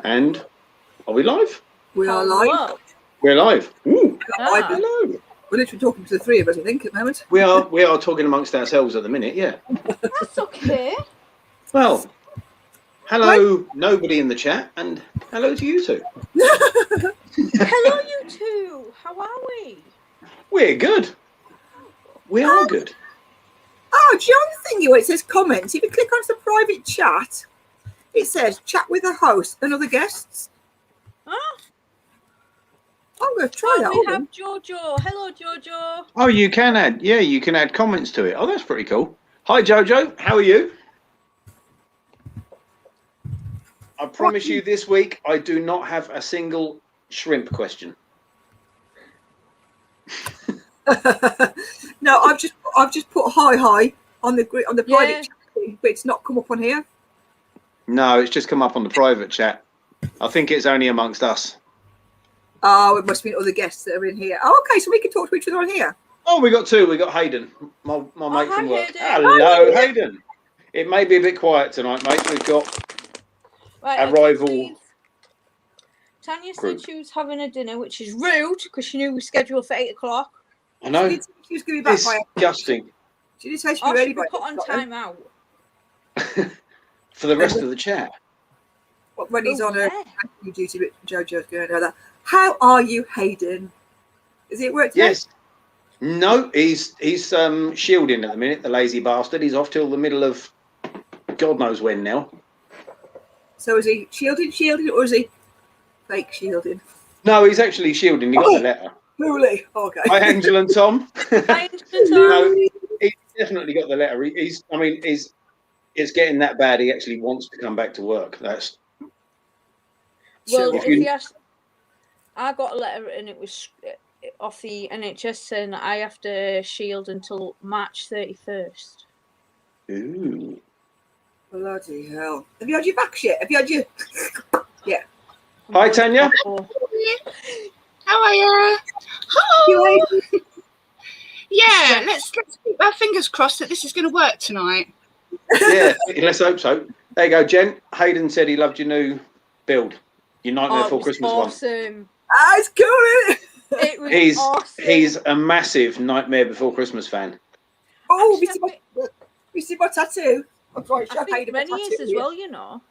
And are we live? We are live. We're live. Ooh. Hello. We're literally talking to the three of us, I think, at the moment. We are talking amongst ourselves at the minute, yeah. That's okay. Well, hello, nobody in the chat, and hello to you two. Hello, you two. How are we? We're good. We are good. Oh, do you know the thing where it says comments? If you click onto the private chat, it says chat with the host and other guests. Huh? I'm going to try that. We have Jojo. Hello, Jojo. Oh, you can add comments to it. Oh, that's pretty cool. Hi, Jojo. How are you? I promise you this week, I do not have a single shrimp question. No, I've just put hi on the private chat, but it's not come up on here. No, it's just come up on the private chat. I think it's only amongst us. Oh, it must be other guests that are in here. Oh, okay, so we can talk to each other on here. Oh, we got two. We got Hayden, my mate from work. Hayden. Hello, Hayden. It may be a bit quiet tonight, mate. We've got a rival. Tanya said she was having a dinner, which is rude because she knew we scheduled for 8 o'clock. I know. She was going to be back by. Disgusting. She did say she'd be ready by. Put on time out. For the rest of the chat. When he's on a duty, but Jojo's going to know that. How are you, Hayden? Is it work today? Yes. No, he's shielding at the minute, the lazy bastard. He's off till the middle of God knows when now. So is he shielding, or is he fake shielding? No, he's actually shielding. He got the letter. Really? Okay. Hi, Angela and Tom. Hi, Angela and Tom. No, he's definitely got the letter. It's getting that bad. He actually wants to come back to work. That's well. I got a letter and it was off the NHS saying that I have to shield until March 31st. Ooh. Bloody hell. Have you had your vax yet? Have you had your... Yeah. Hi, Tanya. How are you? Oh. Yeah, let's keep our fingers crossed that this is going to work tonight. Yeah, let's hope so. There you go, Jen. Hayden said he loved your new build. Your Nightmare Before Christmas awesome. Ah, it's cool, isn't it? It was awesome. He's a massive Nightmare Before Christmas fan. Oh, you see my tattoo? I'm sorry, I think Rennie is as well, you know.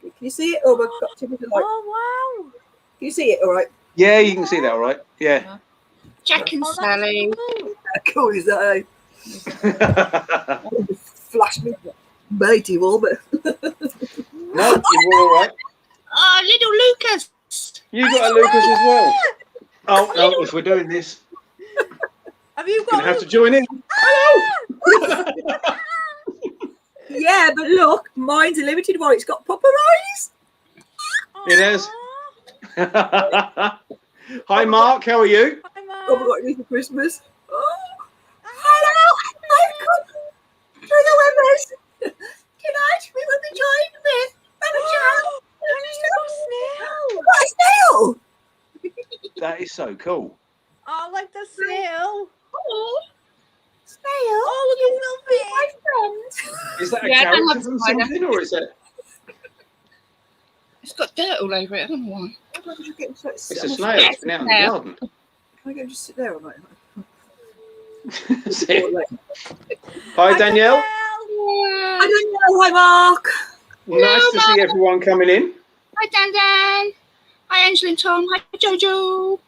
Can you see it? Oh, I've got to be like... Oh, wow. Can you see it all right? Yeah, you can see that all right. Yeah. Jack and Sally. How cool is that, eh? Flash me. Mighty wall, but... No, you're all right. Oh, little Lucas. You got a Lucas as well. Oh, no, if we're doing this... Have you got... You're going to have to join in. Hello! Yeah, but look, mine's a limited one. It's got proper eyes. It has. Hi, Mark. How are you? Hi, Mark. Oh, we got you for Christmas. Oh, hello. I've come through the windows. Tonight we will be joined with a snail. That is so cool. Oh, like the snail. Oh, snail. Oh, look at my friend. Is that a character from something, or is it? It's got dirt all over it. I don't know why. It's a snail. It's been out in the garden. Can I go and just sit there all night? Hi, Danielle. Hi, Danielle. Hi, Mark. Nice to see everyone coming in. Hi, Dan. Hi, Angela and Tom. Hi, Jojo.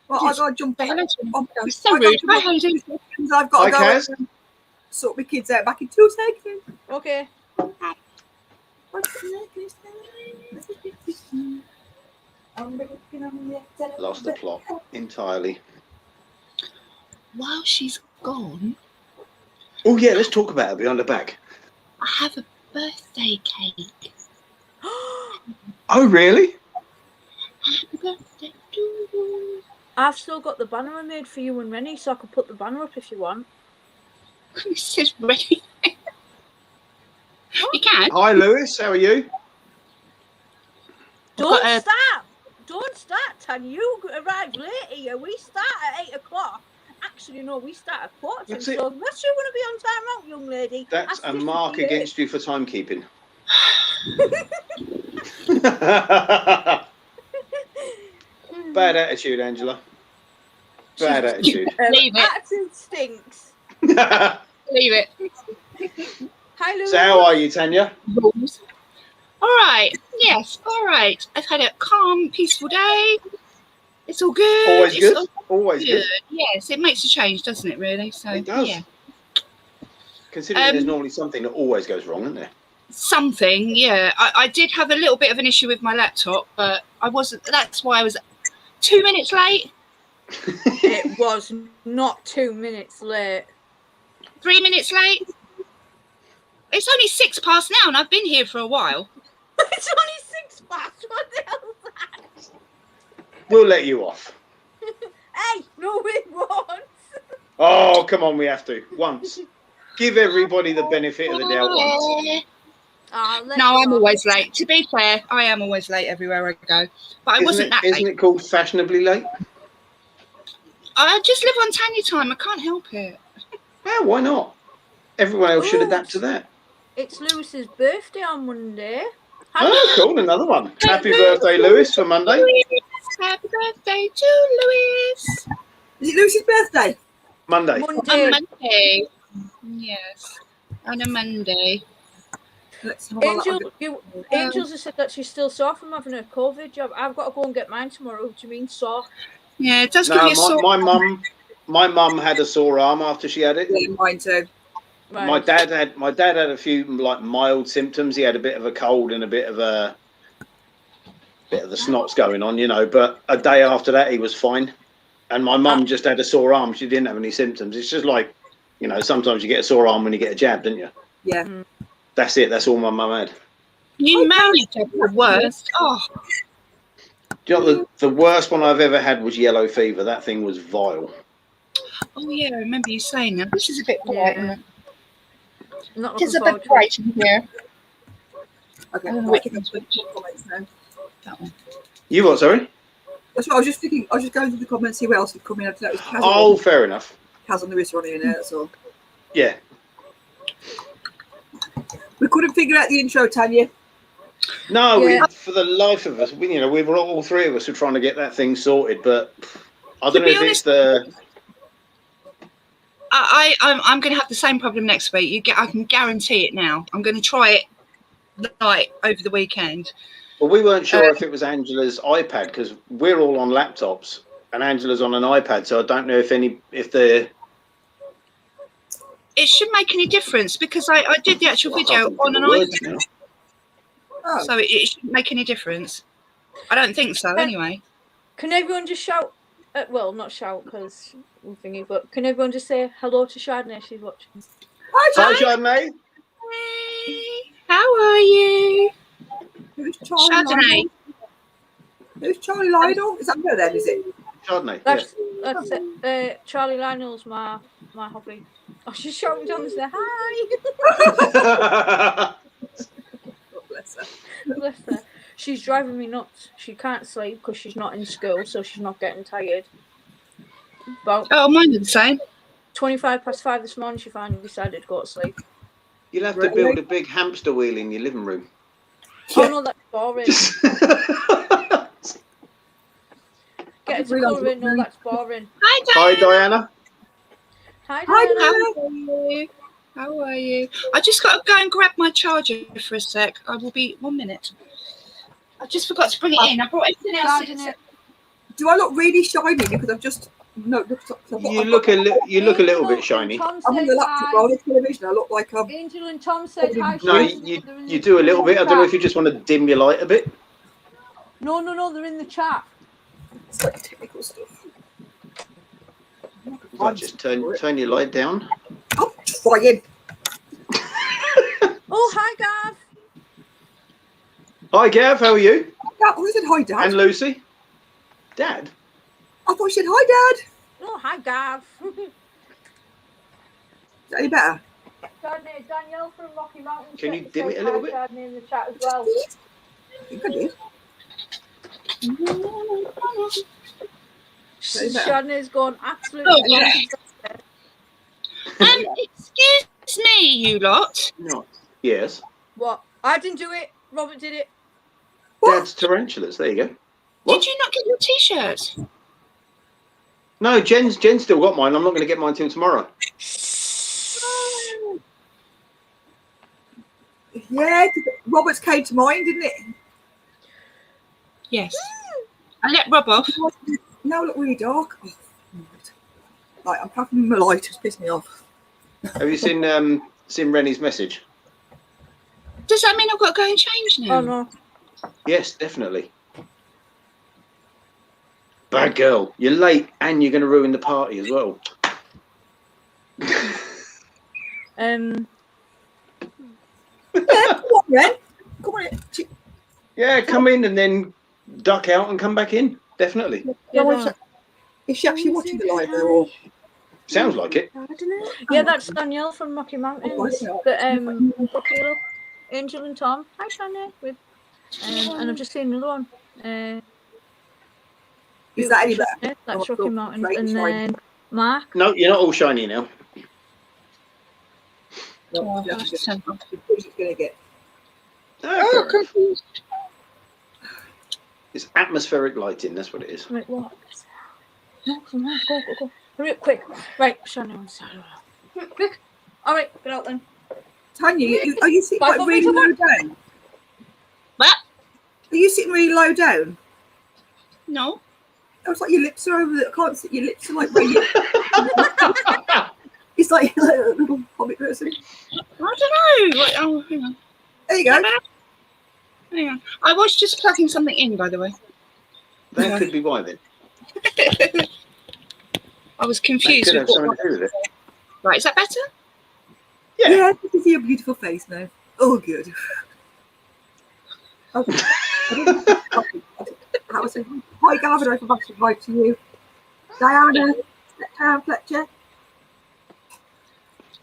Well, I've got to jump back. It's so rude. Hi, Hayden. I've got to go Kaz. and sort my kids out back in 2 seconds. Okay. Lost the plot entirely. While she's gone, Oh, yeah, let's talk about it behind the back. I have a birthday cake. Oh, really? Happy birthday to you. I've still got the banner I made for you and Rennie, so I can put the banner up if you want. This is ready. You can. Hi, Lewis. How are you? Don't start, Tanya. You arrived late here. We start at 8 o'clock. Actually, no, we start at 4:15. That's So it. unless you want to be on time out, young lady. That's a mark against you for timekeeping. Bad attitude, Angela. Bad attitude. Leave it. Attitude stinks. Leave it. Hi, Lou. So how are you, Tanya? Rules. All right. Yes. All right. I've had a calm, peaceful day. It's all good. Always It's good. all Always good. Yes, it makes a change, doesn't it? Really. So It does. yeah. Considering there's normally something that always goes wrong, isn't there? Something. Yeah. I did have a little bit of an issue with my laptop, but I wasn't. That's why I was 2 minutes late. It was not 2 minutes late. 3 minutes late. It's only 6 past now, and I've been here for a while. It's only 6 past. What the hell is that? We'll let you off. Hey, no, we won't. Oh, come on, we have to. Once. Give everybody the benefit of the doubt once. No, I'm always late. To be fair, I am always late everywhere I go. But I wasn't that late. Isn't it called fashionably late? I just live on Tanya time. I can't help it. Yeah, why not? Everyone else should adapt to that. It's Lewis's birthday on Monday. Oh, cool. Another one. Happy birthday, Lewis, for Monday. Happy birthday to Lewis. Is it Lucy's birthday? Monday. On Monday. Yes. On a Monday. Let's have a look. Angels has said that she's still sore from having a COVID job. I've got to go and get mine tomorrow. What do you mean sore? Yeah, it does give you a sore. My mum had a sore arm after she had it. Yeah, mine too. Right. My dad had a few like mild symptoms. He had a bit of a cold and a bit of the snots going on, you know. But a day after that, he was fine. And my mum just had a sore arm. She didn't have any symptoms. It's just like, you know, sometimes you get a sore arm when you get a jab, don't you? Yeah. That's it. That's all my mum had. Pneumonia is the worst. Oh. Do you know the worst one I've ever had was yellow fever. That thing was vile. Oh yeah, I remember you saying that. This is a bit bright. Yeah. Not It's looking a forward bit to bright in here. Okay. Oh, I wait. think I'm switching comments now. That one. You what? Sorry. That's what I was just thinking. I was just going to the comments, see what else had come in. That was Kaz. Oh, fair enough. Kaz on the wrist running in there. That's all. Yeah. We couldn't figure out the intro, Tanya. No, Yeah. for the life of us, we were all three of us were trying to get that thing sorted, but I don't know if it's the. I'm going to have the same problem next week. I can guarantee it now. I'm going to try it like over the weekend. Well, we weren't sure if it was Angela's iPad because we're all on laptops and Angela's on an iPad, so I don't know if the. It shouldn't make any difference because I did the actual video on an iPad, Oh. so it shouldn't make any difference. I don't think so, anyway. Can everyone just shout? Well, not shout because I'm thinking, but can everyone just say hello to Chardonnay? She's watching. Hi, Chardonnay. Hey, how are you? Who's Charlie Chardonnay. Lionel? Who's Charlie Lionel? Is that her then, is it? Chardonnay. That's it. Charlie Lionel's my hobby. I was just shouting down and say hi. Yeah. God bless her. Bless her. She's driving me nuts. She can't sleep because she's not in school, so she's not getting tired. About Oh, mine are the same. 5:25 this morning, she finally decided to go to sleep. You'll have to build a big hamster wheel in your living room. Oh no, that's boring. Get her to colour in. No, that's boring. Hi, Hi, Diana. Hi, Hi, Diana. How are you? How are you? I just got to go and grab my charger for a sec. I will be 1 minute. I just forgot to bring it in. I brought everything else in. Do I look really shiny because I've just looked up? You look a little bit shiny. Tom I'm on said the laptop, hi. on the television. I look like I'm. Angel and Tom said hi. No, you do a little bit. I don't know if you just want to dim your light a bit. No, they're in the chat. It's like technical stuff. Right, just turn your light down. I'm trying. Oh, hi, Gav. Hi, Gav. How are you? Who said hi, Dad? And Lucy. Dad. I thought she said hi, Dad. Oh, hi, Gav. Is that any better? Danielle from Rocky Mountain. Can you dim it a little bit? In the chat as well. I think I did. Chardonnay's gone absolutely. Oh, yeah. Excuse me, you lot. No. Yes. What? I didn't do it. Robert did it. Dad's tarantulas. There you go. What? Did you not get your t-shirts? No, Jen's still got mine. I'm not going to get mine till tomorrow. Yeah, Robert's came to mind, didn't it? Yes. I let Rob off. No, look really dark. Oh, right, I'm having my light. It's pissed me off. Have you seen Rennie's message? Does that mean I've got to go and change now? Oh no. Yes, definitely. Bad girl. You're late and you're going to ruin the party as well. Yeah, come on, Ren. Come on in. Yeah, come in and then duck out and come back in. Definitely. Is she actually watching the live there, or? Sounds like it. Yeah, that's Danielle from Rocky Mountains. But look, Angel and Tom. Hi, Shania. With and I've just seen another one. Is that any better? That's Rocky Mountains, and then Mark. No, you're not all shiny now. No, she's going to get. Oh, confused. It's atmospheric lighting. That's what it is. Right, what? No, come on, go. Hurry up, quick. Right, Shania on side. Quick. All right, get out then. Tanya, are you sitting like really low down? What? Are you sitting really low down? No. It's like your lips are over the. I can't see. Your lips are like. Really, it's like a little hobbit person. I don't know. Oh, hang on. There you go. Hang on. I was just plugging something in, by the way. That could be why then. I was That confused. could have something to do with it. Right, is that better? Yeah, I can see your beautiful face now. Oh, good. Okay. How was it? Hi, Gavin. I forgot to invite to you. Diana, Fletcher.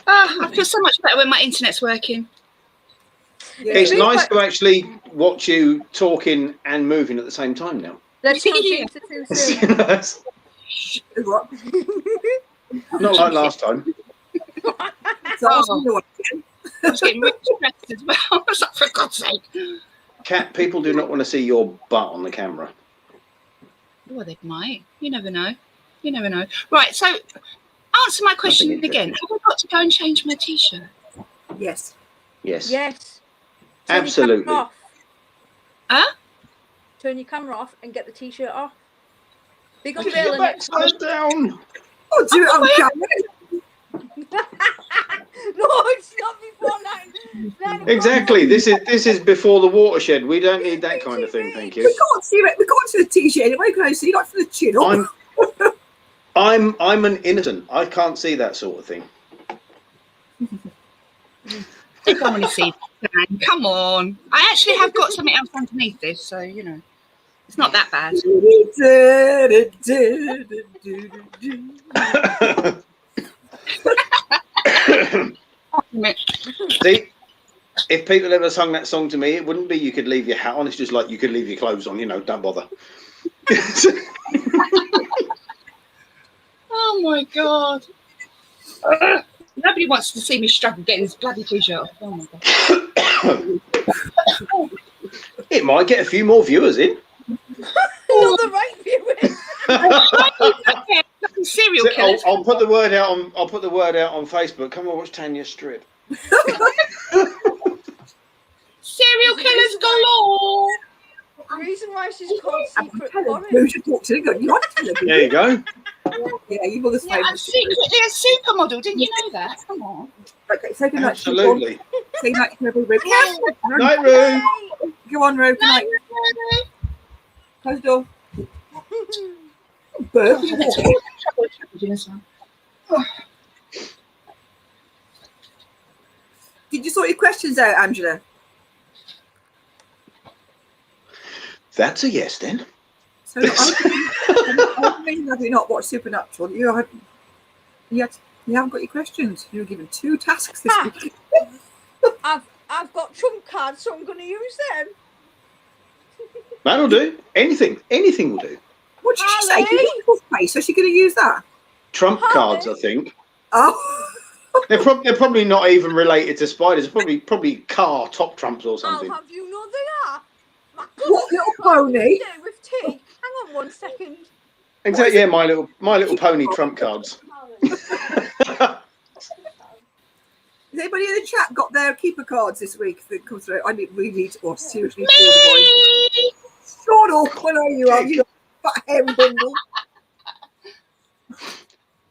I feel so much better when my internet's working. Yeah. It's nice to actually watch you talking and moving at the same time now. Let's not change it too soon. What? Not like last time. So I was I was getting really stressed as well. I was like, for God's sake. Kat, people do not want to see your butt on the camera. Well, they might. You never know. You never know. Right, so answer my question Nothing again. Have I got to go and change my t-shirt? Yes. Yes. Yes. Turn your Absolutely. camera off. Huh? Turn your camera off and get the t-shirt off. Big up Your Bill. backside down. Oh, do it on camera. No, it's not before 9. Exactly. This is before the watershed. We don't need that kind of thing, thank We you. can't see it. We can't see the t-shirt anyway. Can I see like from the chin up? I'm an innocent. I can't see that sort of thing. I don't want to see that. Come on. I actually have got something else underneath this, so, you know, it's not that bad. See, if people ever sung that song to me, it wouldn't be you could leave your hat on. It's just like you could leave your clothes on. You know, don't bother. Oh my God. Nobody wants to see me struggle getting this bloody t-shirt off. Oh my God. It might get a few more viewers in. Not the right viewers. Serial killers. I'll put the word out on. I'll put the word out on Facebook. Come on, watch Tanya strip. Serial killers galore. The reason why she's called Secret Forest. There you go. Yeah, you mother's Yeah, I'm secretly a supermodel. Didn't you know that? Come on. Okay, say good night. Absolutely. Say good night to everybody. Night, Roo. Go on, Ro. Good night. Close the door. Burp. Did you sort your questions out, Angela? That's a yes then. So I mean, have you not watched Supernatural? You haven't got your questions. You were given 2 tasks this week. I've got trump cards, so I'm going to use them. That'll do. Anything will do. What did she say? Face. So she's going to use that? Trump cards, I think. Oh. They're probably not even related to spiders. Probably car top trumps or something. I'll have you know they are. What? Pony. Do with tea. Hang on 1 second. Exactly. Yeah, My Little Pony trump cards. Has anybody in the chat got their keeper cards this week that come through? We need to, oh, seriously. Me! Shut up. What are you fat ham bundle?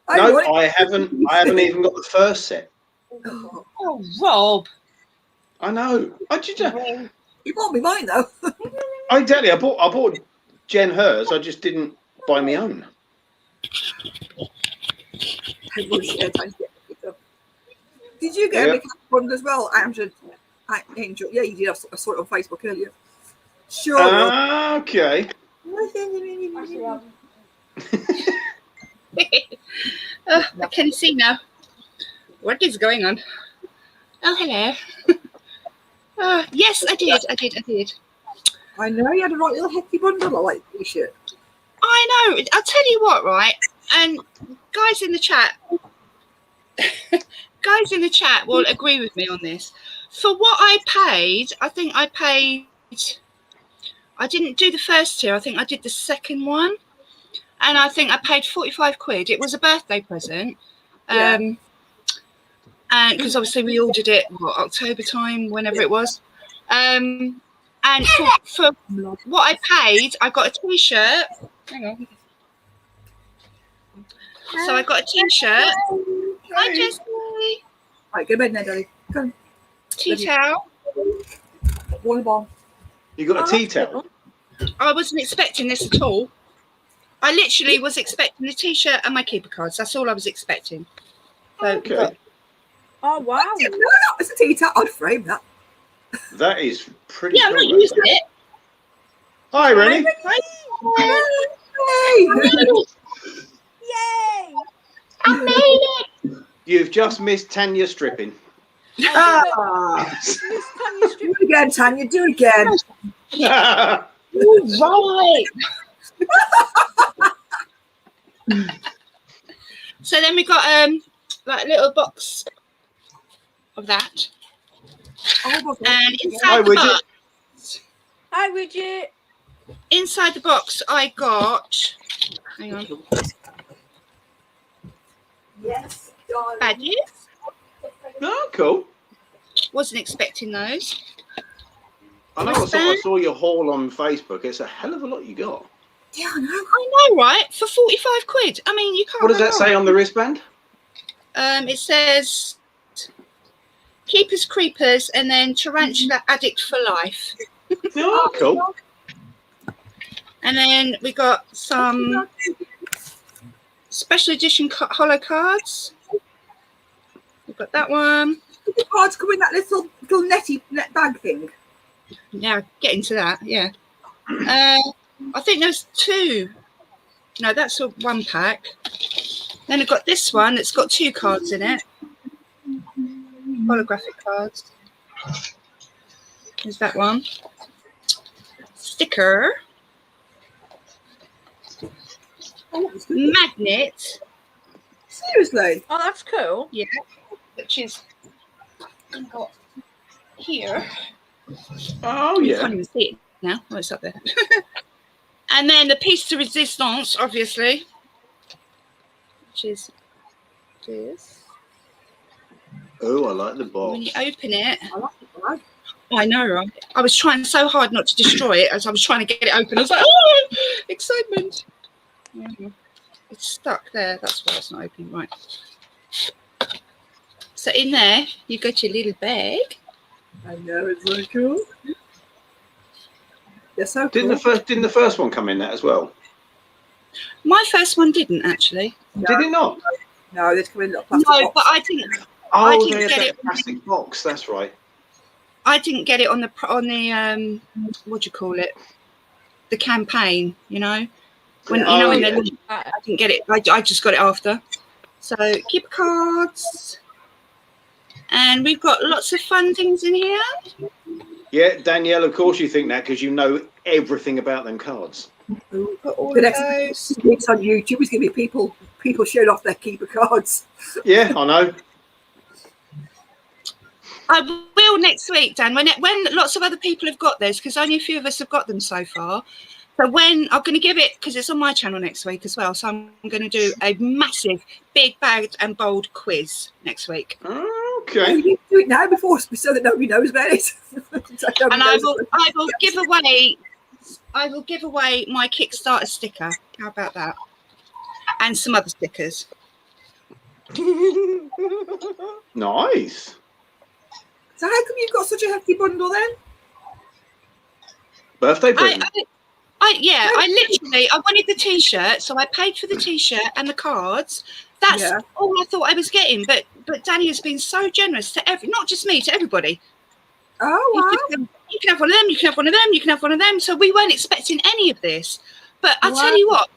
No, I haven't even got the first set. Oh, Rob. I know. You bought me mine though. Exactly. I bought Jen hers. I just didn't buy my own. Did you get a big bundle as well, Angel? Yeah, you did. I saw it on Facebook earlier. Sure. Okay. I can see now. What is going on? Oh, hello. Yes, I did. I know you had a right little hefty bundle. I like the t-shirt. I know. I'll tell you what, right? And guys in the chat will agree with me on this. For what I paid, I didn't do the first tier. I think I did the second one. And I think I paid 45 quid. It was a birthday present. And because obviously we ordered it, October time, whenever it was. And for what I paid, I got a t-shirt. Hang on. So I got a t-shirt. Hi, Jessie. Right, go to bed now, Daddy. Come. Tea towel. One ball. You got a tea towel? I wasn't expecting this at all. I literally was expecting the t-shirt and my keeper cards. That's all I was expecting. So, Okay. Oh, wow. I didn't know that was a tea towel. I'd frame that. That is pretty yeah, cool. I'm not using it. Hi, Rennie. Hey! Yay! I made it. You've just missed Tanya stripping. Ah. Miss Tanya Do it again, Tanya. Do it again. Right. So then we got like a little box of that, and inside the box. Hi, Widget. Inside the box, I got. Hang on. Yes, darling. Badges. Oh, cool. Wasn't expecting those. I know. I saw your haul on Facebook. It's a hell of a lot you got. Yeah, I know. I know, right? For 45 quid. I mean, you can't. What does that say on the wristband? It says Keepers Creepers and then Tarantula Addict for Life. Oh, cool. And then we got some special edition holo cards. We've got that one. The cards come in that little net bag thing. Yeah, get into that. Yeah. I think there's two. No, that's a one pack. Then I've got this one that's got two cards in it. Holographic cards. There's that one. Sticker. Oh, that's good. Magnet. Seriously? Oh, that's cool. Yeah. Which is got here. Oh, You yeah. can't even see it now. Oh, it's up there. And then the piece de resistance, obviously, which is this. Oh, I like the When you box. open it, I like it, right? I know, right? I was trying so hard not to destroy it as I was trying to get it open. I was like, oh, excitement. It's stuck there. That's why it's not opening. Right. So in there, you got your little bag. I know, it's so cool. They're so Didn't the first one come in that as well? My first one didn't actually. No, Did it not? No, they've come in a little plastic No, box. but I didn't. Oh, I didn't they had get that it. plastic box. That's right. I didn't get it on the what do you call it? The campaign, you know. When Oh, you know when yeah. they- I didn't get it. I just got it after. So keep cards, and we've got lots of fun things in here. Yeah, Danielle, of course you think that because you know everything about them cards. Got all The of next those. week's on YouTube is going to be people showing off their keeper cards. Yeah, I know. I will next week, Dan, when lots of other people have got theirs, because only a few of us have got them so far. So when I'm going to give it, because it's on my channel next week as well, so I'm going to do a massive, big, bagged and bold quiz next week. Okay. You need to do it now before, so that nobody knows about it. And I will give away my Kickstarter sticker. How about that? And some other stickers. Nice. So how come you've got such a hefty bundle then? Birthday present. I wanted the T-shirt, so I paid for the T-shirt and the cards. That's all I thought I was getting. But Danny has been so generous to not just me, to everybody. Oh wow! You can have one of them. You can have one of them. You can have one of them. So we weren't expecting any of this. But I'll tell you what.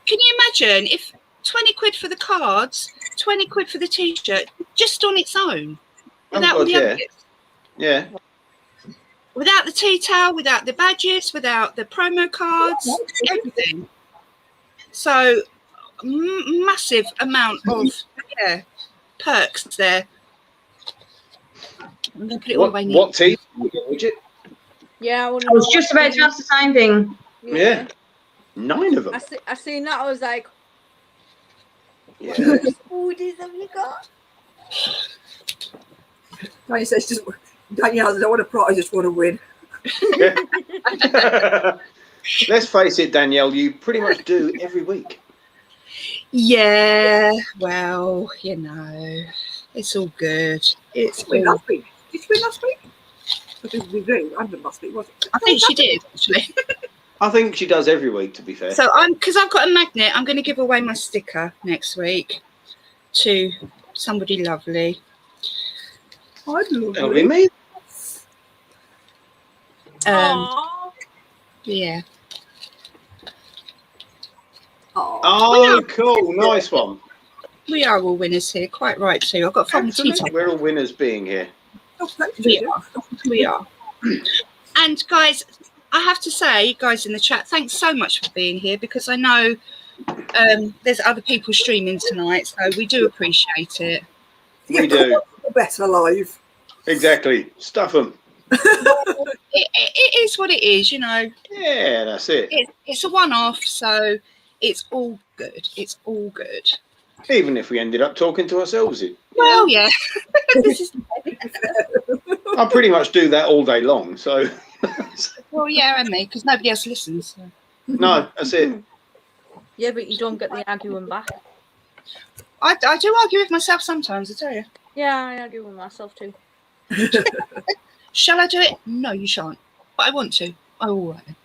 Can you imagine if 20 quid for the cards, 20 quid for the T-shirt, just on its own, without all the other gifts? Yeah. Without the tea towel, without the badges, without the promo cards, everything. So massive amount of perks there. I'm going to put it all away. What tea? Would you? Yeah, I was just about to ask the same thing. Yeah. 9 of them. I seen that. I was like, Yeah. "What have you got?" Danielle says, Danielle, I don't want to prize, I just want to win. Let's face it, Danielle, you pretty much do every week. Yeah, well, you know, it's all good. It's all... Last week. Did you win last week? I think we did. Random last week, wasn't it? I think she did, actually. I think she does every week, to be fair. So because I've got a magnet, I'm going to give away my sticker next week to somebody lovely. I'd love That'll be me. Yeah. Oh, cool. Nice one. We are all winners here, quite right too. I've got fun tea time. We're all winners being here. We are. And guys, I have to say, guys in the chat, thanks so much for being here, because I know there's other people streaming tonight, so we do appreciate it. We do. Better alive. Exactly. Stuff them. It is what it is, you know. Yeah, that's it. It's a one-off, so it's all good. It's all good. Even if we ended up talking to ourselves. Well, yeah. I pretty much do that all day long, so. Well, yeah, and me, because nobody else listens. So. No, that's it. Yeah, but you don't get the arguing back. I do argue with myself sometimes, I tell you. Yeah, I argue with myself too. Shall I do it? No, you shan't. But I want to. Oh, all right.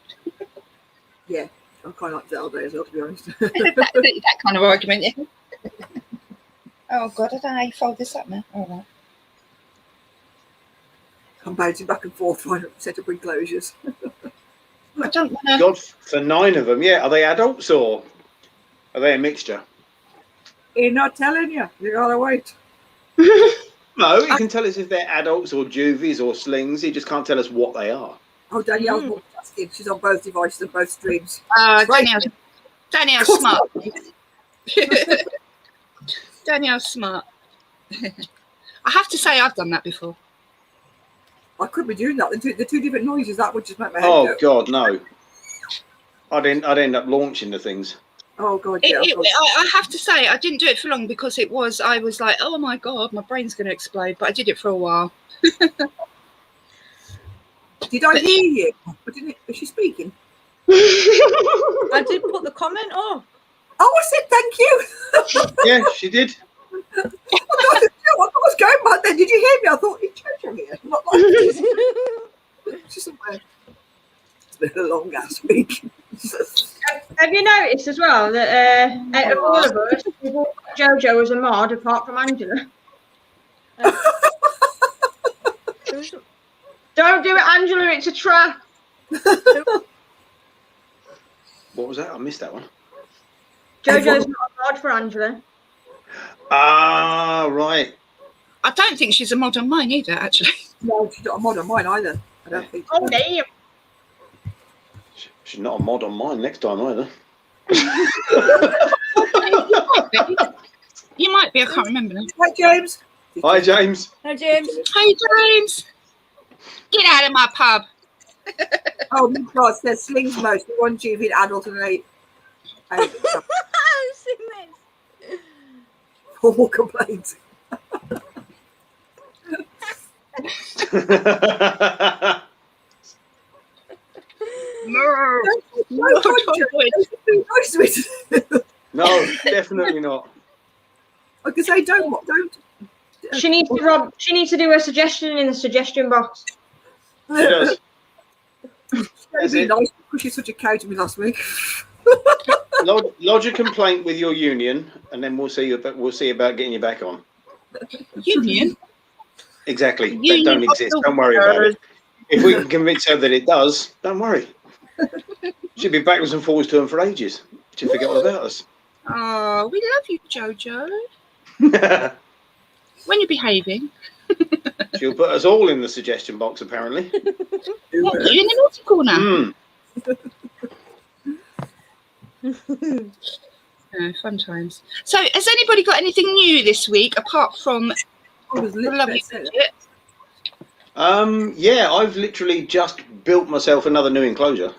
Yeah, I quite like Zelda as well, to be honest. that kind of argument, yeah. Oh, God, I don't know how you fold this up now. All right. I'm bouncing back and forth trying to set up enclosures. I don't want to... God, for 9 of them. Yeah, are they adults or are they a mixture? You're not telling you. You gotta wait. No, you can tell us if they're adults or juvies or slings. You just can't tell us what they are. Oh, Danielle's multitasking. She's on both devices and both streams. Danielle's smart. Danielle's smart. I have to say, I've done that before. I could be doing that. The two different noises, that would just make my head Oh, go. God, no. I'd end up launching the things. Oh, God, yeah. I have to say, I didn't do it for long because I was like, oh, my God, my brain's going to explode. But I did it for a while. Did I hear you? Is she speaking? I did put the comment up. Oh, I said thank you. Yeah, she did. I thought I was going mad then. Did you hear me? I thought, it's Jojo here. Not like this. It's been a long ass week. Have you noticed as well that out of all of us, we've all got Jojo as a mod apart from Angela? Don't do it, Angela. It's a trap. What was that? I missed that one. Jojo's not a mod for Angela. Ah, right. I don't think she's a mod on mine either, actually. No, she's not a mod on mine either. I don't think. Oh, damn. She's not a mod on mine next time either. You might be. I can't remember now. Hi, James. Hi, James. Hi, James. Hi, James. Get out of my pub. Oh my God, says Slings Most, the one juvenile adult and eight. I've seen this. Formal complaints. No, definitely not. I could say don't. She needs to do a suggestion in the suggestion box. She does. It'd be nice because she's such a cow to me last week. Lodge a complaint with your union, and then we'll see about getting you back on. Union? Exactly. Union That don't exist. Don't worry about it. If we can convince her that it does, don't worry. She'll be backwards and forwards to them for ages. She'll forget all about us. Oh, we love you, Jojo. When you're behaving. She'll put us all in the suggestion box, apparently. You in the naughty corner. Fun times. So, has anybody got anything new this week apart from lovely budget? Yeah, I've literally just built myself another new enclosure.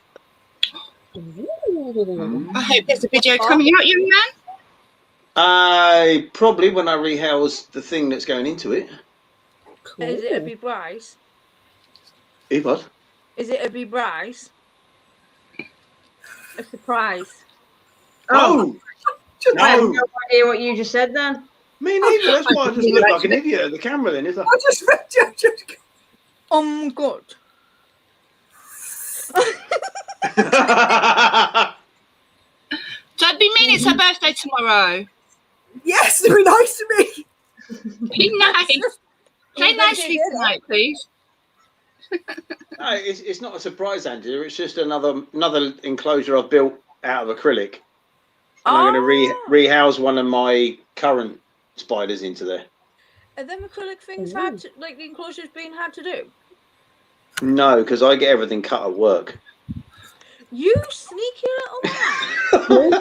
Ooh. I hope there's a video coming out, young man. Probably when I rehouse the thing that's going into it. Cool. Is it a Bee Bryce? What? Is it a Bee Bryce? A surprise. Oh! I have no idea what you just said then. Me neither. That's why I just look like an idiot at the camera then, isn't I just read Jojo. Good. Don't be mean, it's her birthday tomorrow. Yes, they're nice to me. Be nice. Play nicely tonight, please. No, it's not a surprise, Angela. It's just another enclosure I've built out of acrylic. And I'm going to rehouse one of my current spiders into there. Are them acrylic things hard to, like the enclosure's been hard to do? No, because I get everything cut at work. You sneaky little man.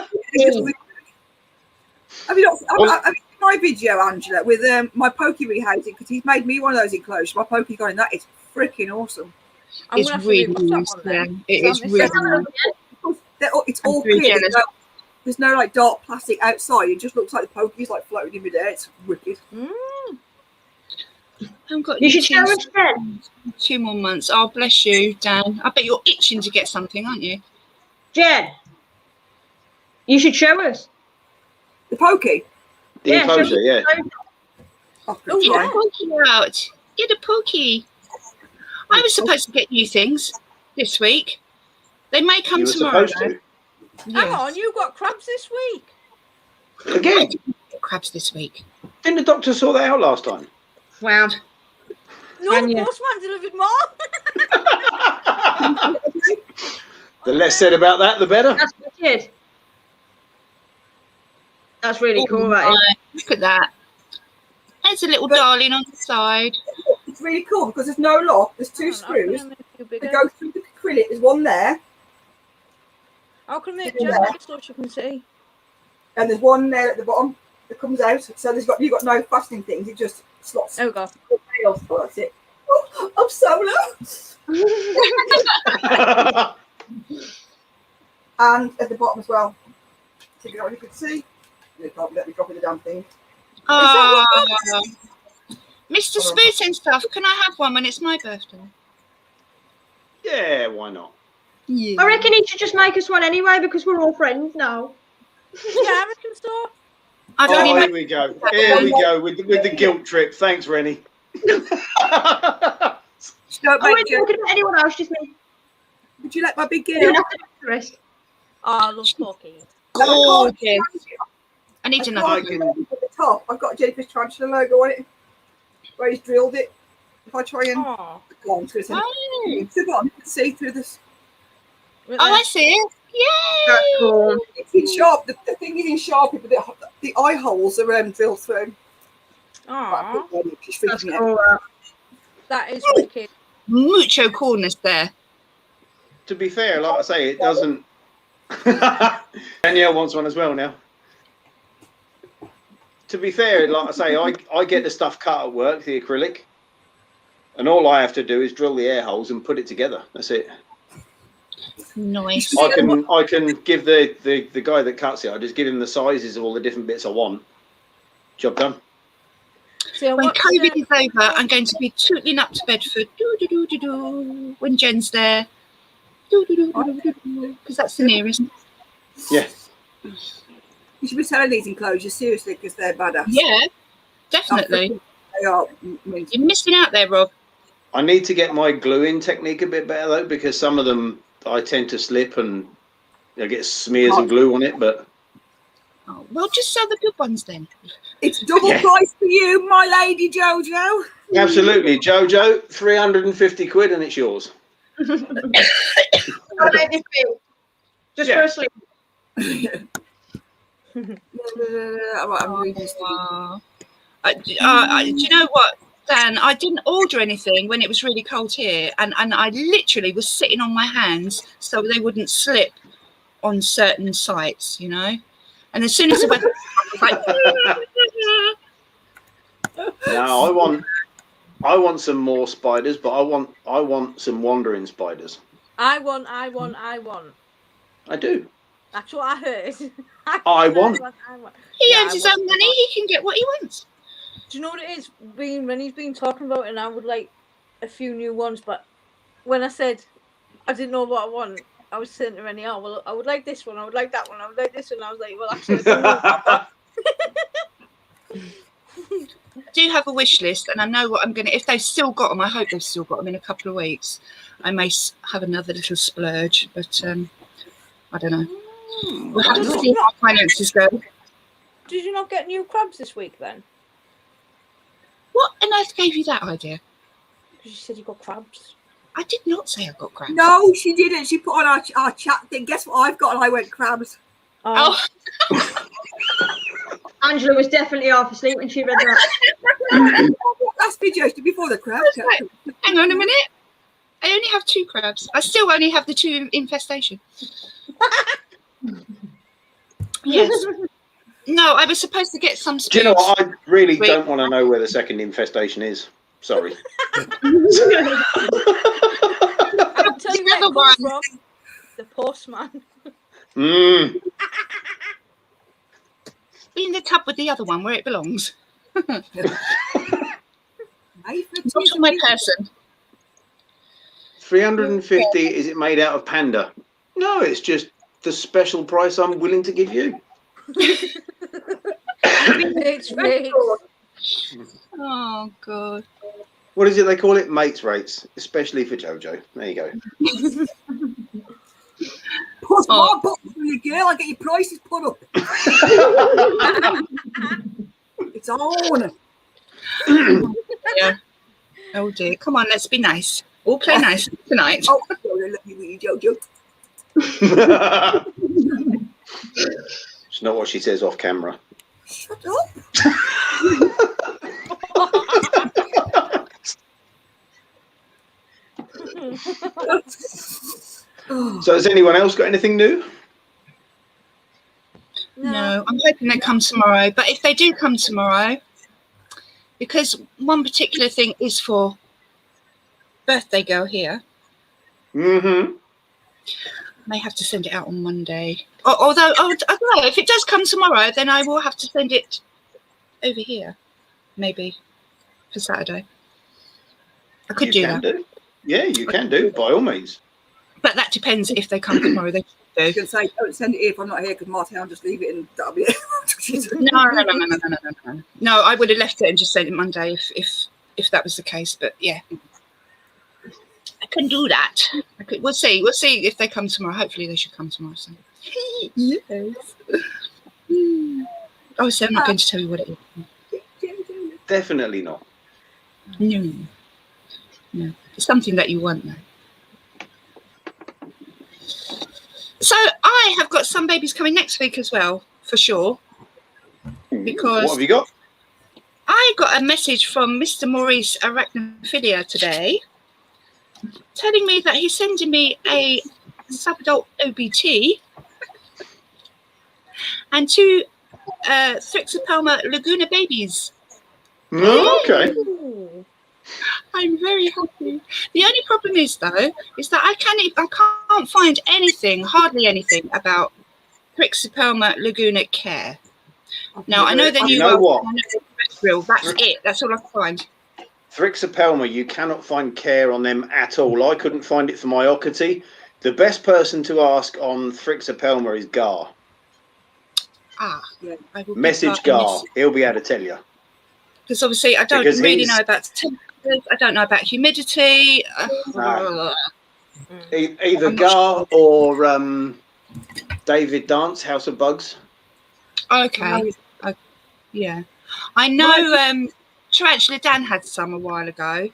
Have you not seen my video, Angela, with my Pokey rehousing? Because he's made me one of those enclosures. My Pokey's going, that is freaking awesome. It's really nice. It is really nice. It's all clear. There's no like dark plastic outside. It just looks like the Pokey's like floating in midair. It's wicked. You should show us then. 2 more months. Oh, bless you, Dan. I bet you're itching to get something, aren't you? Jen, you should show us. The Pokey? The enclosure, yeah. Oh, get a Pokey out. Get a Pokey. I was supposed to get you things this week. They may come tomorrow. Supposed to. Hang on, you got crabs this week. Again? Crabs this week. Didn't the doctor sort that out last time? Wow. No, the postman delivered more. The less said about that, the better. That's wicked. That's really cool, that is. Look at that. There's a little darling on the side. It's really cool because there's no lock. There's 2 screws. They go through the acrylic. There's one there. How can I make Jen so she can see? And there's one there at the bottom that comes out. So you've got no fastening things. It just slots. There we go. Oh, that's it. Oh, I'm solo. And at the bottom as well. So you can see. Let me drop in the damn thing. Mr. Spoot and stuff, can I have one when it's my birthday? Yeah, why not? Yeah. I reckon he should just make us one anyway because we're all friends now. Yeah, I reckon so. Here we go. Here we go with the guilt trip. Thanks, Rennie. I wasn't talking about anyone else, just me. Would you like my big You girl? don't have to do the rest. Oh, I love talking. Gorgeous. I need another. At the top, I've got a Jellyfish Tarantula logo on it, where he's drilled it. If I try and Oh, go on, it's on. You can see through this. I see it. Yay! That's cool. It's in sharp. The thing is in Sharpie, but the eye holes are drilled through. oh, That's cool. that is wicked. Mucho coolness there. To be fair, like I say, it doesn't. Danielle wants one as well now. To be fair, like I say, I get the stuff cut at work, the acrylic, And all I have to do is drill the air holes and put it together. That's it. Nice. I can give the guy that cuts it. I just give him the sizes of all the different bits I want. Job done. So When what's COVID is over, I'm going to be tootling up to Bedford. When Jen's there. Because that's the nearest. Yeah. You should be selling these enclosures seriously because they're badass. Yeah, definitely. They are. You're missing out there, Rob. I need to get my gluing technique a bit better though, because some of them I tend to slip and get smears of glue on it. But Oh, well, just sell the good ones then. It's double price for you, my lady Jojo. absolutely, Jojo, 350 quid and it's yours. Just for a sleep. I'm reading this. Wow. Do you know what, Dan? I didn't order anything when it was really cold here, and I literally was sitting on my hands so they wouldn't slip on certain sites, you know. And as soon as the weather, I was like, No, I want some more spiders, but I want some wandering spiders. I want. I do. That's what I heard. I want. he earns his own money. He can get what he wants. Do you know what it is? When he's been talking about it, and I would like a few new ones, but when I said I didn't know what I want, I was saying to Rennie, oh, well, I would like this one, I would like that one, I would like this one. I was like, well, actually, I don't know. I do have a wish list, and I know what I'm going to. If they've still got them, I hope they've still got them in a couple of weeks. I may have another little splurge, but I don't know. We'll have to see how finances go. Did you not get new crabs this week then? What on earth gave you that idea? Because you said you got crabs. I did not say I got crabs. No, she didn't. She put on our chat thing. Guess what I've got? And I went crabs. Oh. Angela was definitely half asleep when she read that. Last video before the crabs. Hang on a minute. I only have 2 crabs. I still only have the 2 infestation. Yes. No, I was supposed to get some. Do you know what? I really don't want to know where the second infestation is. Sorry. I'll tell you The where it comes from. The postman. Mm. Be in the tub with the other one where it belongs. Not on my person. 350. Is it made out of panda? No, it's just the special price I'm willing to give you. It's great. Oh God. What is it they call it? Mates rates, especially for Jojo. There you go. Put more buttons for you, girl. I get your prices put up. It's on. Yeah. Oh dear. Come on, let's be nice. All play nice tonight. Oh, let me read you, Jojo. It's not what she says off camera. Shut up. So has anyone else got anything new? No, I'm hoping they come tomorrow. But if they do come tomorrow, because one particular thing is for birthday girl here, Mm-hmm. may have to send it out on Monday. Although, I don't know, if it does come tomorrow, then I will have to send it over here, maybe, for Saturday. I could do that. Yeah, you can do, by all means. But that depends if they come tomorrow. They I do. can say, don't send it here if I'm not here because Martin, I'll just leave it and that'll be it. No. No, I would have left it and just sent it Monday if that was the case. But yeah, I can do that. We'll see. We'll see if they come tomorrow. Hopefully they should come tomorrow. So. Yes. Obviously, I'm not going to tell you what it is. Definitely not. No. It's something that you want, though. So I have got some babies coming next week as well, for sure. Because what have you got? I got a message from Mr. Maurice Arachnophilia today telling me that he's sending me a subadult OBT and 2 Thrixopelma Laguna babies. Oh, okay. Ooh. I'm very happy. The only problem is though, is that I can't find anything, hardly anything about Thrixopelma laguna care. Now I know the You new know what? terrestrial. That's it. That's all I find. Thrixopelma, you cannot find care on them at all. I couldn't find it for my Ockerty. The best person to ask on Thrixopelma is Gar. Ah, Yeah. I will Message Gar. He'll be able to tell you. because obviously I don't Because really he's- know about temperatures. I don't know about humidity. Either I'm not Gar or David Dance, House of Bugs. Okay. Yeah. I know Tarantula Dan had some a while ago.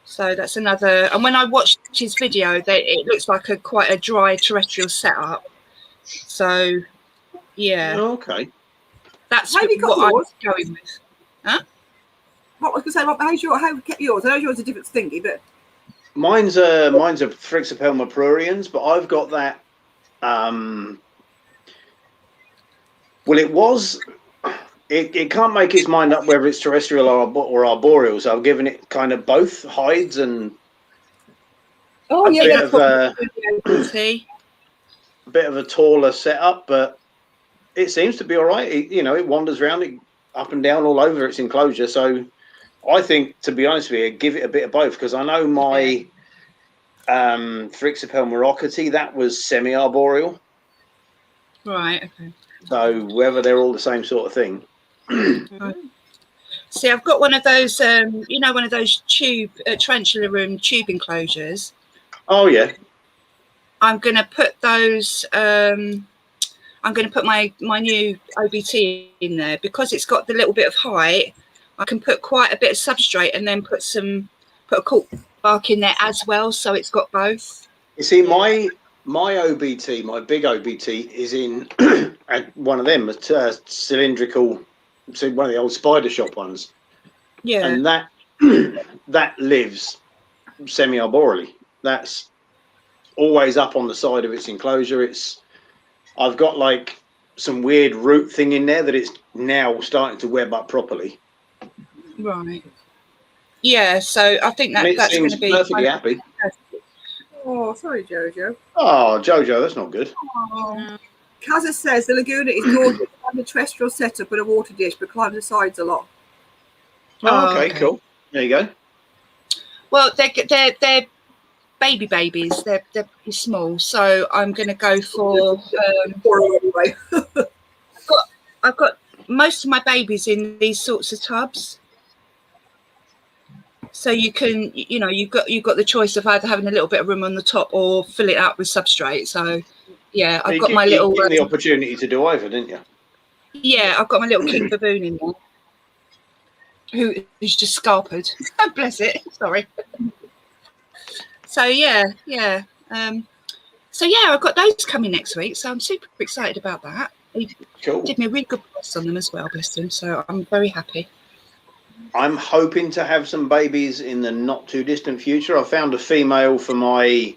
So that's another. And when I watched his video, it looks like quite a dry terrestrial setup. So, yeah, Okay. that's Have you got what yours? I'm going with. What I was going to say, how kept yours? I know yours is a different thingy, but Mine's a Thrixopelma pruriens, but I've got that. Well, it can't make its mind up whether it's terrestrial or arboreal, so I've given it kind of both hides and oh a yeah, bit yeah. of a taller setup, but it seems to be all right. It wanders around up and down all over its enclosure. So I think, to be honest with you, give it a bit of both, because I know my Thrixopelma rockety, that was semi-arboreal. Right, okay. So whether they're all the same sort of thing. See, I've got one of those, one of those tarantula room tube enclosures. Oh, yeah. I'm going to put those. I'm going to put my new OBT in there because it's got the little bit of height. I can put quite a bit of substrate and then put a cork bark in there as well, so it's got both. You see, my OBT, my big OBT, is in one of them, a cylindrical, so one of the old Spider Shop ones. Yeah. And that that lives semi-arboreally. That's always up on the side of its enclosure. I've got like some weird root thing in there that it's now starting to web up properly. Right. Yeah, so I think And it that's going seems to be perfectly happy. Oh, sorry, Jojo. Oh, Jojo, that's not good. Kazza says the Laguna is gorgeous. Have a terrestrial setup and a water dish, but climb the sides a lot. Oh, okay, cool. There you go. Well, they're babies. They're pretty small, so I'm going to go for. Anyway. I've got most of my babies in these sorts of tubs. So you can, you've got the choice of either having a little bit of room on the top or fill it up with substrate. So, yeah, I've got my little. You gave the opportunity to do either, didn't you? Yeah, I've got my little king baboon in there, who's just scarpered. Bless it. Sorry. So yeah. I've got those coming next week. So I'm super excited about that. He did me a really good price on them as well, bless him. So I'm very happy. I'm hoping to have some babies in the not too distant future. I found a female for my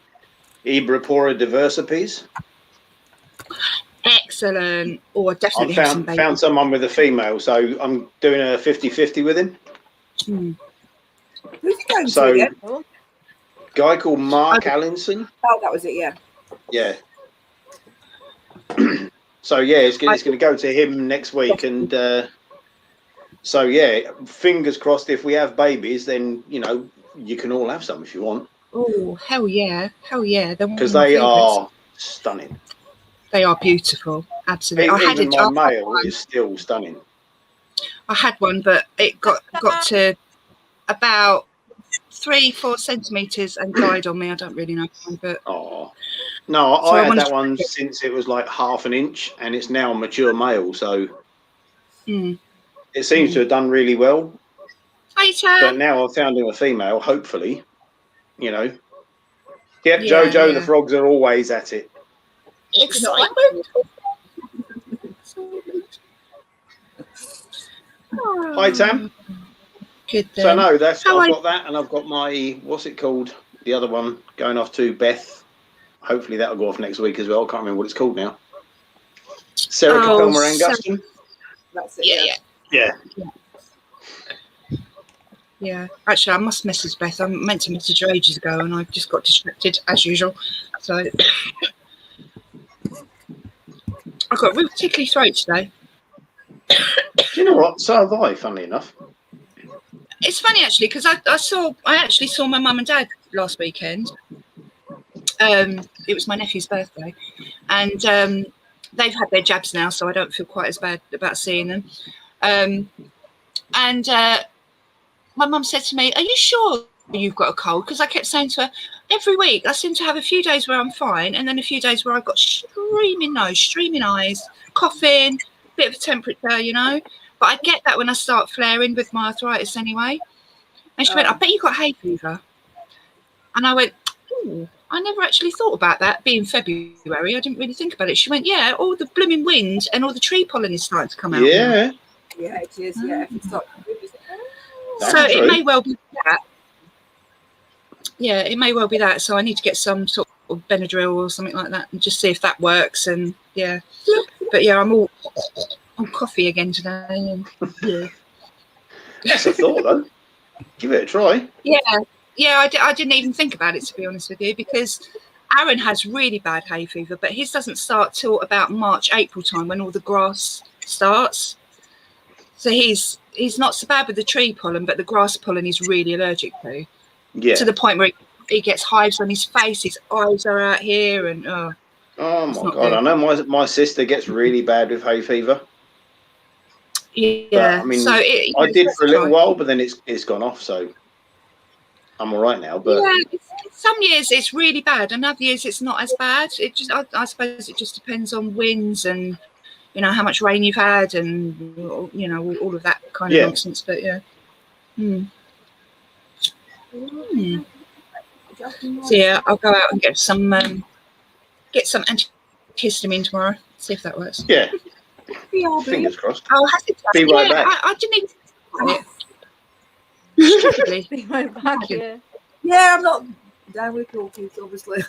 Ibropora diversipes. Excellent. Oh, I definitely I have some babies. found someone with a female, so I'm doing a 50-50 with him. Who's he going So, to again? Guy called Mark Allinson. Oh, that was it, yeah. Yeah. So yeah, it's going to go to him next week, and so yeah, fingers crossed. If we have babies, then you can all have some if you want. Oh, hell yeah. Because they are stunning. They are beautiful, absolutely. Even my male is still stunning. I had one, but it got to about 3-4 centimeters and died on me. I don't really know why, but no, so I had that one since it was like half an inch, and it's now a mature male, so it seems to have done really well. But now I've found him a female, hopefully, Yep, Jojo, the frogs are always at it. Excitement. Hi, Tam. Good then. So no, I've got that, and I've got my, what's it called? The other one going off to Beth. Hopefully that'll go off next week as well. I can't remember what it's called now. Sericopelma angustum. That's it. Yeah. Yeah, actually, I must message Beth. I meant to message her ages ago, and I just got distracted as usual. So I've got a real tickly throat today. Do you know what? So have I, funnily enough. It's funny actually because I actually saw my mum and dad last weekend. It was my nephew's birthday, and they've had their jabs now, so I don't feel quite as bad about seeing them. And my mum said to me, "Are you sure you've got a cold?" Because I kept saying to her, every week I seem to have a few days where I'm fine, and then a few days where I've got streaming nose, streaming eyes, coughing, bit of a temperature, you know. But I get that when I start flaring with my arthritis anyway. And she went, "I bet you got hay fever." And I went, "Oh, I never actually thought about that being February. I didn't really think about it." She went, "Yeah, all the blooming wind and all the tree pollen is starting to come out." Yeah. Yeah, it is. Yeah, if it's not. That's So true. it may well be that. Yeah, it may well be that. So I need to get some sort of Benadryl or something like that and just see if that works. And yeah, but yeah, I'm all coffee again today. And, yeah. That's a thought, though. Give it a try. Yeah, I didn't even think about it, to be honest with you, because Aaron has really bad hay fever, but his doesn't start till about March, April time when all the grass starts. So he's not so bad with the tree pollen, but the grass pollen he's really allergic to. Yeah. To the point where he gets hives on his face, his eyes are out here, and Oh it's my not God! good. I know my sister gets really bad with hay fever. Yeah. I mean, so I did for a little while, but then it's gone off, so I'm all right now. But yeah, some years it's really bad, and other years it's not as bad. It just, I suppose, it just depends on winds and how much rain you've had, and all of that kind of nonsense. But yeah. So yeah, I'll go out and get some antihistamine tomorrow. See if that works. yeah, fingers crossed. I'll have to. Be right back. I didn't even. Stupidly. Be right back. Yeah. Yeah, I'm not down with talking, obviously.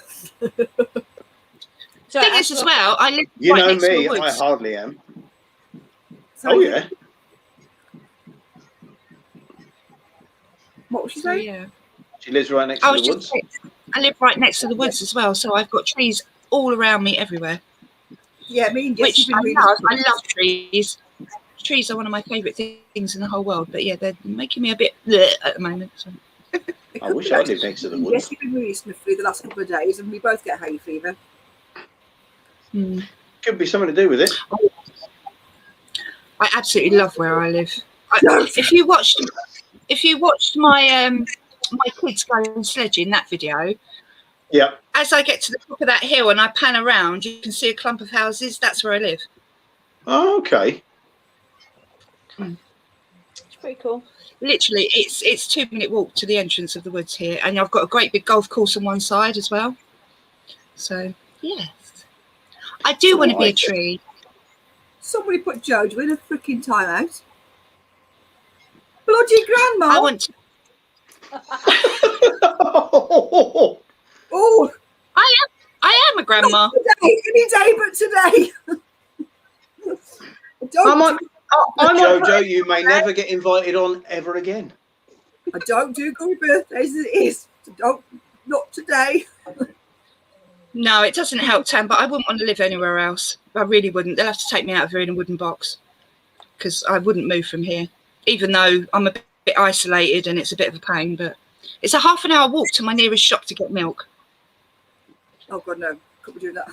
So Thing is, as well, I live You right know next to me, the I woods. hardly am. So, Oh yeah. What was she So, saying? yeah. She lives right next I to was the just woods. saying, I live right next to the woods as well, so I've got trees all around me everywhere. Yeah, me and Which Jessie I been love. reading. I love trees. Trees are one of my favourite things in the whole world. But yeah, they're making me a bit bleh at the moment. So. I wish I lived next to the woods. Jessie been really sniffly the last couple of days, and we both get hay fever. Could be something to do with it. I absolutely love where I live. If you watched my my kids going sledging, that video, Yeah. as I get to the top of that hill and I pan around, you can see a clump of houses. That's where I live. Oh, okay. it's pretty cool. Literally, it's 2-minute walk to the entrance of the woods here, and I've got a great big golf course on one side as well. So yes, I do want to be a tree. Somebody put Jojo in a freaking timeout. Bloody grandma! I want to. Oh, I am a grandma. today, any day but today. I Jojo, you may never get invited on ever again. don't do good birthdays as it is. So not today. No, it doesn't help, Tam, but I wouldn't want to live anywhere else. I really wouldn't. They'll have to take me out of here in a wooden box because I wouldn't move from here, even though I'm a bit isolated and it's a bit of a pain. But it's a half an hour walk to my nearest shop to get milk. Oh God, no! Couldn't be doing that.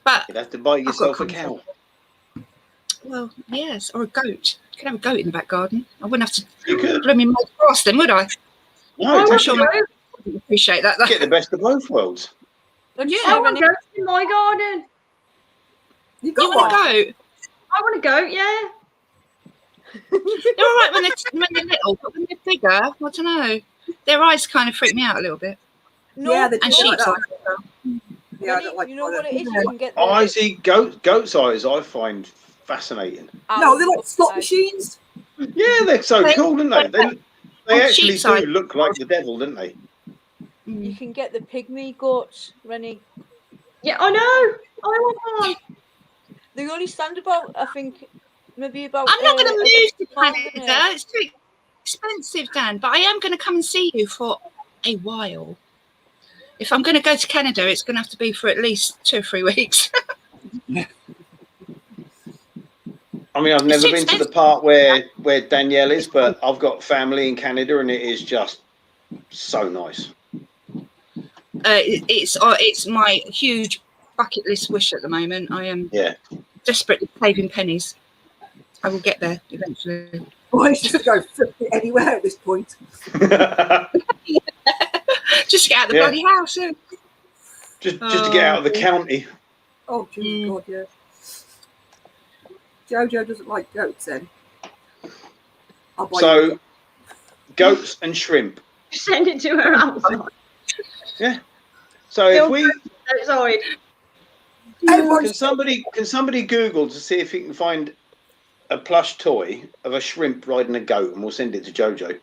But, You'd have to buy yourself a got cow. well, yes, or a goat. You could have a goat in the back garden. I wouldn't have to You could. blooming mow grass then, would I? No, I'm just sure my wouldn't appreciate that. get the best of both worlds. Don't you Yeah, I have want any? goats in my garden. You You got want a one? goat? I want a goat, yeah. They're all right when they're little, but when they're bigger, I don't know. Their eyes kind of freak me out a little bit. No, Yeah, they And do like sheep's that. eyes as well. Yeah, I don't like you know what either. it is? You can get Oh, I see goat's eyes. I find fascinating. No, they're like slot machines. Yeah, they're so cool, aren't they? They Oh, actually sheep's do eyes. look like the devil, don't they? You can get the pygmy goats, Rennie. Yeah, I know. I want one. They only stand about, I think, maybe about. I'm not going to move to about Canada. It's too expensive, Dan. But I am going to come and see you for a while. If I'm going to go to Canada, it's going to have to be for at least 2 or 3 weeks. I mean, I've never been to the part where Danielle is, but I've got family in Canada, and it is just so nice. It's my huge bucket list wish at the moment. I am desperately saving pennies. I will get there eventually. Why is just to go flipping anywhere at this point? Just get out of the bloody house. Just to get out of the county. Oh, Jesus God, yeah. Jojo doesn't like goats then. So, goats and shrimp. Send it to her house. Yeah. So if we can somebody Google to see if you can find a plush toy of a shrimp riding a goat, and we'll send it to Jojo.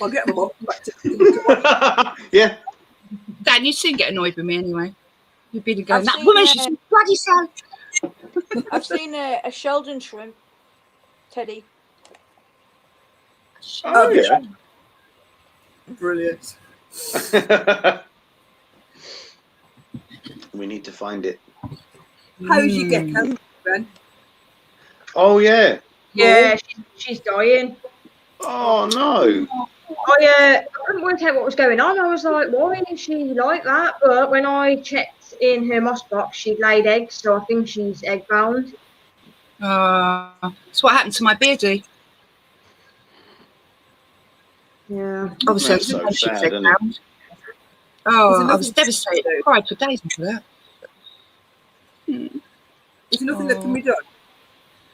I'll get them all. Yeah. Dan, you'd soon get annoyed with me anyway. You'd be going, that seen, woman, she's bloody sad. I've seen a Sheldon shrimp, Teddy. Oh, yeah. Brilliant. We need to find it. How's your gecko, Ben? Oh, yeah. Yeah, she's dying. Oh, no. I couldn't work out what was going on. I was like, why is she like that? But when I checked in her moss box, she'd laid eggs, so I think she's egg bound. That's what happened to my beardy. Yeah. Obviously, That's so sad, isn't it? Oh, I was devastated. I cried for days after that. There's nothing that can be done.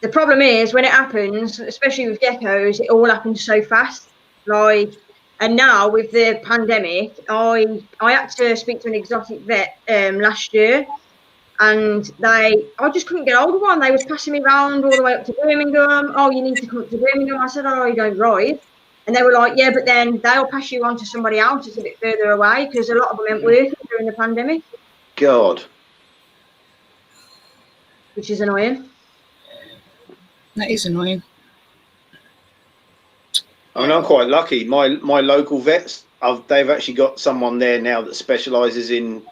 The problem is when it happens, especially with geckos, it all happens so fast. Like, and now with the pandemic, I had to speak to an exotic vet last year, and I just couldn't get hold of one. They was passing me around all the way up to Birmingham. Oh, you need to come up to Birmingham. I said, oh, you don't ride. And they were like, yeah, but then they'll pass you on to somebody else that's a bit further away, because a lot of them weren't working during the pandemic. God. Which is annoying. That is annoying. I mean, I'm quite lucky. My local vets, they've actually got someone there now that specialises in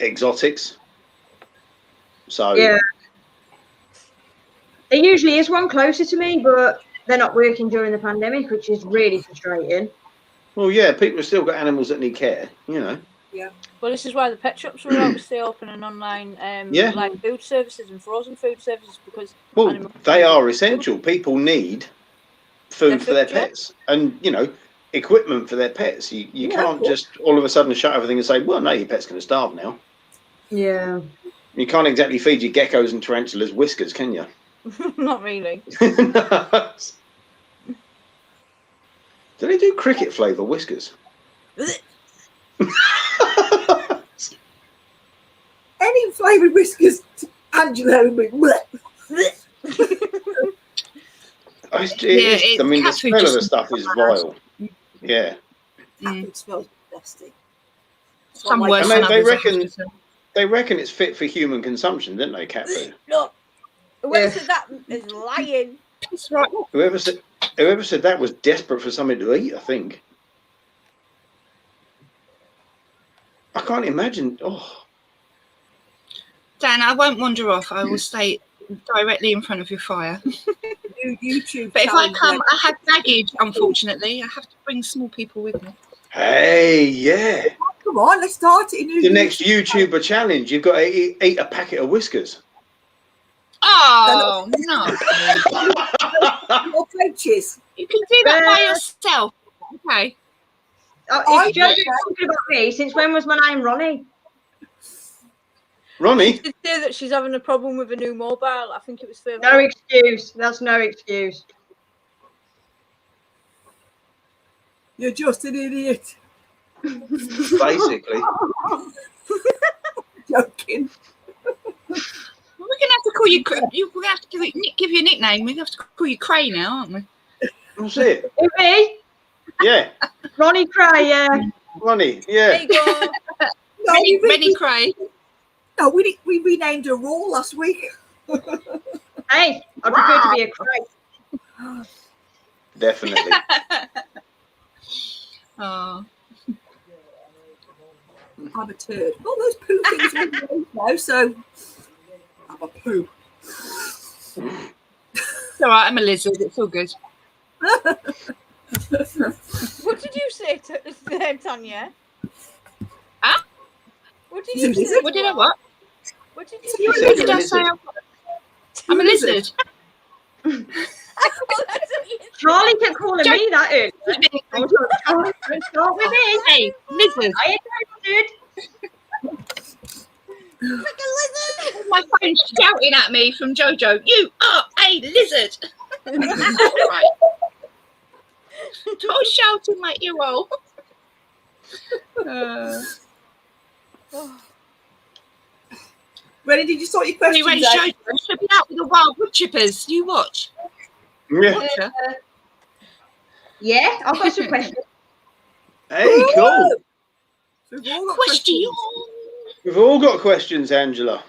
exotics. So yeah, there usually is one closer to me, but they're not working during the pandemic, which is really frustrating. Well, yeah, people have still got animals that need care, you know. Yeah. Well, this is why the pet shops will always stay open and online, like food services and frozen food services, because they are essential. People need food for their pets, and you know, equipment for their pets. You can't just all of a sudden shut everything and say, well, no, your pet's going to starve now. Yeah. You can't exactly feed your geckos and tarantulas whiskers, can you? Not really. Do they do cricket flavour whiskers? Any flavoured whiskers, Angela would be I mean, the smell of the stuff is vile. Yeah. It smells nasty. Some worse and than they others, reckon it's fit for human consumption, didn't they, cat food? Look, whoever said that is lying. That's right. Whoever said that was desperate for something to eat, I think. I can't imagine. Oh, Dan, I won't wander off. I will stay directly in front of your fire. YouTube. But if I come, I have baggage, unfortunately. I have to bring small people with me. hey, yeah. Come on, let's start it. The next YouTuber challenge, you've got to eat a packet of whiskers. Oh, no. More coaches. You can do that by yourself. Okay. If Joe's talking about me, since when was my name Ronnie? Ronnie? She did say that she's having a problem with a new mobile. I think it was for No excuse. That's no excuse. You're just an idiot. Basically. Joking. We're going to have to call you. We're going to have to give you a nickname. We're going to have to call you Cray now, aren't we? That's it. Who, me? Yeah. Ronnie Cray, yeah. Ronnie, There yeah. you go. Rennie Cray. No, we renamed her Raw last week. Hey, I prefer to be a crate. Definitely. Oh. I'm a turd. All those poo things are in the way now, so I'm a poo. It's all right, I'm a lizard. It's all good. What did you say, Tanya? Huh? What did She's a you say? lizard? What did I what? What did She's you a say? What did I lizard. say? I'm a lizard. I thought that's what you Charlie kept calling me that earlier. I was like, Charlie, don't start with me. Hey, lizard. I ain't dude. like a lizard. My phone's shouting at me from Jojo. You are a lizard. Right. Don't shout in my ear hole. Ready? Did you sort your questions Anyway, out? Jojo should be out with the wild wood chippers. You watch. Yeah. Watch her. Yeah, I've got some questions. Hey, cool. So we've all got Question. questions. We've all got questions, Angela.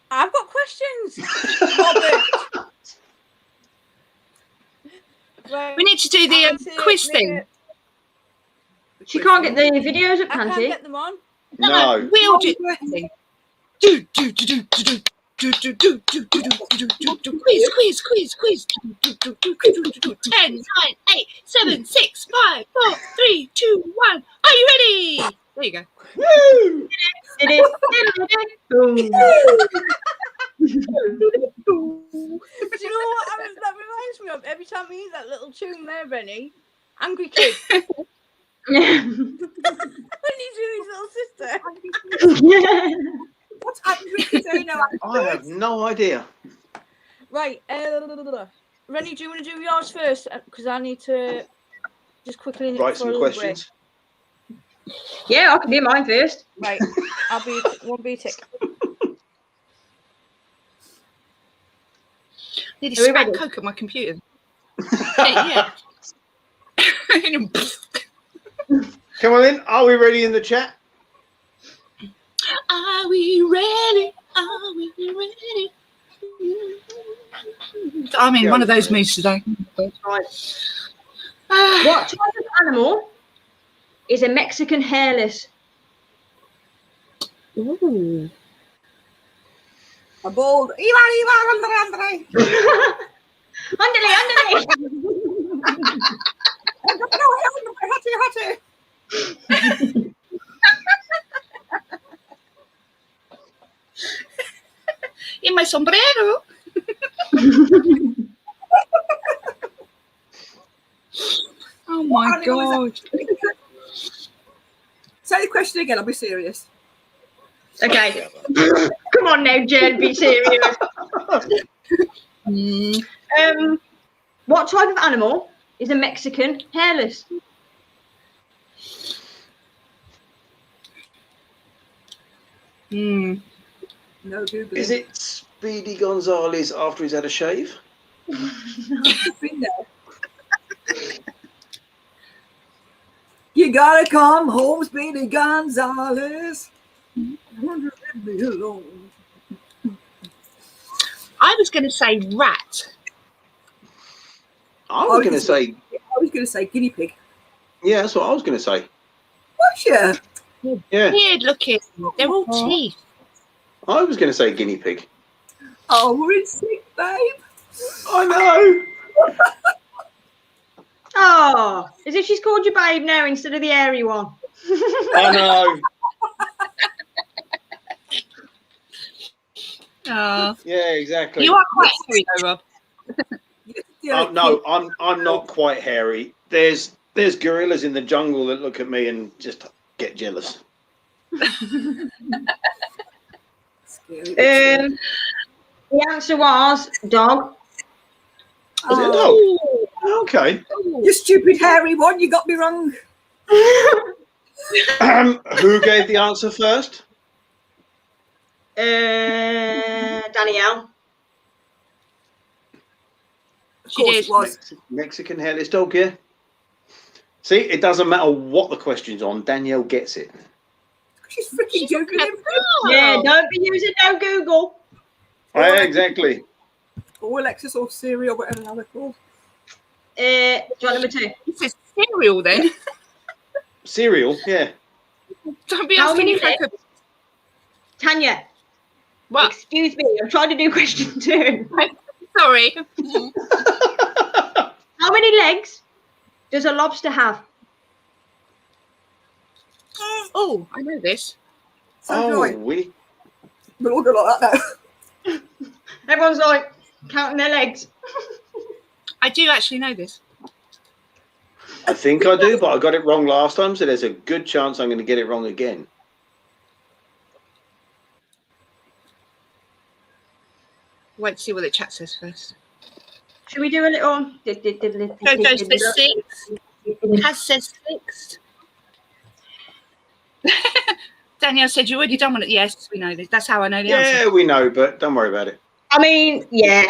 I've got questions. Robert. Right. We need to do the quiz thing. She can't get the videos up, I can can't she? get them on. No. We'll do Do quiz. 10, 9, 8, 7, 6, 5, 4, 3, 2, 1. Are you ready? There you go. Woo! It is. Boom. Do you know what that reminds me of? Every time we hear that little tune there, Benny, Angry Kid. When he's with his little sister. What's angry kids? I know. I have no idea. Right. Rennie, do you want to do yours first? Because I need to just quickly Write for a some little questions. Yeah, I can do mine first. Break. Right. I'll be one be tick. Need to Are we spat ready? coke at my computer. Yeah. Come on in. Are we ready in the chat? Are we ready? Are we ready? I'm in one of those moods today. Right. What type of animal is a Mexican hairless? Ooh. A bald. Andre. Andale. Hattie. In my sombrero. Oh my god. Say the question again. I'll be serious. Okay. Come on now, Jen, be serious. What type of animal is a Mexican hairless? No Google. Is it Speedy Gonzales after he's had a shave? Been there. You gotta come home, Speedy Gonzales. Leave me alone. I was going to say rat. I was going to say, I was going to say guinea pig. yeah, that's what I was going to say. What's your? Yeah, Weird looking. They're all teeth. I was going to say guinea pig. Oh, we're in sync, babe. I know. Oh, as if she's called you babe now instead of the airy one. I know. Oh. Yeah, exactly. You are quite hairy though, Rob. Yeah, No, I'm not quite hairy. There's gorillas in the jungle that look at me and just get jealous. Scary. The answer was dog. Was it a dog? Okay. You stupid hairy one, you got me wrong. Who gave the answer first? Danielle. Of She course did. it was. Mexican hairless dog, yeah. See, it doesn't matter what the question's on. Danielle gets it. She's freaking joking him. Yeah, don't be using no Google. Yeah, exactly. Or Alexis or Siri or whatever now they're called. Do you want number 2? This is cereal then. Cereal, yeah. Don't be How asking many me for legs? Tanya, what? excuse me, I'm trying to do question 2. Sorry. How many legs does a lobster have? Oh, I know this. So Oh, right, we. we're all good like that now. Everyone's like counting their legs. I do actually know this. I think I do, but I got it wrong last time, so there's a good chance I'm going to get it wrong again. Wait to see what the chat says first. Should we do a little? Jojo says 6. Kaz says 6. Danielle said you already done one. Yes, we know this. That's how I know the answer. Yeah, we know, but don't worry about it. I mean, yeah,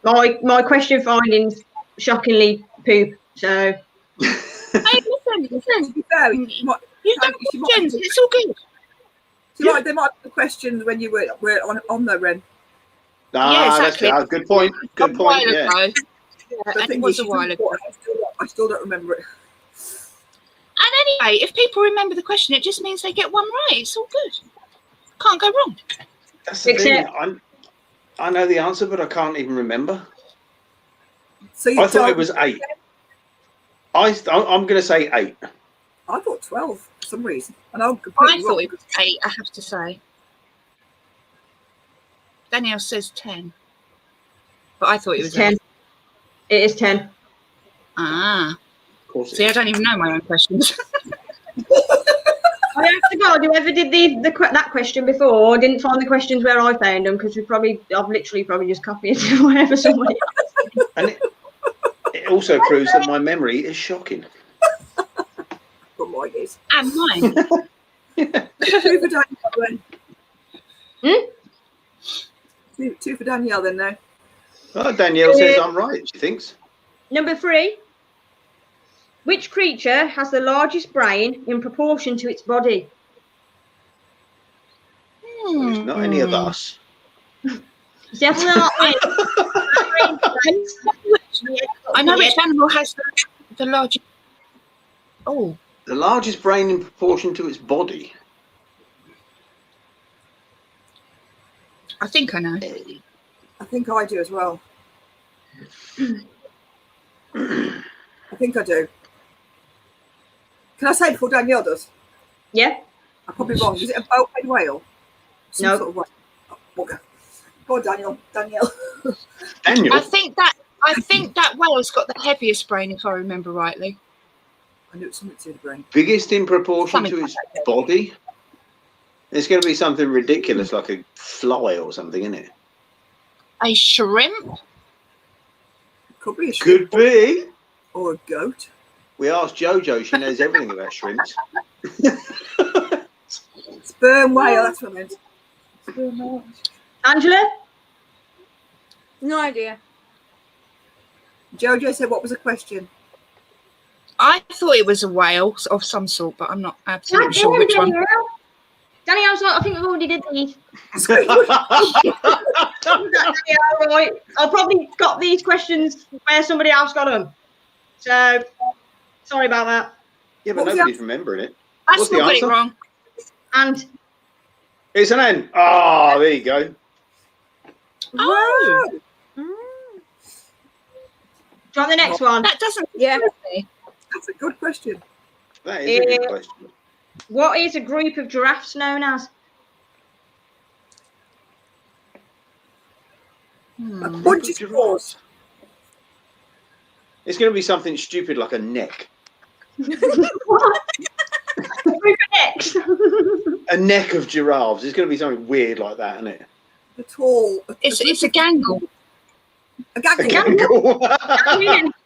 my question findings shockingly poop. So Hey, listen. To be fair, you might, You've done questions. It's all good. they might have the questions when you were on there, Ren. Ah, exactly. that's good point. Good A point. while Yeah. ago. The And it thing was is, a while ago. I still don't remember it. And anyway, if people remember the question, it just means they get one right. It's all good. Can't go wrong. That's the thing. I know the answer, but I can't even remember. So you I thought it was 8. I'm going to say 8. I thought 12 for some reason, and I'm I completely thought wrong. it was 8, I have to say. Danielle says 10. But I thought it was 10. 8. It is 10. Ah. Of course. See, I don't even know my own questions. I have to God, whoever did that question before didn't find the questions where I found them because I've literally probably just copied whatever somebody else. And it also proves that my memory is shocking. But mine is. And mine. 2 for Danielle then. Hmm? 2 for Danielle then now. Oh, Danielle says I'm right, she thinks. Number 3. Which creature has the largest brain in proportion to its body? Well, it's not any of us. It's definitely not mine. I know which animal has the largest. Oh, The largest brain in proportion to its body. I think I know. I think I do as well. I think I do. Can I say before Danielle does? Yeah. I'm probably wrong. Is it a bowhead whale? Some No. sort of whale. Oh, okay. Go on, Danielle. Danielle. Daniel, I think that whale's got the heaviest brain, if I remember rightly. I knew it was something to the brain. biggest in proportion to its body? It's going to be something ridiculous like a fly or something, isn't it? A shrimp? Could be a shrimp Could be. or a goat. We asked Jojo, she knows everything about shrimps. Sperm whale, that's what I meant. Sperm whale. Angela? No idea. Jojo said, what was the question? I thought it was a whale of some sort, but I'm not absolutely sure which one. Danielle's like, I think we've already did these. Danielle, right. I've probably got these questions where somebody else got them. So, sorry about that. Yeah, but What was nobody's the remembering it. I What's still the got it answer? wrong. And It's an N. Oh, there you go. Oh, Wow. Mm. do you want the next one? that doesn't Yeah. surprise me. That's a good question. That is a good Yeah. question. What is a group of giraffes known as? A bunch of claws. It's going to be something stupid like a neck. What? A group of necks. A neck of giraffes. It's going to be something weird like that, isn't it? The tall. It's a gangle. A gaggle. A gangle.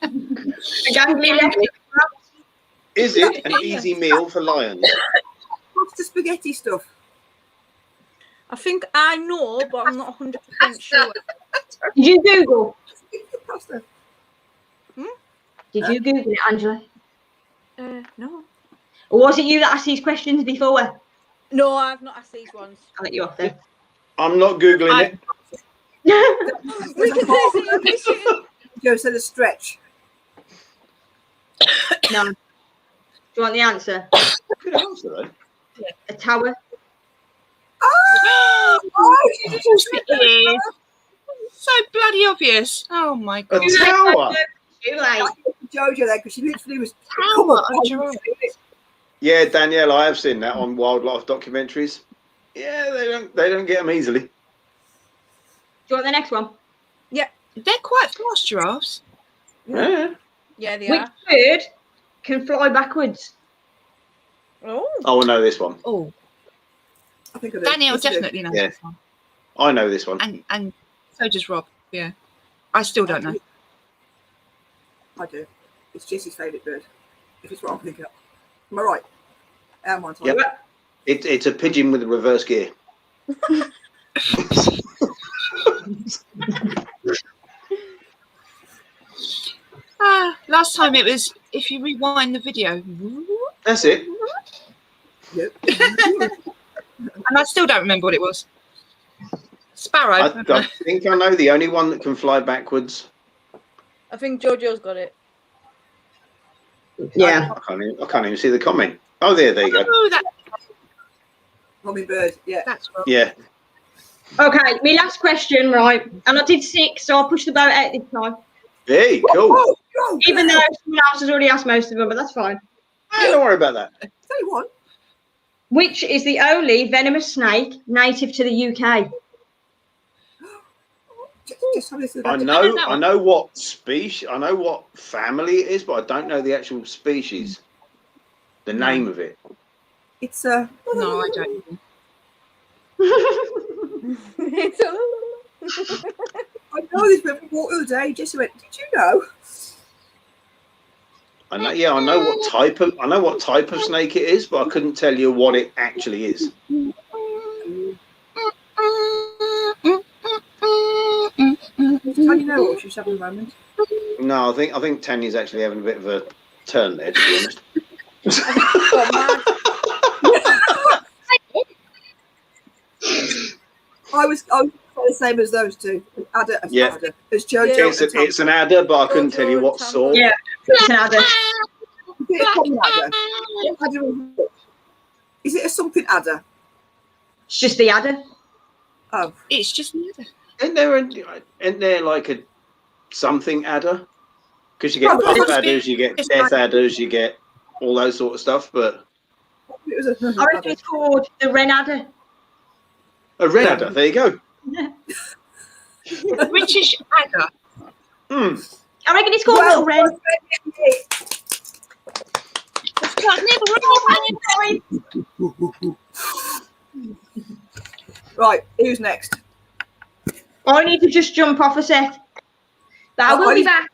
A gangly leg. Is it an easy meal for lions? What's the spaghetti stuff? I think I know, but I'm not 100% sure. Did you Google? Pasta. Did you Google it, Angela? No. Or was it you that asked these questions before? No, I've not asked these ones. I'll let you off there. I'm not Googling it. We can do it. Joe said a stretch. No. Do you want the answer? Good answer, though. A tower. Oh, Of course it is. So bloody obvious. Oh my A god. tower. Too late. Jojo there because she literally was. Tower, a giraffe. Yeah, Danielle, I have seen that on wildlife documentaries. Yeah, they don't get them easily. Do you want the next one? They're quite fast giraffes. Yeah. Yeah, they Which are. bird can fly backwards? Oh, Oh, I know this one. Oh, I think I do. Danielle Yes, I do. definitely knows Yeah. this one. I know this one. And so does Rob. Yeah. I still don't know. I do. It's Jesse's favourite bird. If it's what I'm thinking of. Am I right? Am I? Yep. It's a pigeon with a reverse gear. Last time it was if you rewind the video. That's it. Yep. And I still don't remember what it was. Sparrow. I think I know the only one that can fly backwards. I think Jojo's got it. Yeah. I can't even see the comment. Oh, there you go. Oh, Hummingbird. Yeah. that's Rob. Yeah. Okay, my last question, right? And I did 6, so I'll push the boat out this time. Hey, cool. Oh, go, Even go. though someone else has already asked most of them, but that's fine. Hey, don't worry about that. Tell you what. Which is the only venomous snake native to the UK? Just have a listen. I don't know know. what species, I know what family it is, but I don't know the actual species. The name of it. It's No, I don't. I know this bit from Water the other day. Jesse went, did you know? I know what type of snake it is, but I couldn't tell you what it actually is. Does Tanya know what she's having a moment? No, I think Tanya's actually having a bit of a turn there, to be honest. I was the same as those two. Adder, Yeah. adder. As Jojo. It's an adder, but I couldn't tell you what sort. Yeah, it's an adder. Is it a common adder? Is it a something adder? It's just the adder. Oh, It's just neither. Isn't there like a something adder? Because you get Probably. puff adders, you get death adders, you get all those sort of stuff. But it was a I reckon it's called the wren adder. a red adder, there you go. British adder. Hmm. I reckon it's called little wren. It's got never Right, who's next? I need to just jump off a sec. But I will be back.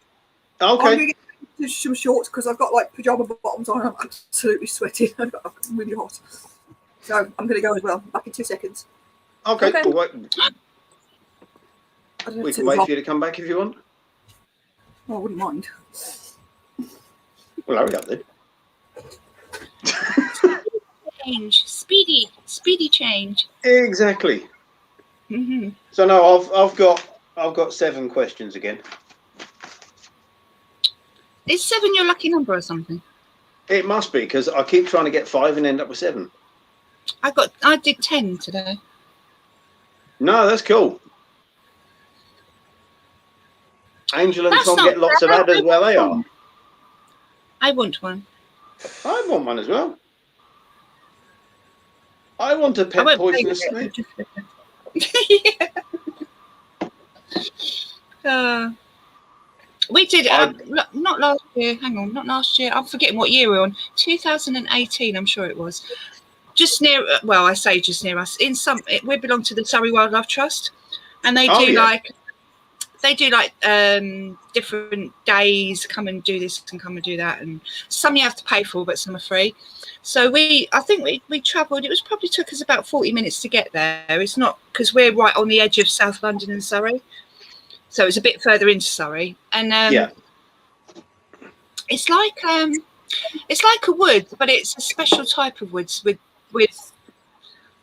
I'm Okay. going to get into some shorts because I've got like pajama bottoms on. I'm absolutely sweating. I'm really hot. So I'm going to go as well. Back in 2 seconds. Okay. Okay. Well, I don't know we if can it's wait hot. for you to come back if you want. Oh, I wouldn't mind. Well, hurry up then. change. Speedy change. Exactly. Mm-hmm. So no, I've got 7 questions again. Is 7 your lucky number or something? It must be because I keep trying to get 5 and end up with 7. I did 10 today. No, that's cool. Angel and That's Tom not get lots of bad. adders where they are. I want one. I want one as well. I want a I pet won't poisonous play snake. with it. Yeah. We did not last year. Hang on, not last year. I'm forgetting what year we're on. 2018, I'm sure it was. Just near. Well, I say just near us. We belong to the Surrey Wildlife Trust, and they do different days. Come and do this and come and do that, and some you have to pay for, but some are free. So I think we travelled. It was probably took us about 40 minutes to get there. It's not because we're right on the edge of South London and Surrey. So it's a bit further into Surrey, and it's like a wood, but it's a special type of woods with.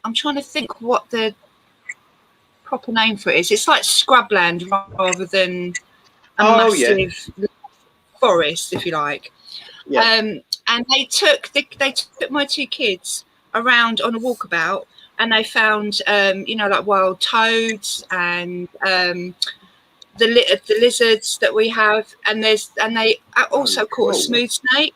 I'm trying to think what the proper name for it is. It's like scrubland rather than a Oh, yeah. massive forest, if you like. Yeah. And they took my two kids around on a walkabout, and they found like wild toads and the lizards that we have, and they also caught a smooth snake.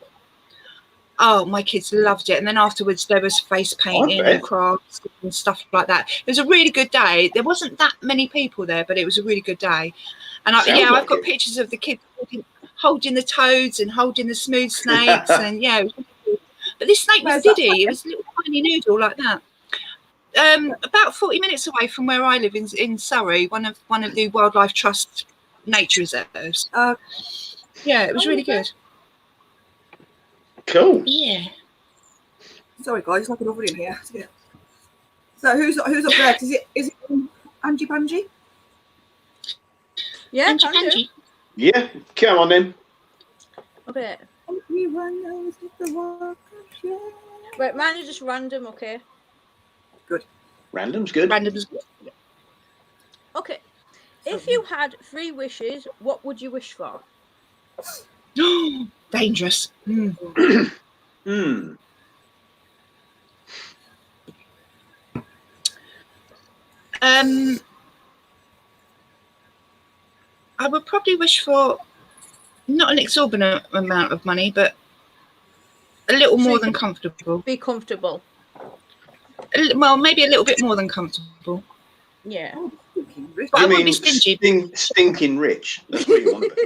Oh, my kids loved it. And then afterwards there was face painting and crafts and stuff like that. It was a really good day. There wasn't that many people there, but it was a really good day. And I've got pictures of the kids holding the toads and holding the smooth snakes. And yeah, it was really good. But this snake was Diddy. It was a little tiny noodle like that. About 40 minutes away from where I live in Surrey, one of the Wildlife Trust nature reserves. Yeah, it was really good. Cool. Yeah. Sorry, guys, it's like an oven in here. So who's up next? Is it Angie Pangie? Yeah, Angie can do. Pangie. Yeah, come on then. Okay. Everyone knows that the walk of shame. Right, mine is just random, okay? Random's good. Random's good. Okay. If you had 3 wishes, what would you wish for? Dangerous. I would probably wish for not an exorbitant amount of money, but a little more than comfortable. Be comfortable. Well, maybe a little bit more than comfortable. Yeah. Oh, fucking rich. But I You wouldn't mean be stingy. stinking rich? That's what you want to be.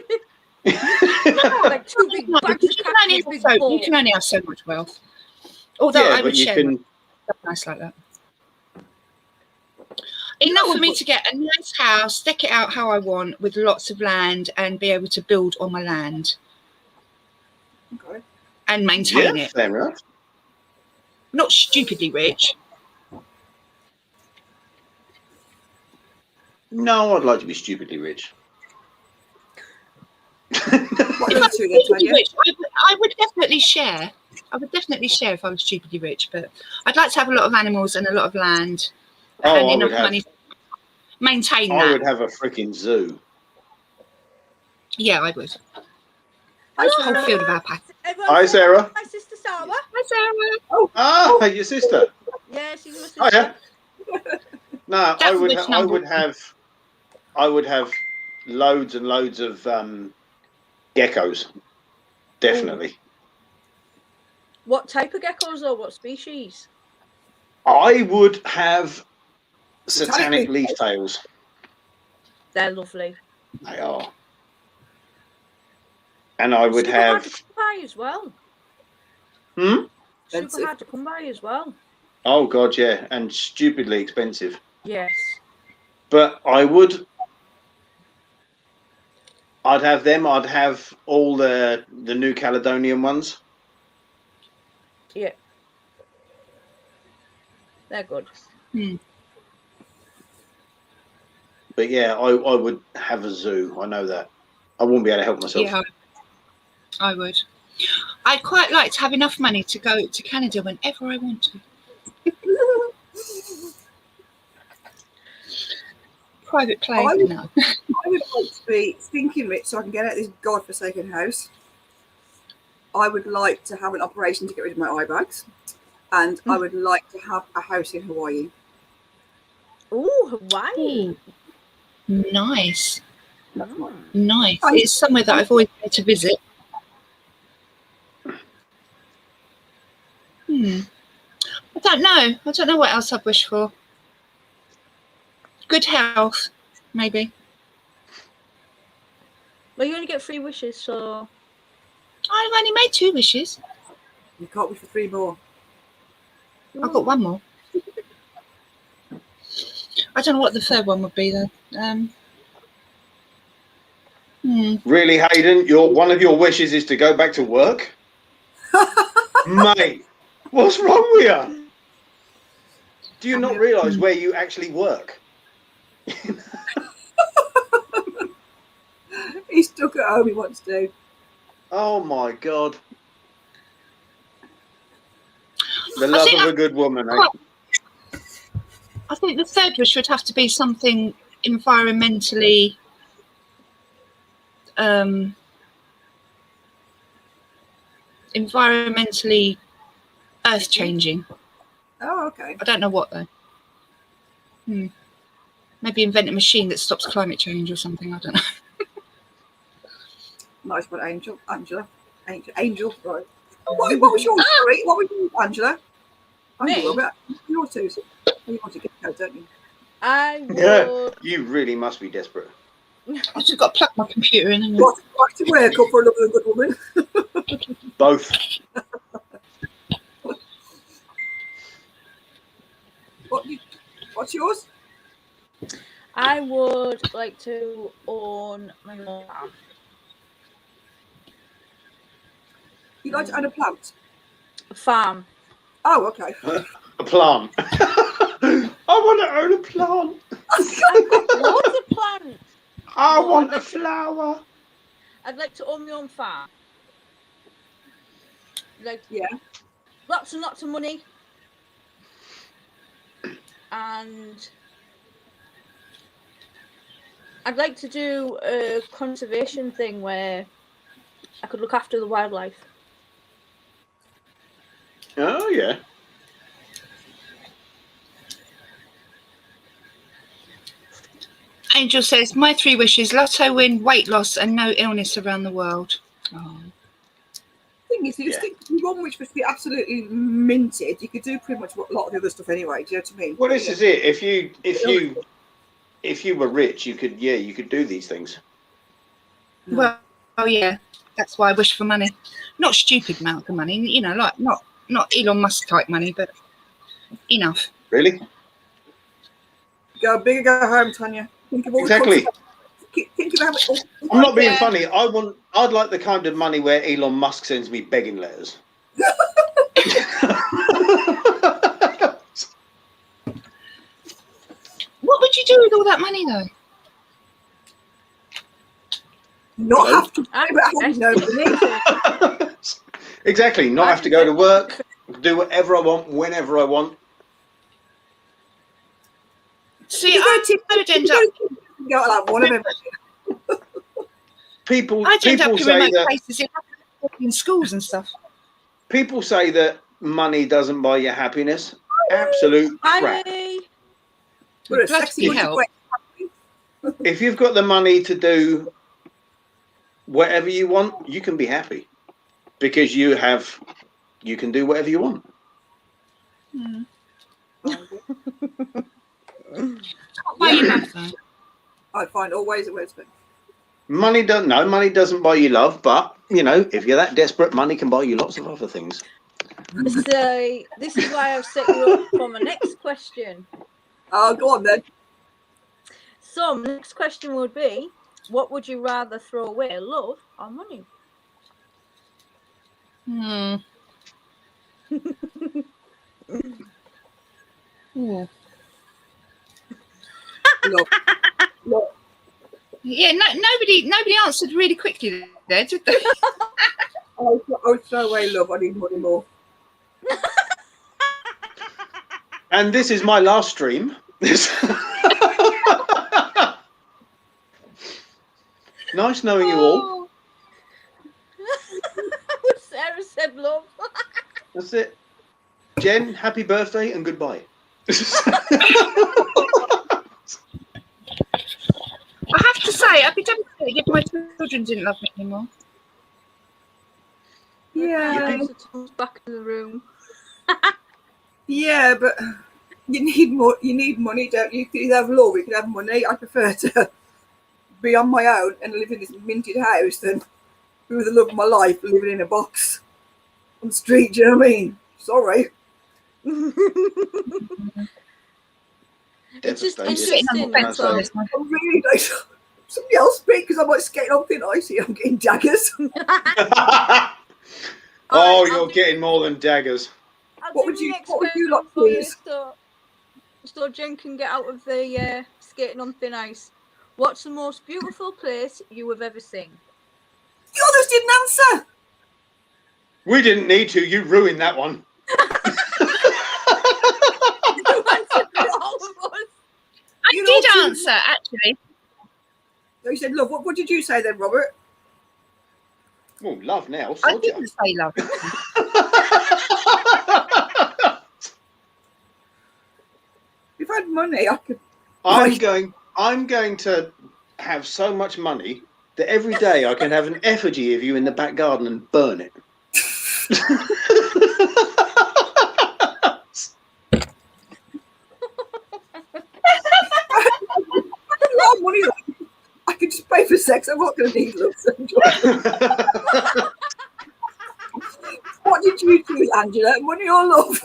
Like 2 big No, bags because of cash in a big bowl. you can only have so much wealth. Although Yeah, I but would you share can. nice like that. Enough for me to get a nice house, deck it out how I want, with lots of land, and be able to build on my land Okay. and maintain Yeah, it. fair enough. Not stupidly rich. No, I'd like to be stupidly rich. What If are I those two was then, stupidly Tanya? rich, I would definitely share. I would definitely share if I was stupidly rich, but I'd like to have a lot of animals and a lot of land Oh, and I enough would have. money to maintain I that. would have a freaking zoo. Yeah, I would. Hello, A whole field of alpaca. Everyone Hi, say Sarah. My sister Sarah. Hi, Sarah. Ah, your sister. Yeah, she's my sister. Oh yeah. No, That's which number? I would have loads and loads of geckos. Definitely. What type of geckos or what species? I would have satanic Satanic. leaf tails. They're lovely. They are. And I would Super hard have. to come by as well. Hmm? Super hard to come by as well. Oh god, yeah, and stupidly expensive. Yes. But I'd have them. I'd have all the New Caledonian ones. Yeah. They're good. But yeah, I would have a zoo. I know that. I wouldn't be able to help myself. Yeah, I would. I'd quite like to have enough money to go to Canada whenever I want to. Private plane, I would- no. I would like to be stinking rich so I can get out of this godforsaken house. I would like to have an operation to get rid of my eye bags. And I would like to have a house in Hawaii. Ooh, Hawaii. Nice, That's mine. nice. It's somewhere that I've always wanted to visit. I don't know. I don't know what else I'd wish for. Good health, maybe. Well, you only get 3 wishes, so I've only made 2 wishes. You can't wish for 3 more. I've got 1 more. I don't know what the third one would be though. Really, Hayden? One of your wishes is to go back to work? Mate, what's wrong with you? Do you not realise where you actually work? He's stuck at home, he wants to. Oh my god. The love of a good woman, eh? I think the third wish would have to be something environmentally earth changing. Oh, okay. I don't know what though. Maybe invent a machine that stops climate change or something. I don't know. Nice one, Angela. Right. What was yours? Sorry, what was yours, Angela? Me? Yours too. You want to get out, don't you? I Yeah, would. you really must be desperate. I've just got to plug my computer in. What back to work or for another good woman? Both. What's yours? I would like to own my own farm. You like to own a plant? A farm. Oh, okay. A plant. I want to own a plant. I've got loads of plants. I want a flower. I'd like to own my own farm. Like, Yeah. lots and lots of money. And I'd like to do a conservation thing where I could look after the wildlife. Oh, yeah. Angel says, my 3 wishes: lotto win, weight loss, and no illness around the world. Oh. Thing is, you stick to one which must be absolutely minted. You could do pretty much a lot of the other stuff anyway. Do you know what I mean? Well, this is it. If you were rich, you could do these things. Well, oh yeah, that's why I wish for money. Not stupid amount of money, you know, like not Elon Musk type money, but enough. Really? Go big or go home, Tanya. Think of all Exactly. Think about it. I'm not being funny. I'd like the kind of money where Elon Musk sends me begging letters. What would you do with all that money, though? Not have to pay, but have no money. Exactly. Not have to go to work. Do whatever I want, whenever I want. See, I would end up. Go like one of them. People I'd end up in say remote that places in schools and stuff. people say that money doesn't buy you happiness. Absolute crap. Money. What a Bloody sexy hell. way. If you've got the money to do whatever you want, you can be happy because you can do whatever you want. Why you love though? I find all ways of wisdom. Money doesn't buy you love, but you know, if you're that desperate, money can buy you lots of other things. So this is why I've set you up for my next question. Oh, go on then. So my next question would be, what would you rather throw away, love or money? Yeah. Love. Yeah, nobody answered really quickly there, did they? I would throw away love. I need money more. And this is my last stream. Nice knowing you all. Sarah said love. That's it. Jen, happy birthday and goodbye. I have to say, I'd be devastated if my children didn't love me anymore. Yeah. Back in the room. Yeah, but you need more. You need money, don't you? You could have love. You could have money. I prefer to be on my own and live in this minted house than be with the love of my life living in a box on the street. Do you know what I mean? Sorry. It's just Devastated. interesting. Thanks for So, this one. I'm really nice. Somebody else speak because I might skate on thin ice here. I'm getting daggers. Oh, I'll you're do- getting more than daggers. I'll What do would the you- next what would you question like, for you, please? So Jen can get out of the skating on thin ice. What's the most beautiful place you have ever seen? The others didn't answer. We didn't need to. You ruined that one. You answered for all of answer, actually. You said love. What did you say then, Robert? Oh, love now. I Sod ya. didn't say love. If I had money, I could. I'm going to have so much money that every day I can have an effigy of you in the back garden and burn it. A lot of money. I could just pay for sex. I'm not going to need love. What did you choose, Angela? Money or love?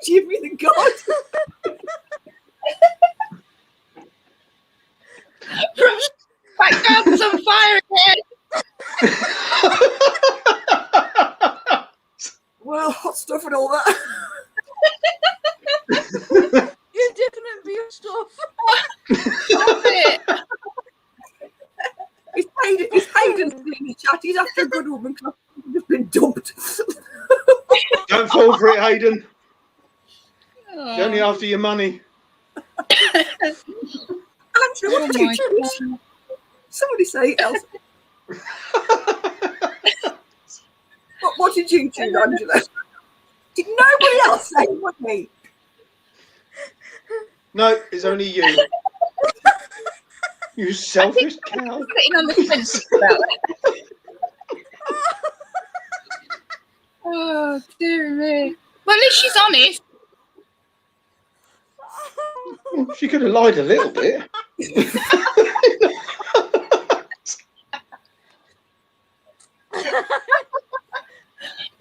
Give me the god. Back garden's on fire again. Well, hot stuff and all that. You're different for your stuff. Stop it. It's Hayden in the chat. He's after a good woman because he's been dumped. Don't fall for it, Hayden. Oh. It's only after your money. Angela, what did you my choose? God. Somebody say it else. What did you choose, Angela? Did nobody else say money? No, it's only you. You selfish cow. Sitting on the fence about it. Oh, dear me. Well, at least she's honest. She could have lied a little bit. You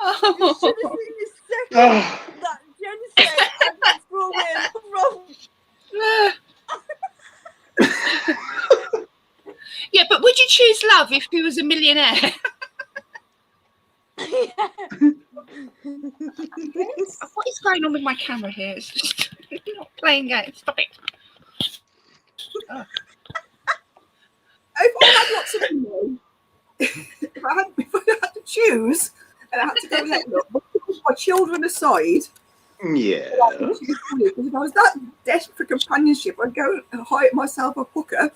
Oh. should have seen the second Oh, that Jen said and throw away love. Yeah, but would you choose love if he was a millionaire? What is going on with my camera here? It's just not playing games. Stop it. If I had lots of money, if I had to choose and I had to go let my children aside, yeah. because if I was that desperate for companionship, I'd go and hire myself a hooker,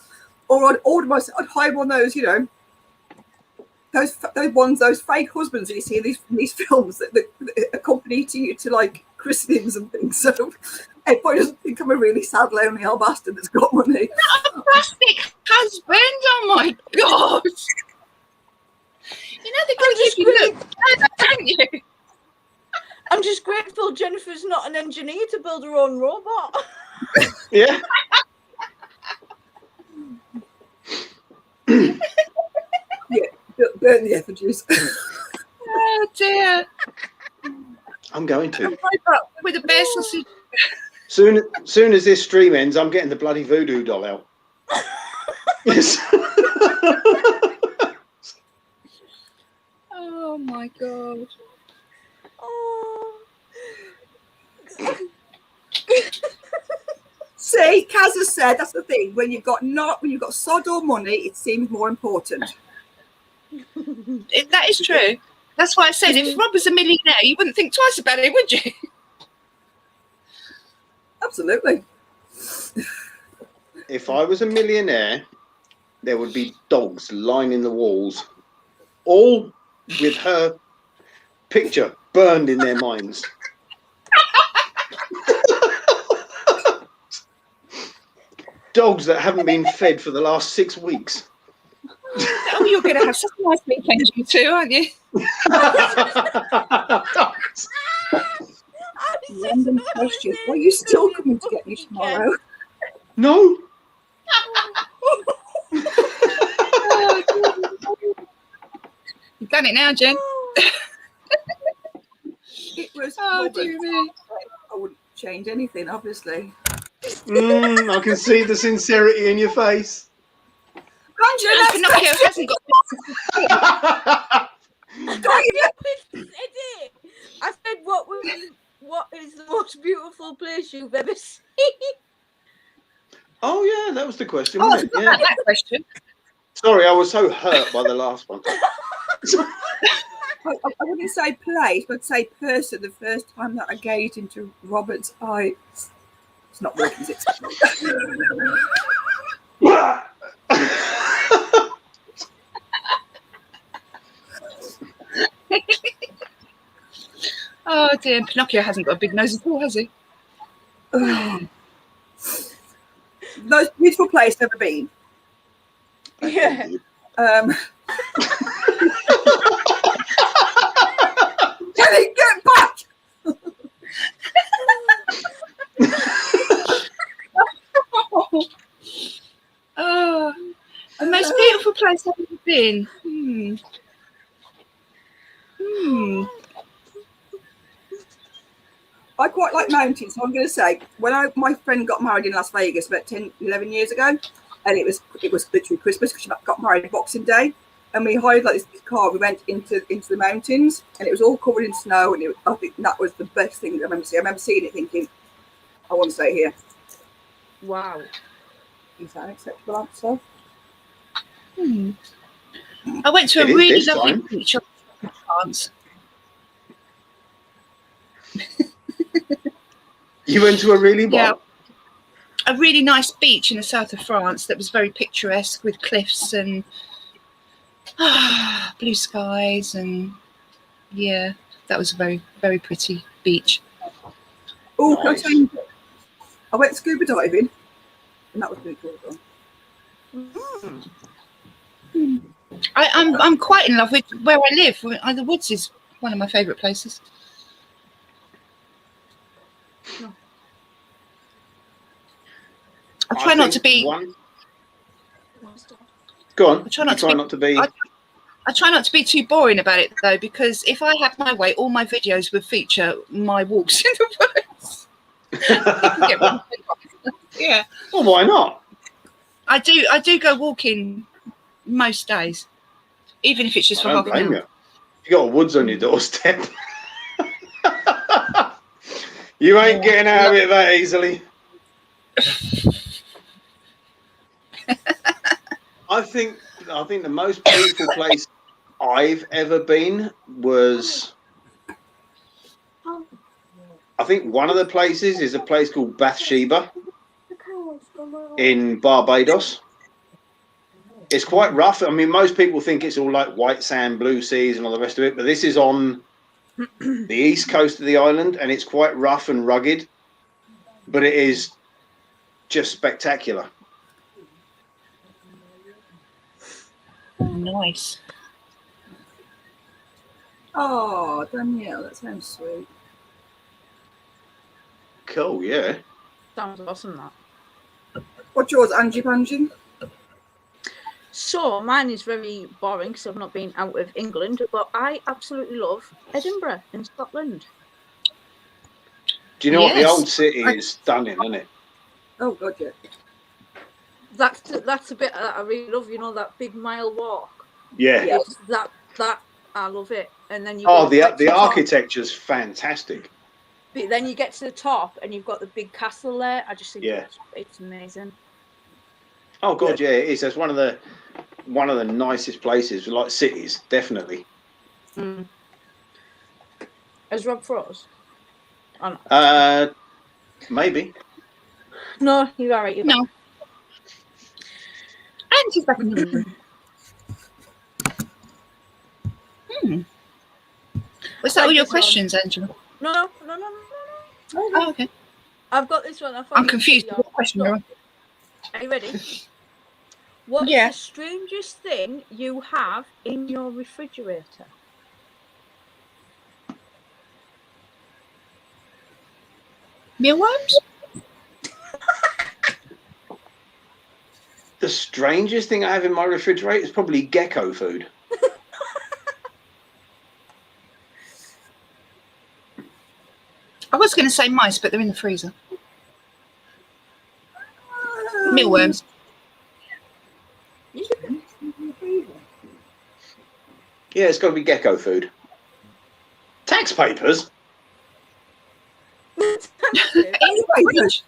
or I'd order myself. I'd hire one of those, those fake husbands that you see in these films that accompany to you to like christenings and things. So everybody doesn't think I'm a really sad, lonely old bastard that's got money. Not a plastic husband. Oh my god. You know they're going to give you look, don't you? I'm just grateful Jennifer's not an engineer to build her own robot. Yeah. Burn the effigies. Oh dear. I'm going to. With a bear sausage. Soon as this stream ends, I'm getting the bloody voodoo doll out. Yes. Oh my god. Oh. See, Kaz has said that's the thing. When you've got sod or money, it seems more important. That is true. That's why I said if Rob was a millionaire, you wouldn't think twice about it, would you? Absolutely. If I was a millionaire, there would be dogs lining the walls, all with her picture burned in their minds. Dogs that haven't been fed for the last 6 weeks. Oh, you're going to have such a nice weekend, you two, aren't you? Random question. Are you still coming to get me tomorrow? No. You've done it now, Jen. It was. Oh, dear me. I wouldn't change anything, obviously. I can see the sincerity in your face. Angela, Pinocchio hasn't got. I said, what is the most beautiful place you've ever seen? Oh yeah, that was the question, Oh, I wasn't it? forgot Yeah. about that question. Sorry, I was so hurt by the last one. I wouldn't say place, but say person. The first time that I gazed into Robert's eyes, It's not working, is it? Oh dear, Pinocchio hasn't got a big nose at all, has he? Most beautiful place I've ever been. Yeah. Jenny, get back! Oh, the most beautiful place I've ever been. I quite like mountains, so I'm going to say when my friend got married in Las Vegas about 10, 11 years ago, and it was literally Christmas because she got married Boxing Day, and we hired like this car. We went into the mountains, and it was all covered in snow, and I think that was the best thing I remember seeing. I remember seeing it, thinking, I want to stay here. Wow. Is that an acceptable answer? I went to a It is really this lovely time. beach in France. You went to a really Yeah, a really nice beach in the south of France that was very picturesque with cliffs and blue skies, and yeah, that was a very, very pretty beach. Oh, Nice. can I tell you? I went scuba diving, and that was really cool as well. I'm quite in love with where I live. The woods is one of my favourite places. I try not to be. Go on. I try not to be. be. I try not to be too boring about it though, because if I had my way, all my videos would feature my walks in the woods. Yeah. Well, why not? I do go walking most days, even if it's just for I don't half an blame hour. you. You got woods on your doorstep. You ain't getting out of it that easily. I think the most beautiful place I've ever been was. I think one of the places is a place called Bathsheba in Barbados. It's quite rough. I mean, most people think it's all like white sand, blue seas, and all the rest of it, but this is on the east coast of the island, and it's quite rough and rugged, but it is just spectacular. Nice. Oh, Danielle, that sounds sweet. Cool, yeah. Sounds awesome, that. What's yours, Angie Pangie? So mine is very boring because I've not been out of England, but I absolutely love Edinburgh in Scotland. Do you know what? The Yes. old city is stunning, isn't it? Oh, God, yeah. That's a bit that I really love. You know, that big mile walk. Yeah. Yeah. It's that I love it. And then you Oh, go up to the top, architecture's fantastic. but then you get to the top and you've got the big castle there. I just think Yeah. it's amazing. Oh God, yeah, it is. That's one of the nicest places, like cities, definitely. Mm. Has Rob froze? Oh, no. Maybe. No, you're all right. You're No. And she's back in the room. Was that all your questions, Angela? No. Oh, okay. I've got this one. I'm confused with what question you're on. Are you ready? What's Yeah. the strangest thing you have in your refrigerator? Mealworms? The strangest thing I have in my refrigerator is probably gecko food. I was going to say mice, but they're in the freezer. Mealworms. Yeah, it's got to be gecko food. Tax papers. Which?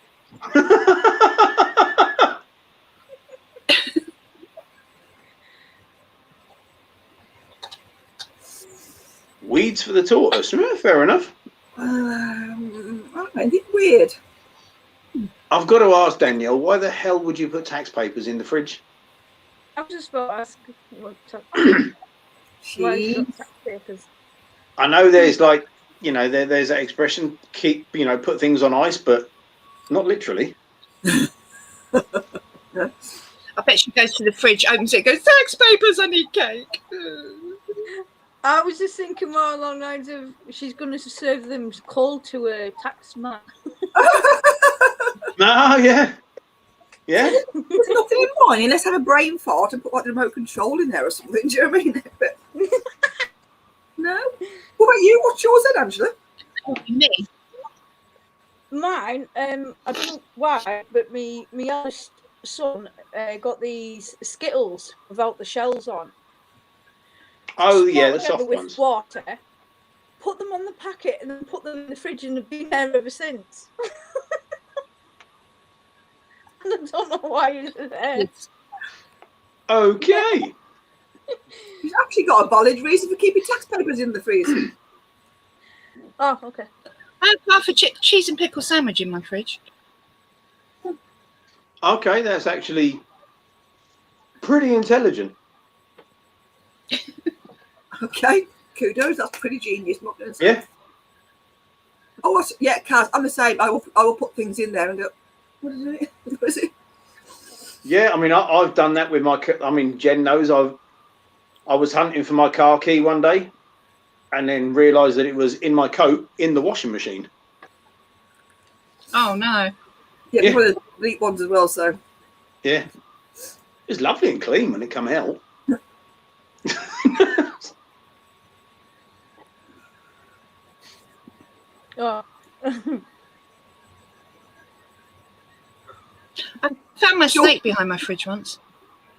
Weeds for the tortoise. Fair enough. I don't know, anything weird. I've got to ask Danielle, why the hell would you put tax papers in the fridge? I was just about to ask what She, tax papers. I know there's like, there's that expression, keep, put things on ice, but not literally. I bet she goes to the fridge, opens it, goes, tax papers, I need cake. I was just thinking more along the lines of she's going to serve them cold to a tax man. Oh, yeah. Yeah. there's nothing in mine. Let's have a brain fart and put like the remote control in there or something. Do you know what I mean? But, no. What about you? What's yours then, Angela? Me? Mine, I don't know why, but me eldest son got these Skittles without the shells on. Oh, yeah, the Salt them soft with ones. water, put them on the packet, and then put them in the fridge, and they've been there ever since. And I don't know why it's there. Okay. You've actually got a valid reason for keeping tax papers in the freezer. Oh, okay. I have half a cheese and pickle sandwich in my fridge. Okay, that's actually pretty intelligent. Okay, kudos. That's pretty genius. Not going to say. Yeah. Oh, yeah, Kaz. I'm the same. I will put things in there and go. What is it? What is it? Yeah, I mean, I've done that with my. I mean, Jen knows I was hunting for my car key one day, and then realised that it was in my coat in the washing machine. Oh, no. Yeah, one of the neat ones as well. So Yeah, it was lovely and clean when it come out. Oh. I found my snake behind my fridge once.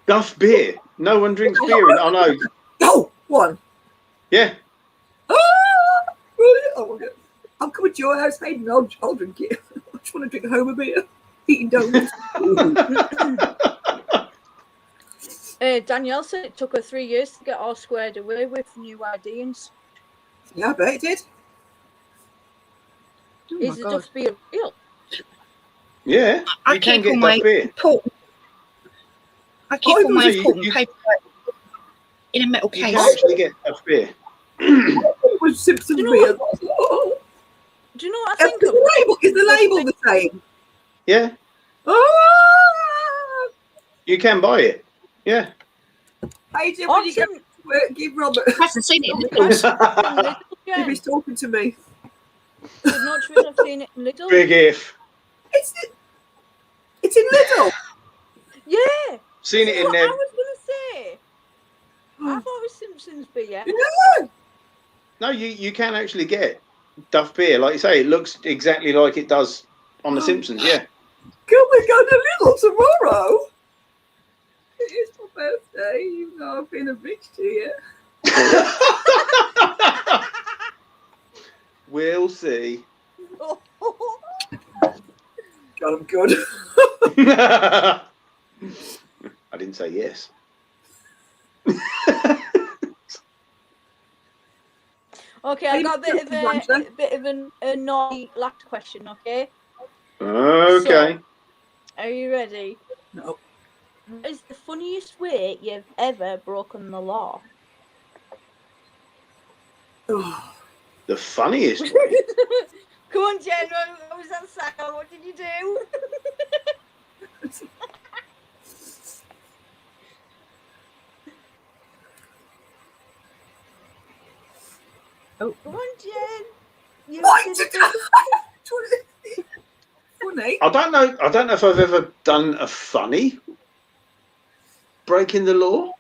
Duff beer. No one drinks beer. Oh no. oh, one. Yeah. Ah, brilliant. Oh, my God. I'll come to your house, Hayden. I'll drink it. I just want to drink home a beer. Eating donuts. Danielle said it took her 3 years to get all squared away with new ideas. Yeah, I bet it did. Oh Is my it God. just beer real? Yeah. I You can keep all get my Duff beer. pork. I keep all my you- pork and you- paper in a metal You case. can actually get Duff beer. It was Simpsons Do you know beer. Do you know what I think Is of? the label the same? Yeah. Ah! You can buy it. Yeah. Hayden, when you get Austin, to work, give Robert I haven't seen it in Lidl's. Lidl, if Jen. he's talking to me. You've not sure I've seen it in Lidl? Big if. It's in Lidl. Yeah. Seen it That's in what I there. was going to say. I thought it was Simpsons beer. No. No, you can actually get Duff beer. Like you say, it looks exactly like it does on The Simpsons. Yeah. Can we go to Lidl tomorrow? It is my birthday, even though I've been a bitch to you. We'll see. God, I'm good. I didn't say yes. Okay, I got a bit of a naughty last question, okay? Okay. Are you ready? No. What is the funniest way you've ever broken the law? Oh, The funniest way. Come on, Jen, what was that sound? What did you do? Oh. Come on, Jen. You what? did it. Funny. I don't know if I've ever done a funny breaking the law.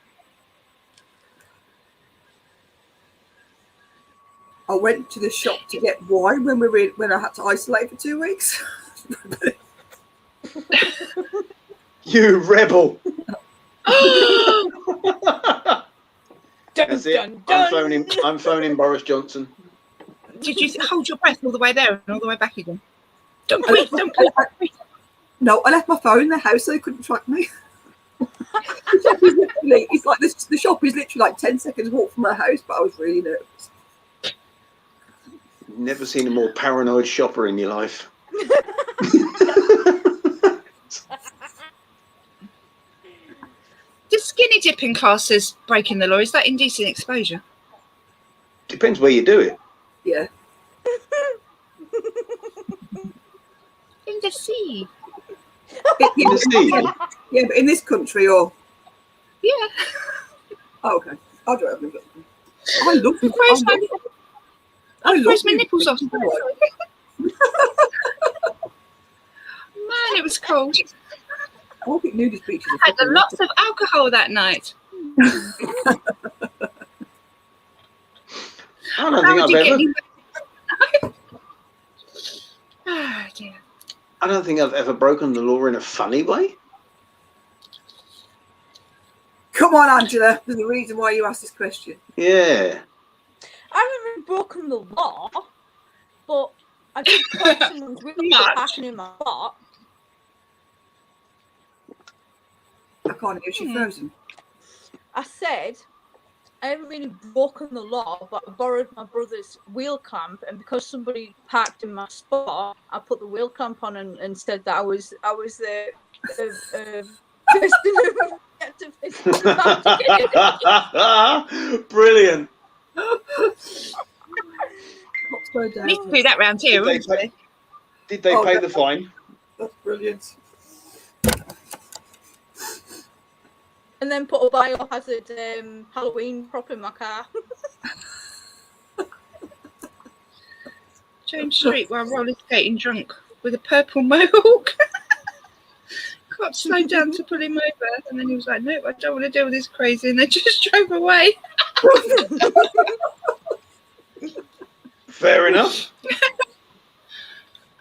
I went to the shop to get wine when I had to isolate for 2 weeks. You rebel. Dun, That's it. dun, dun. I'm phoning Boris Johnson. Did you hold your breath all the way there and all the way back again? Don't breathe, don't breathe. No, I left my phone in the house so they couldn't track me. The shop is literally, it's like this. The shop is literally like 10 seconds walk from my house, but I was really nervous. Never seen a more paranoid shopper in your life. nipping class as breaking the law? Is that indecent exposure? Depends where you do it. Yeah. In the sea. In the sea. Yeah, but in this country or Yeah. oh, okay. I'll do it. I love it. Froze my, I I froze my love nipples it. off. Man, it was cold. I think nudist beaches are I had fucking lots of alcohol that night. I don't How think would you I've get ever. any... Ah, dear. I don't think I've ever broken the law in a funny way. Come on, Angela. There's a reason why you asked this question. Yeah. I haven't really broken the law, but I did cut someone's wheel Much. packing in my butt. I can't hear. Is she frozen? I said I haven't really broken the law, but I borrowed my brother's wheel clamp, and because somebody parked in my spot, I put the wheel clamp on and said that I was the person who had to fix the Brilliant. Upside down. Need to do that round here, Did they wouldn't we? Did they Oh, pay no. the fine? That's brilliant. and then put a biohazard Halloween prop in my car. James Street while roller skating drunk with a purple mohawk. Cop slowed down to pull him over, and then he was like, "Nope, I don't want to deal with this crazy," and they just drove away. Fair enough.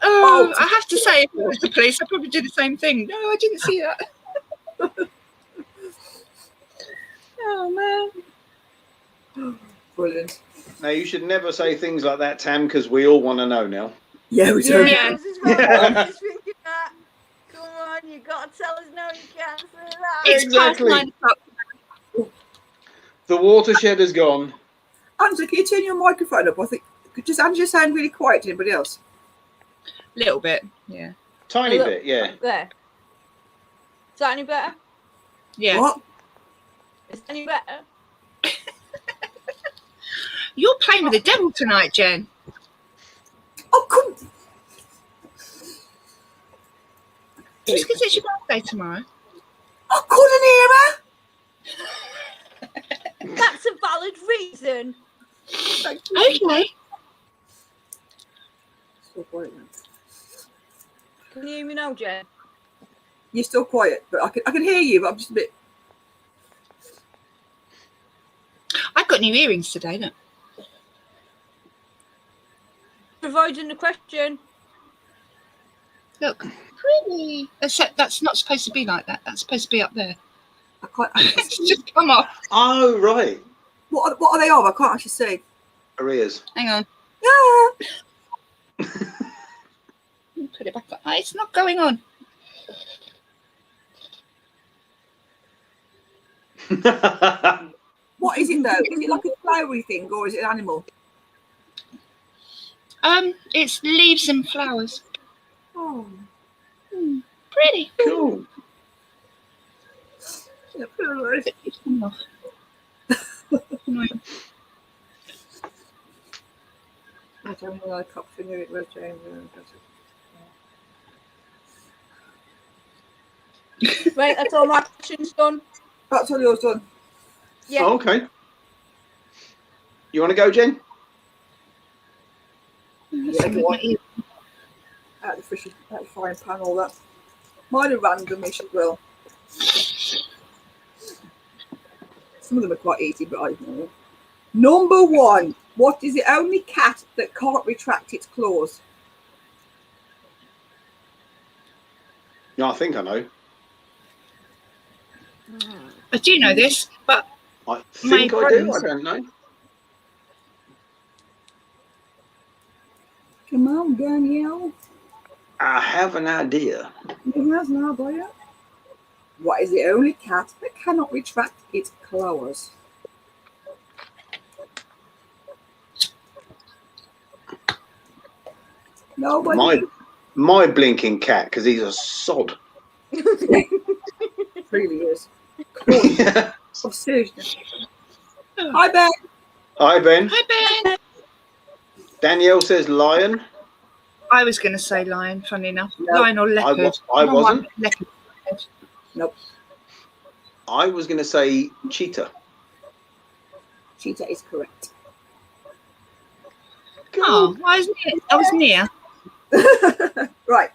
Oh, I have to say, if it was the police, I'd probably do the same thing. No, I didn't see that. Oh man. Brilliant. Now you should never say things like that, Tam, because we all want to know now. Yeah, we do. Yeah. This is what I was just thinking that. Come on, you gotta tell us now you can't say that. It's Exactly. past 9 o'clock. The watershed is gone. Angela, can you turn your microphone up? I think just Angela sound really quiet to anybody else. Little bit, yeah. Tiny A bit, yeah. There. Is that any better? Yeah. What? Is that any better? You're playing with the devil tonight, Jen. I couldn't. Just because it's your birthday tomorrow. I couldn't hear her. That's a valid reason. Thank you. Okay. Still quiet now. Can you hear me now, Jen? You're still quiet, but I can hear you, but I'm just a bit. I've got new earrings today, look. Avoiding the question. Look. Pretty. Except that's not supposed to be like that. That's supposed to be up there. I can't. It's just come off. Oh, right. What are they of? I can't actually see. Arrears. Hang on. Yeah. Put it back on. It's not going on. What is it though? Is it like a flowery thing or is it an animal? It's leaves and flowers. Oh. Pretty. Cool. Yeah, really. It's coming off. Annoying. I don't know. I can't figure it. Where's James? Right, that's all my questions done. That's all yours done. Yeah. Oh, okay. You want to go, Jen? Yeah, go on. Out of the frying pan, all that. Mine are randomish as well. Some of them are quite easy, but I don't know. Number 1. What is the only cat that can't retract its claws? No, I think I know. I do know this, but I think My I do. I brothers- don't know. Come on, Danielle. I have an idea. Who has an idea? What is the only cat that cannot retract its claws? Nobody. My blinking cat, because he's a sod. Really is. of seriousness. Hi, Ben. Hi, Ben. Hi, Ben. Danielle says lion. I was going to say lion, funny enough. No. Lion or leopard. I wasn't. Leopard. I was going to say cheetah. Cheetah is correct. Oh, I was near. Right.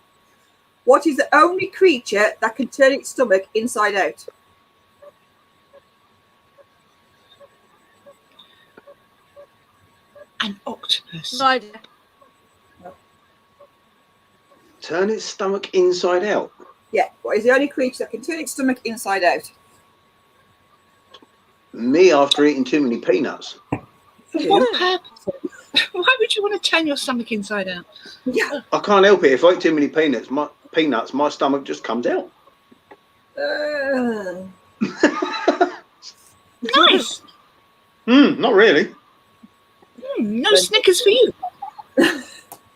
What is the only creature that can turn its stomach inside out? An octopus. No idea. Turn its stomach inside out. Yeah. What is the only creature that can turn its stomach inside out? Me after eating too many peanuts. For what purpose? Why would you want to turn your stomach inside out? Yeah. I can't help it. If I eat too many peanuts, my stomach just comes out. Nice. Not really. No Snickers for you.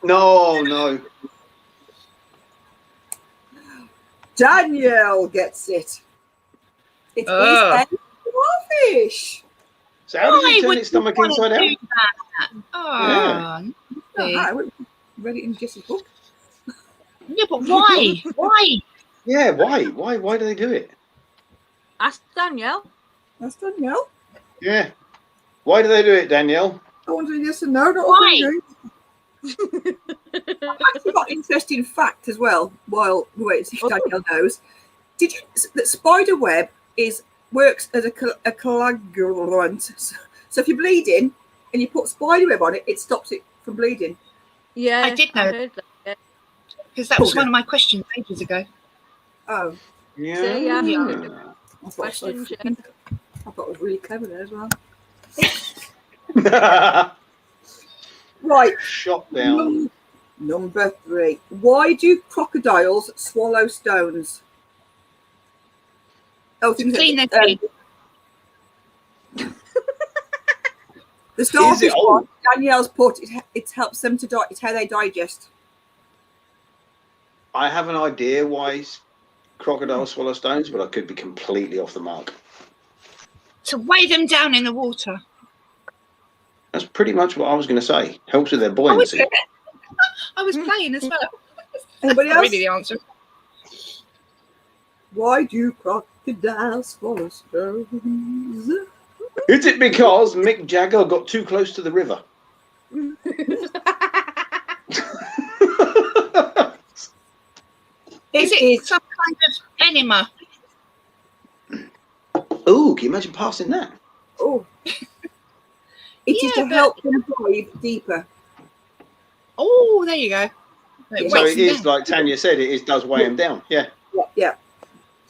No. Danielle gets it. It is a starfish. So how does Why it turn would its stomach you want inside to out? do that? Oh, Oh, I read it in Jess's book. yeah, but why? Why? Yeah, why? Why do they do it? Ask Danielle. That's Danielle. Yeah. Why do they do it, Danielle? I want to yes and no. Not Why? I've actually got an interesting fact as well. While we wait to see if Danielle knows, did you that spider web works as a coagulant? So if you're bleeding and you put spider web on it, it stops it from bleeding. Yeah, I did know. heard that. Yeah. Because that was one of my questions ages ago. Oh, Yeah. So, yeah. I thought, Questions, I thought it was really clever there as well. Right. Shot down. Number 3. Why do crocodiles swallow stones? Oh, things Clean their like, teeth. the starfish Oh. one, Danielle's put it helps them to it's how they digest. I have an idea why crocodiles swallow stones, but I could be completely off the mark. To weigh them down in the water. That's pretty much what I was going to say. Helps with their buoyancy. I was playing as well. Anybody Not else? really the answer. Why do crocodiles swallow stones? Is it because Mick Jagger got too close to the river? Is it some kind of enema? Oh, can you imagine passing that? Oh. It is Yeah, to but- help them dive deeper. Oh, there you go. Yeah. So it is, like Tanya said, does weigh him down. Yeah. Yeah.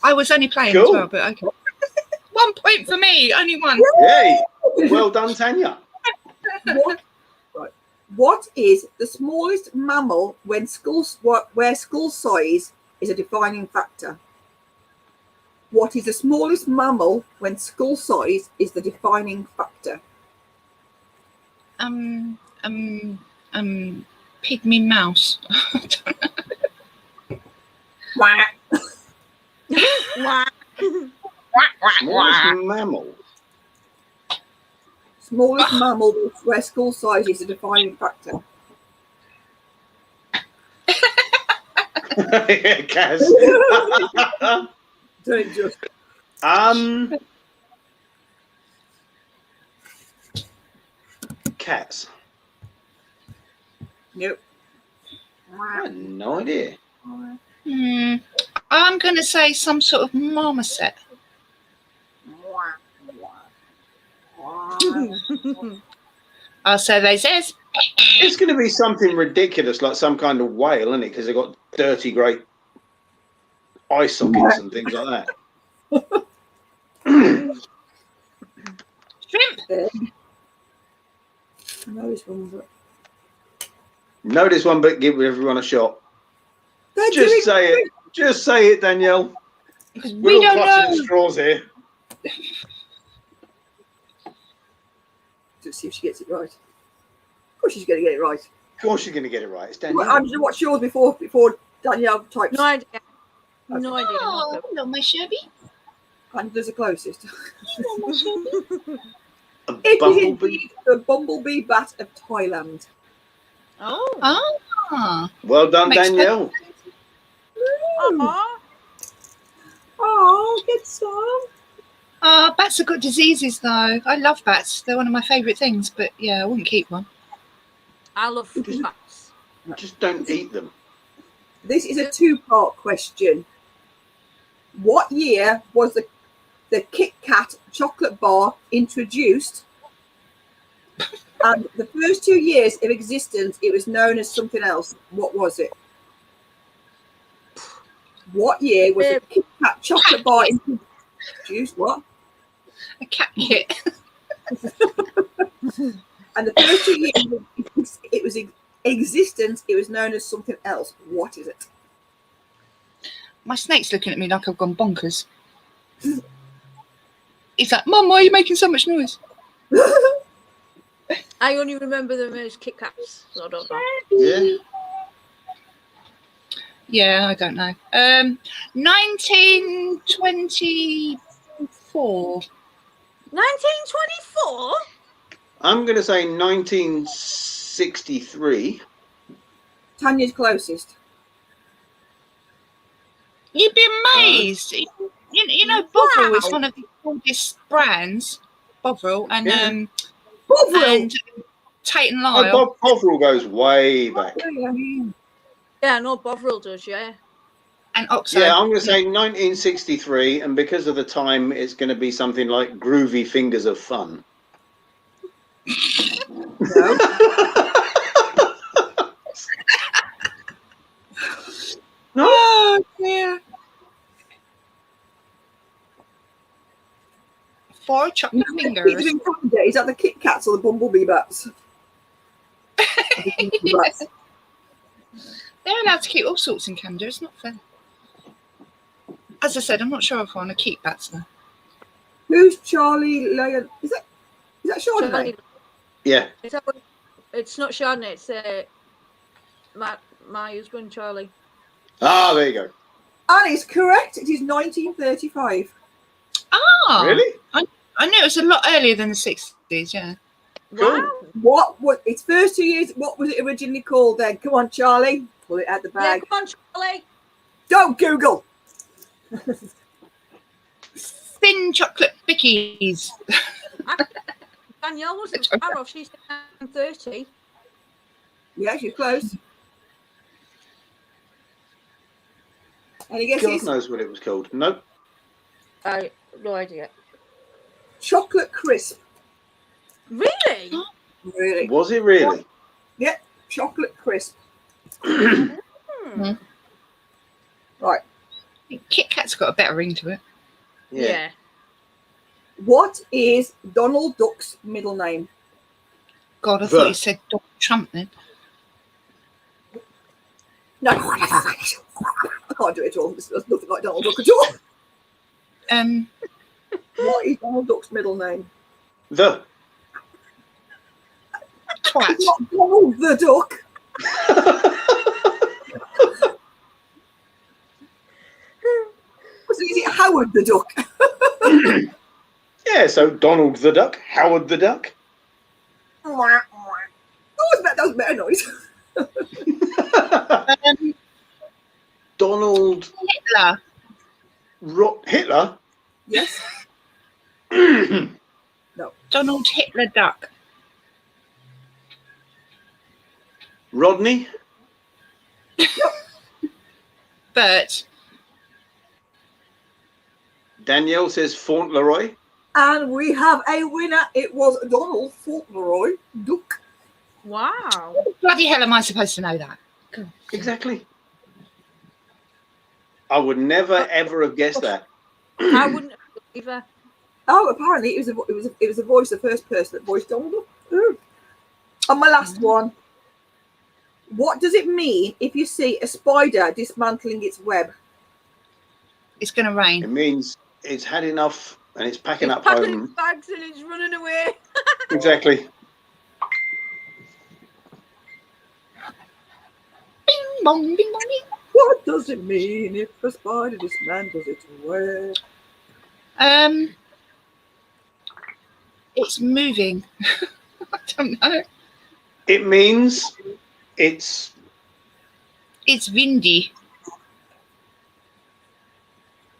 I was only playing Cool. as well, but okay. 1 point for me, only one. Yay! Well done, Tanya. What is the smallest mammal where skull size is a defining factor? What is the smallest mammal when skull size is the defining factor? Pygmy mouse. Smallest mammal. Smallest mammal where skull size is a defining factor. Yeah, Kaz. Don't just. Cats. Nope. I had no idea. I'm going to say some sort of marmoset. Oh, so they says. It's going to be something ridiculous, like some kind of whale, isn't it? Because they've got dirty, great eye sockets and things like that. Shrimp. I know this one, but Know this one, but give everyone a shot. they're Just doing say it. Just say it, Danielle. We We're all don't clutching know. straws here. Let's see if she gets it right. Of course, she's going to get it right. Of course, you're going to get it right. It's Danielle. Well, I'm just watch yours before Danielle types. No idea. No idea. Oh, hello, my Shelby. Pandas are closest. A It is bumblebee. indeed the bumblebee bat of Thailand. Oh. Ah, Well done, Makes Danielle. Aw. Oh, good song. bats have got diseases though. I love bats. They're one of my favourite things. But yeah, I wouldn't keep one. I love bats. Just don't eat them. This is a two-part question. What year was the Kit Kat chocolate bar introduced? And the first 2 years of existence, it was known as something else. What was it? What year was the Kit Kat chocolate bar introduced? What? A cat kit. And the first 2 years it was in existence, it was known as something else. What is it? My snake's looking at me like I've gone bonkers. He's like, Mum, why are you making so much noise? I only remember them as Kit Kats, so I don't know. Yeah. Yeah, I don't know. 1924. 1924? I'm going to say 1963. Tanya's closest. You'd be amazed. You know, Bovril is Wow. one of the oldest brands. Bovril and Yeah. Bovril. and Tate and Oh, Lyle. Bob Bovril goes way back. Yeah, no, Bovril does, yeah. And Oxo. Yeah, I'm going to say 1963, and because of the time, it's going to be something like Groovy Fingers of Fun. No. No? Oh dear. 4 chocolate fingers. Is that the Kit Kats or the Bumblebee bats? They're allowed to keep all sorts in Canada. It's not fair. As I said, I'm not sure if I want to keep bats though. Who's Charlie Leon? Is that Chardonnay? Charlie, Yeah. it's not Chardonnay, it's my husband, Charlie. Ah, there you go. And it's correct. It is 1935. Ah, Really? I knew it was a lot earlier than the 60s. Yeah. Cool. Wow. What was its first 2 years? What was it originally called then? Come on, Charlie. Pull it out the Yeah, bag. come on, Charlie. Don't Google. Thin chocolate bickies. Danielle wasn't far off. She's 30. Yeah, she's close. Any God guesses? knows what it was called. Nope. I no idea. Chocolate crisp. Really? Really? Was it really? Chocolate crisp. Hmm. Right. Kit Kat's got a better ring to it. Yeah. What is Donald Duck's middle name? God, I thought you said Donald Trump then. No, I can't do it at all. There's nothing like Donald Duck at all. What is Donald Duck's middle name? The. Twat. It's not Donald the Duck. Is it Howard the Duck? Yeah, so Donald the Duck, Howard the Duck. That was a better noise. Donald Hitler. Hitler? Yes. Donald Hitler Duck. Rodney? Bert. Danielle says Fauntleroy. And we have a winner. It was Donald Fauntleroy Duck. Wow. Bloody hell am I supposed to know that? Exactly. I would never ever have guessed that. I wouldn't either. Oh, apparently it was a voice, the first person that voiced Donald Duck. Ooh. And my last one. What does it mean if you see a spider dismantling its web? It's going to It rain. means it's had enough and it's packing It's up packing home. its bags and it's running away. Exactly. Bing bong, bing bong, bing. What does it mean if a spider dismantles its web? It's moving. I don't know. It means it's It's windy.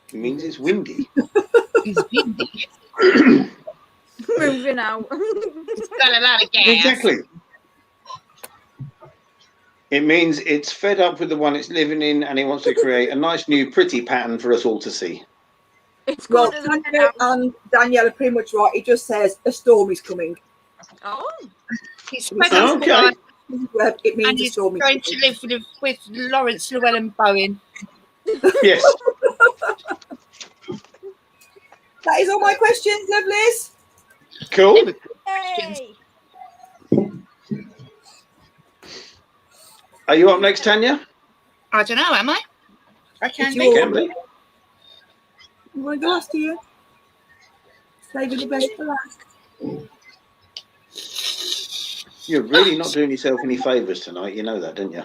it means it's windy. It's windy. Moving out. It's got a lot of gas. Exactly. It means it's fed up with the one it's living in, and it wants to create a nice new pretty pattern for us all to see. It's Well, going to the Tanya house. and Danielle are pretty much right. It just says a storm is coming. Oh, He's fed up with Okay. life, This is where it means and a he's storm is going coming. to live with Lawrence Llewellyn Bowen. Yes. That is all my questions, lovelies. Cool. hey! Are you up next, Tanya? I don't know, am I? I can It's be. yours. Can be. You want to go last to you? Saving the best for last. You're really not doing yourself any favours tonight. You know that, don't you?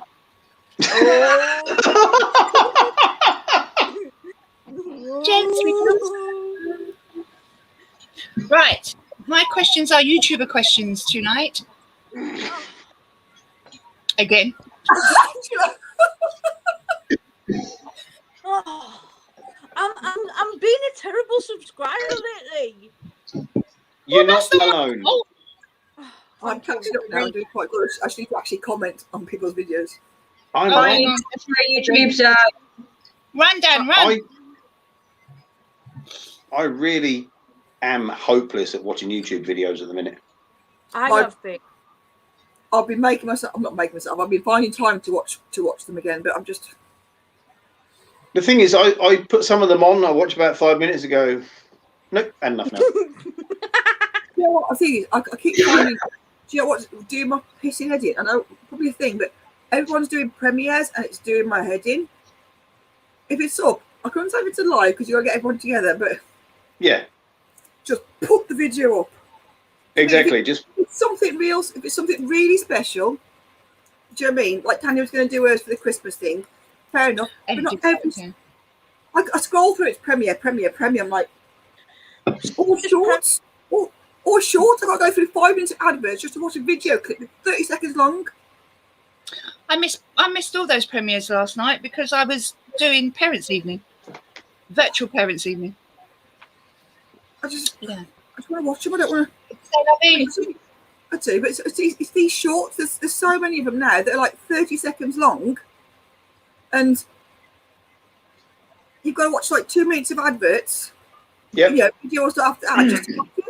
Right. My questions are YouTuber questions tonight. Again. Oh, I'm being a terrible subscriber lately. You're Well, not that's the- alone. Oh, I'm catching up now and doing quite good. I actually need to actually comment on people's videos. I'm Oh, not. hang on. That's where YouTube's Run, Dan, run. I really am hopeless at watching YouTube videos at the minute. I My- have been. I've been making myself. I'm not making myself. I've been finding time to watch them again, but I'm just. The thing is, I put some of them on. I watched about 5 minutes ago. Nope, and enough now. You know what? I think I keep finding. Do you know what? Doing my pissing head in. I know probably a thing, but everyone's doing premieres and it's doing my head in. If it's up, I couldn't say if it's a lie because you got to get everyone together, but Yeah, just put the video up. exactly. Just If it's something real, if it's something really special, do you know what I mean? Like Tanya was going to do hers for the Christmas thing. Fair enough. But not every, Okay. I scroll through its premiere. I'm like, all shorts, or shorts. I got to go through 5 minutes of adverts just to watch a video clip 30 seconds long. I missed all those premieres last night because I was doing parents' evening, virtual parents' evening. I just Yeah. want to watch them. I don't want to. I do, but it's these shorts. There's so many of them now that are like 30 seconds long, and you've got to watch like 2 minutes of adverts. Yep. Yeah, videos after that just to watch it.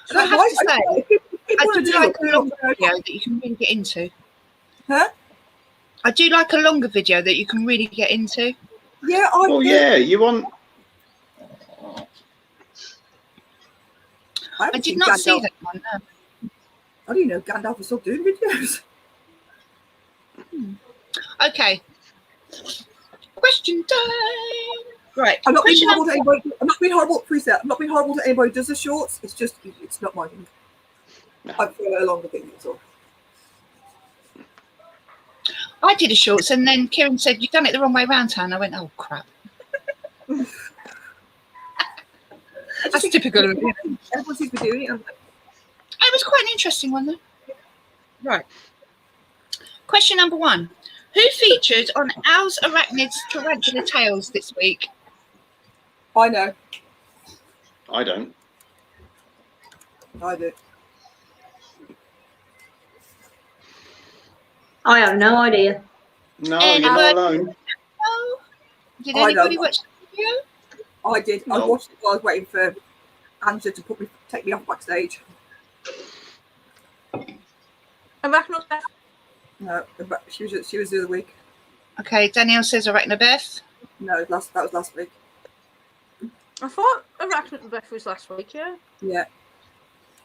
So I have to say, if people I want to do do like it, a longer video that you can really get into. Huh? I do like a longer video that you can really get into. Yeah, well, yeah. You want? I did not see that one. No. I didn't know Gandalf was still doing videos. Okay. Question time. Right. I'm not being Question horrible to number- anybody. I'm not being horrible. Preset. I'm not being horrible to anybody who does the shorts. It's just it's not my thing. No. I prefer a longer thing. That's all. I did a shorts and then Kieran said, "You've done it the wrong way round, Han." I went, "Oh crap." That's typical of me. Everyone seems to be doing it. I'm like, It was quite an interesting one, though. Right. Question number 1. Who featured on Owls, Arachnids, Tarantula Tales this week? I know. I don't. I do. I have no idea. No, Anyone? you're not alone. Oh, did I don't. anybody watch the video? I did. I No. watched it while I was waiting for Angela to take me off backstage. Arachnid Beth. No, but she was the other week. Okay, Danielle says Arachnabeth. No, that was last week. I thought Arachnid Beth was last week, yeah? Yeah.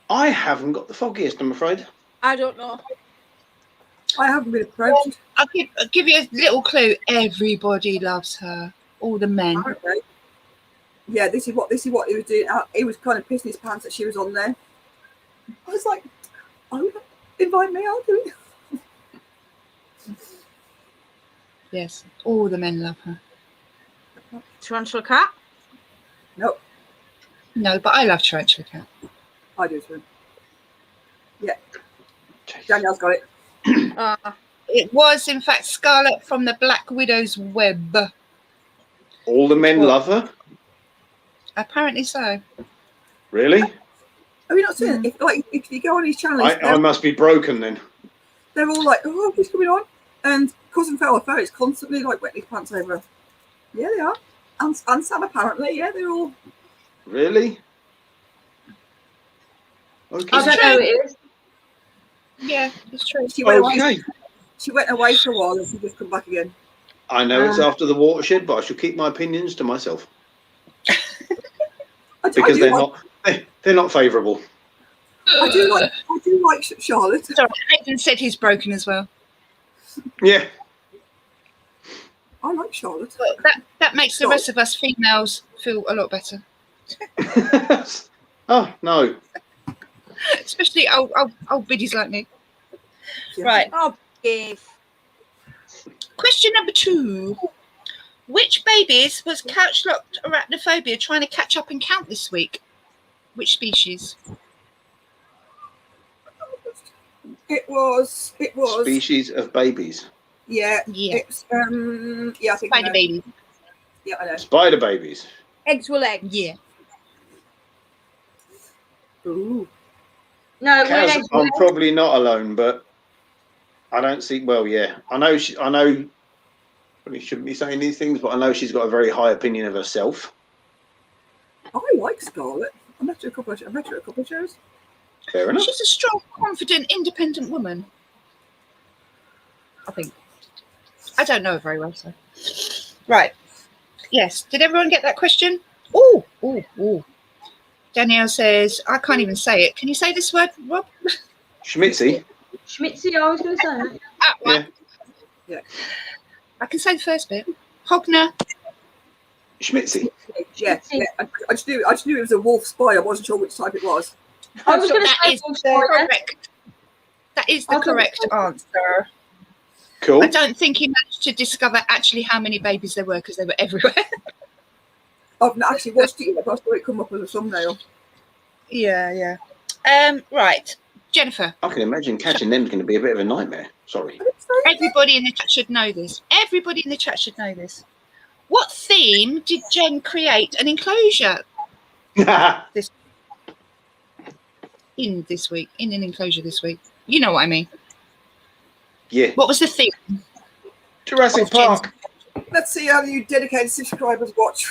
I haven't got the foggiest, I'm afraid. I don't know. I haven't been approached. I'll give you a little clue. Everybody loves her. All the men. Okay. Yeah, this is what he was doing. He was kind of pissing his pants that she was on there. I was like, "Oh, invite me, I'll do it." Yes, all the men love her. Tarantula Cat. Nope, No, but I love Tarantula Cat. I do too. Yeah, Danielle's got it. It was, in fact, Scarlet from the Black Widow's web. All the men love her? Apparently so. Really? Have you not seen it? If you go on his channel, I must be broken then. they're all like, oh, what's going on? And Cousin Fella is constantly like wetting his pants over. Yeah, they are. And Sam apparently, yeah, they're all. Really? Okay. I don't know who it is. Yeah, it's true. She went, Okay. she went away for a while and she just come back again. I know it's after the watershed, but I shall keep my opinions to myself because they're not favourable. I do like Charlotte. Sorry, Hayden said he's broken as well. Yeah. I like Charlotte. But that makes the rest of us females feel a lot better. Oh no. Especially old biddies like me. Yeah. Right. Oh, give. Question number 2. Which babies was couch-locked arachnophobia trying to catch up and count this week? Which species? It was. Species of babies. Yeah. Yeah. It's yeah. I think. I Spider know. baby. Yeah, I know. Spider babies. Eggs will eggs. Yeah. Ooh. No, Kaz, I'm probably not alone, but I don't see. Well, yeah, I know. I know. Probably shouldn't be saying these things, but I know she's got a very high opinion of herself. I like Scarlett. I met her a couple of shows. Fair enough. She's a strong, confident, independent woman. I think. I don't know her very well, so. Right. Yes. Did everyone get that question? Oh. Danielle says, I can't even say it. Can you say this word, Rob? Schmitzy. Schmitzy, I was going to say that. Right. Yeah. I can say the first bit. Hogner. Schmitzy. Yeah. I just knew it was a wolf spy. I wasn't sure which type it was. I was going to That say is wolf spider. correct. That is the correct answer. Cool. I don't think he managed to discover actually how many babies there were because they were everywhere. I've not actually watched it yet, but I saw it come up as a thumbnail. Yeah. Right. Jennifer. I can imagine catching them is going to be a bit of a nightmare. Sorry. Everybody in the chat should know this. Everybody in the chat should know this. What theme did Jen create an enclosure in this week? In an enclosure this week? You know what I mean. Yeah. What was the theme? Jurassic Park. Let's see how you dedicated subscribers watch.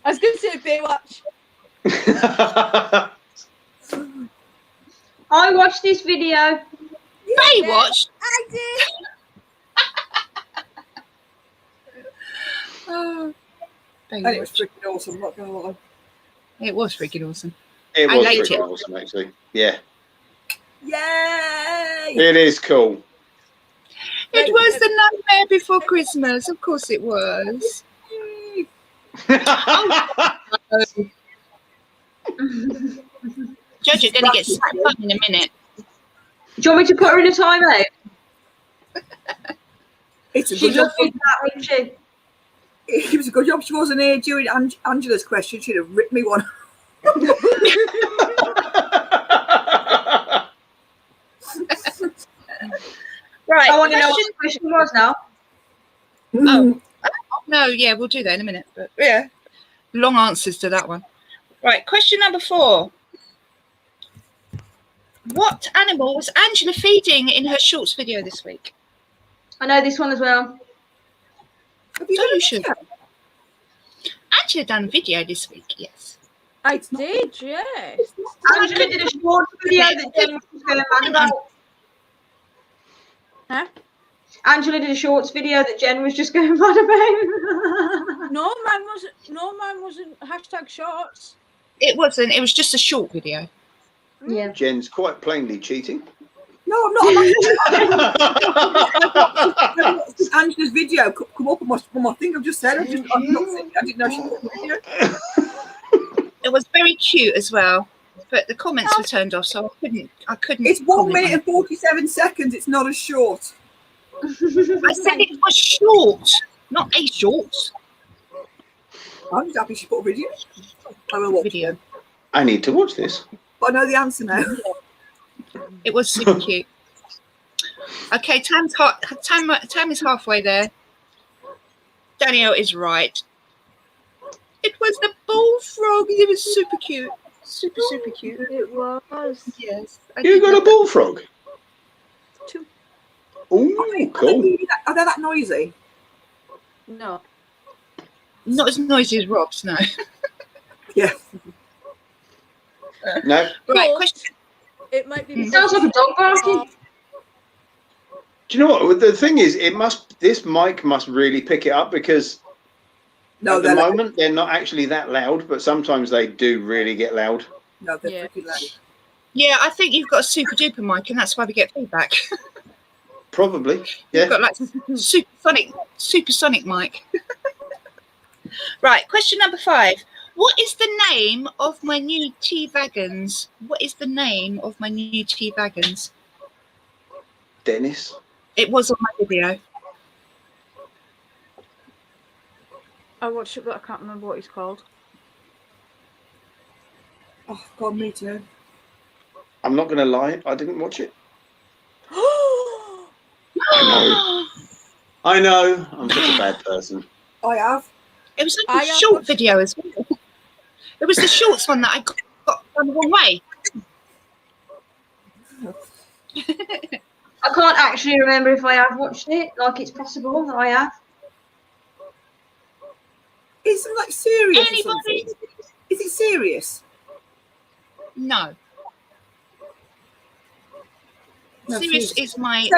I was going to say Baywatch. I watched this video. Baywatch. I did. Oh, And it was Baywatch. freaking awesome, I'm not going to lie. It was freaking awesome. It I was liked pretty it. awesome, actually. Yeah. Yay! It is cool. It was the Nightmare Before Christmas. Of course it was. Judge, you're going to get slapped up in a minute. Do you want me to put her in a timeout? It's a She good job. just did that, wouldn't she? It was a good job she wasn't here during Angela's question. She'd have ripped me one. Right. I want to know what the question was now. Oh. No, yeah, we'll do that in a minute. But yeah, long answers to that one. Right, question number 4. What animal was Angela feeding in her shorts video this week? I know this one as well. Have you So done you it should. yet? Angela done a video this week, yes. I did, yes. Angela did a short video that Jen was going mad about. Huh? Angela did a shorts video that Jen was just going mad about. No, mine wasn't hashtag shorts. It wasn't. It was just a short video. Yeah. Jen's quite plainly cheating. No, I'm not. Angela's video come up on my thing. I've just said. I didn't know she put the video. It was very cute as well, but the comments were turned off, so I couldn't. It's 1 comment minute on and 47 seconds. It's not as short. it. I said it was short, not a short. I'm just happy she put a video. I will watch Video. it. I need to watch this. But I know the answer now. It was super cute. Okay, Tam is halfway there. Danielle is right. It was the bullfrog. It was super cute. Super cute. It was. Yes. I You did got a love bullfrog? Two. Oh, cool. Are they that noisy? No. that. Not as noisy as Rob's, no. Yeah. No, Right, Well, question. It might be. It sounds like a dog barking. do you know what? The thing is, this mic must really pick it up because No, at the they're loud. moment they're not actually that loud, but sometimes they do really get loud. No, they're Yeah. freaking loud. Yeah, I think you've got a super duper mic, and that's why we get feedback. Probably, You've yeah. got like supersonic mic. Right, question number 5. What is the name of my new tea wagons? What is the name of my new tea wagons? Dennis. It was on my video. I watched it, but I can't remember what he's called. Oh, God, me too. I'm not going to lie, I didn't watch it. I know, I'm such a bad person. I have. It was I like a have short watched- video as well. It was the shorts one that I got done the wrong way. I can't actually remember if I have watched it. Like, it's possible that I have. Is it like serious? or Anybody? something? Is it serious? No. No, Sirius serious. is my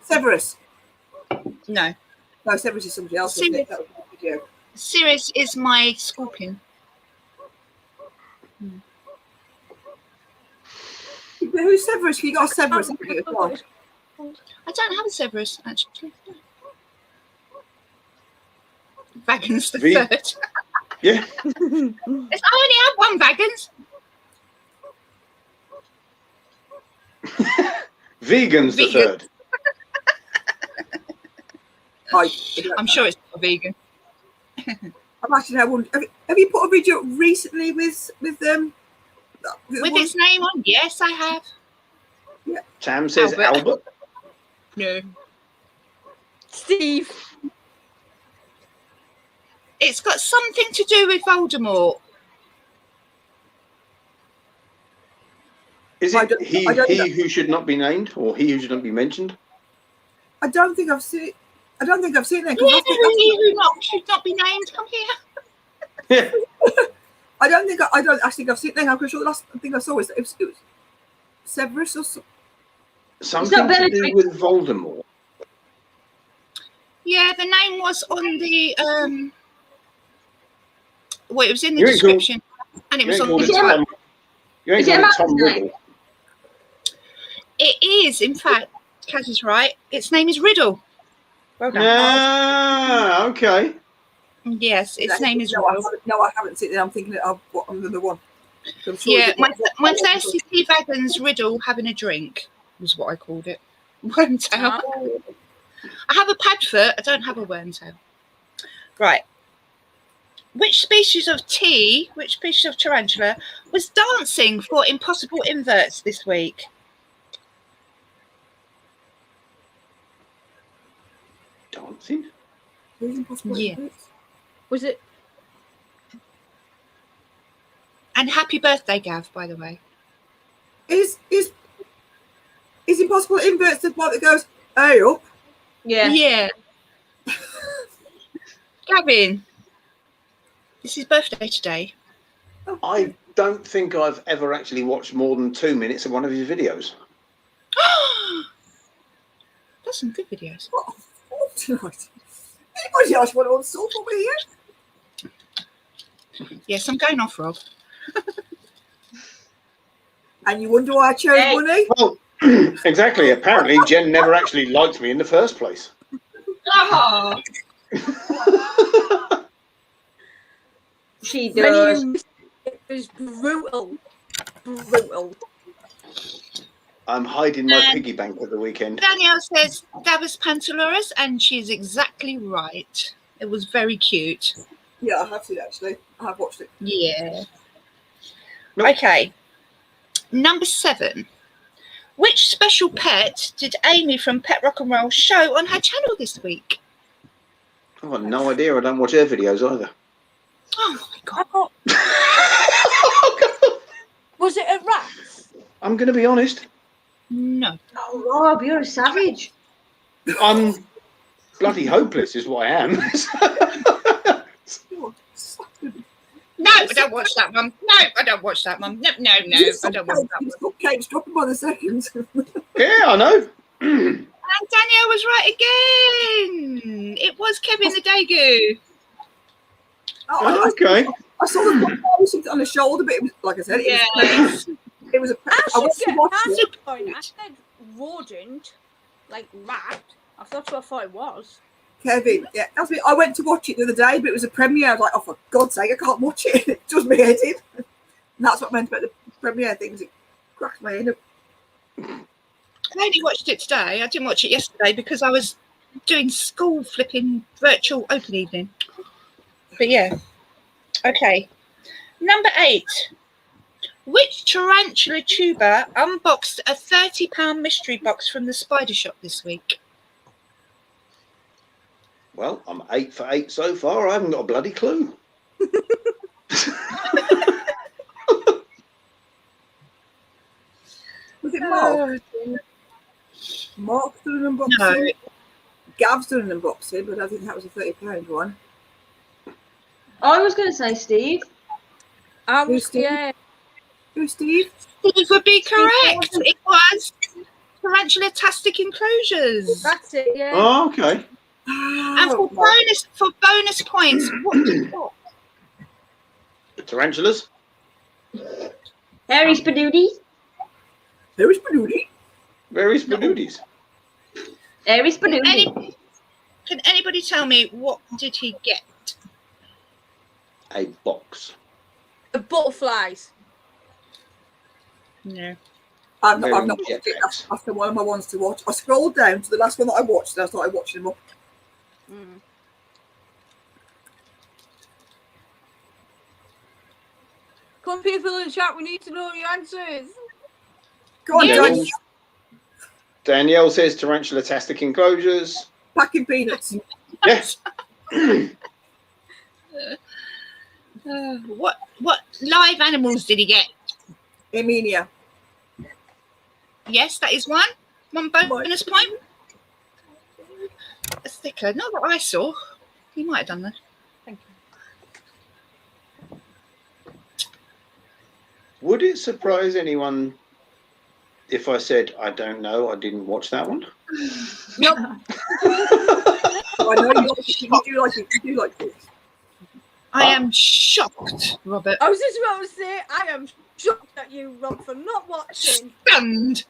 Severus. no. No, Severus is somebody else. Isn't it? That was a video. Sirius is my scorpion. Who's Severus? You got a Severus haven't you, as well? I don't have a Severus actually. Wagons the V- third. Yeah, I only have one Wagons. Vegan's the Vegan. third. I'm sure it's not a vegan. I'm actually now wondering, have you put a video recently with them? With its name on? Yes, I have. Tam says Albert. Albert. No. Steve. It's got something to do with Voldemort. Is I it don't- he I don't know. who should not be named or he who should not be mentioned? I don't think I've seen. I don't think I've seen that. Yeah, who should not be named. Come here. Yeah. I don't think I think I've seen that. I'm pretty sure the last thing I saw was it was Severus or something. Something to do Bellatrix. with Voldemort. Yeah, the name was on the well, it was in the You ain't called- description, and it You was ain't on called the it Emma? Tom. You ain't Is it called it Tom Emma's name? Riddle. It is, in fact, Kaz is right. Its name is Riddle. Well done. Ah, okay. Yes, its name is no, I Riddle. haven't, no, I haven't seen it. I'm thinking of what another one. I'm sure Yeah, it- my thirsty tea wagons Riddle having a drink was what I called it. Wormtail. I have a padfoot. I don't have a wormtail. Right. Which species of tarantula was dancing for impossible inverts this week? Dancing? Who's Impossible Yeah. Inverts? Was it? And happy birthday, Gav, by the way. Is Impossible Inverts the one that goes, hey up? Yeah. Yeah. Gavin, it's his birthday today. I don't think I've ever actually watched more than 2 minutes of one of his videos. That's some good videos. What a fool tonight. Anybody else want to unsort over here? Yes, I'm going off, Rob. And you wonder why I chose Hey. money? Well, exactly. Apparently, Jen never actually liked me in the first place. Oh, she When does. you missed it was brutal. Brutal. I'm hiding my And- piggy bank at the weekend. Danielle says Davos Pantaloras, and she's exactly right. It was very cute. Yeah, I have seen it actually. I have watched it. Yeah. Nope. Okay. Number 7. Which special pet did Amy from Pet Rock and Roll show on her channel this week? I've got no idea. I don't watch her videos either. Oh my god. Was it a rat? I'm going to be honest. No. Oh, Rob, you're a savage. I'm bloody hopeless is what I am. No, I don't watch that one. No, I don't watch that one. No, I don't watch that one. Kate's dropping by the seconds. Yeah, I know. And Danielle was right again. It was Kevin the Daegu. Oh, okay. I saw the something on the shoulder, but it was, like I said, Yes. it was a. I I went should to get watch that's it. a point. I said rodent, like rat. That's what I thought it was. Kevin, yeah, that's me. I went to watch it the other day, but it was a premiere. I was like, oh, for God's sake, I can't watch it. It does me head in. And that's what I meant about the premiere things. It cracks my head up. I only watched it today. I didn't watch it yesterday because I was doing school flipping virtual open evening. But yeah. Okay. Number 8. Which tarantula tuber unboxed a £30 mystery box from the Spider Shop this week? Well, I'm 8 for 8 so far. I haven't got a bloody clue. Was it Mark? Mark's doing an unboxing. No. Gav's doing an unboxing, but I think that was a £30 one. I was going to say Steve. I Who's was Steve? yeah. Who's Steve? Steve would be correct. It was Tarantula-tastic Enclosures. That's it. Yeah. Oh, okay. And Oh, for bonus points, what did you got? Tarantulas? Harry Spadoody. there was Benudi. Very spadoodies. Harry Spadoody. Can anybody tell me what did he get? A box. The butterflies. No. I've Very not watched it. jetpacks. That's one of my ones to watch. I scrolled down to the last one that I watched, and I started watching them up. Mm. Come, people in chat. We need to know your answers. Go on, Yeah. Daniel. Danielle says tarantula-tastic enclosures. Packing peanuts. Yes. What live animals did he get? Emilia. Yes, that is one. One bonus point. A sticker. Not that I saw. He might have done that. Thank you. Would it surprise anyone if I said, I don't know, I didn't watch that one? Nope. I know you like it. You do like it. You do like it. I am shocked, Robert. I was just about to say, I am shocked at you, Rob, for not watching. Stunned.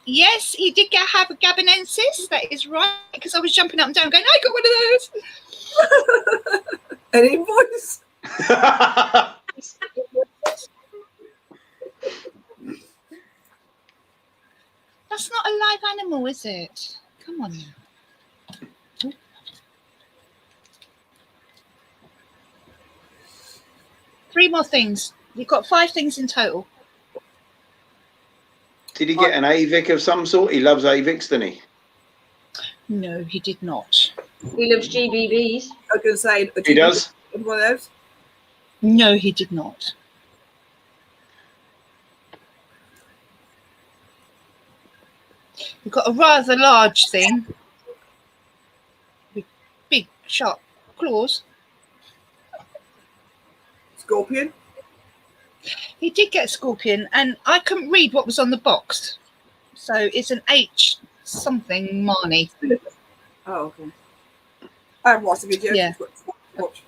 Yes, he did have a Gabonensis. That is right. Because I was jumping up and down going, I got one of those. An invoice. That's not a live animal, is it? Come on now. 3 more things. You've got 5 things in total. Did he get an AVIC of some sort? He loves AVICs, doesn't he? No, he did not. He loves GBBs. I was going to say. He does? One of those. No, he did not. You've got a rather large thing with big, sharp claws. Scorpion. He did get a scorpion, and I couldn't read what was on the box. So it's an H something Marnie. Oh, okay. I haven't watched the video. Yeah. Watch.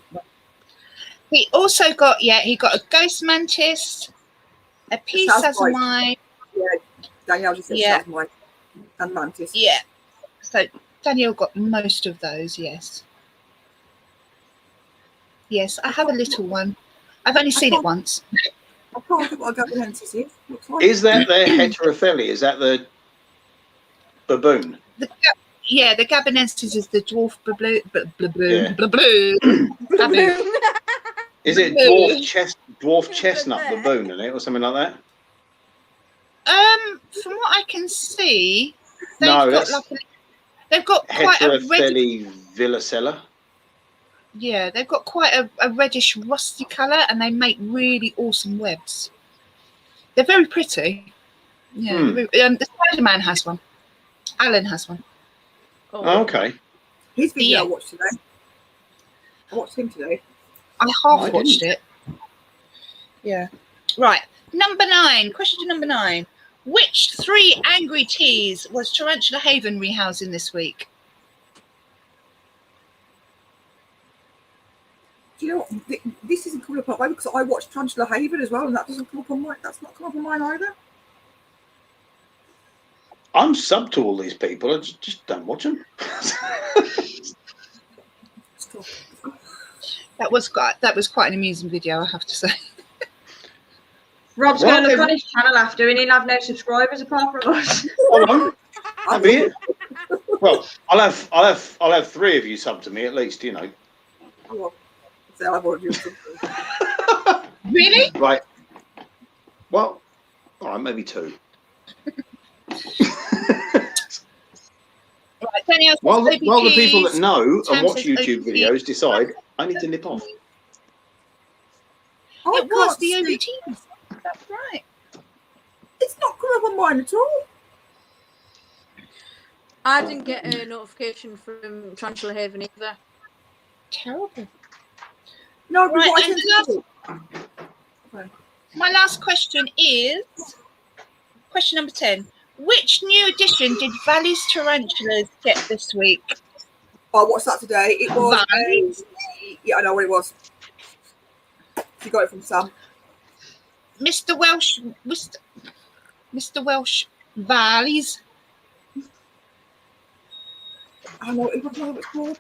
He also got, he got a ghost mantis, a peace sounds right. sazamai. Yeah, Danielle just said Yeah. Sasmai and Mantis. Yeah. So Danielle got most of those, yes. Yes, I have a little one. I've only seen it once. I can't think what a Gabonensis is. Looks like Is that their heterophilia? Is that the baboon? Yeah, the Gabonensis is the dwarf blue. Yeah. Baboon. Is it dwarf chestnut baboon in it or something like that? From what I can see, No, got that's they've got quite a reddish, Heterophily villicella. yeah, they've got quite a reddish rusty colour, and they make really awesome webs. They're very pretty. Yeah, the Spider-Man has one. Alan has one. Oh, okay. His video Yeah. I watched today. I watched him today. I half watched didn't. it. Yeah. Right. Number 9. Question number 9. Which 3 angry teas was Tarantula Haven rehousing this week? Do you know what? This isn't coming up on mine because I watched Tarantula Haven as well, and that doesn't come up on mine. That's not come up on mine either. I'm sub to all these people. I just don't watch them. Stop. That was quite an amusing video, I have to say. Rob's What? going to look on his channel after, and he'll have no subscribers apart from us. Hold on. That'd be it. Well, I'll have 3 of you sub to me at least. You know. Oh, well. So I've already done something. Really? Right. Well, all right, maybe 2. Right, Danielle, While the people that know and terms watch of YouTube OBT. videos decide, I need to nip off. I It was can't the see- OBTs. That's right. It's not come up on mine at all. I didn't get a notification from Tarantula Haven either. Terrible. No, but Right, what I and tend the to do. My last question is question number 10. Which new edition did Valley's Tarantulas get this week? I watched that today. It was. Valley's? Yeah, I know what it was. You got it from Sam. Mr. Welsh Valley's. I know what it's called.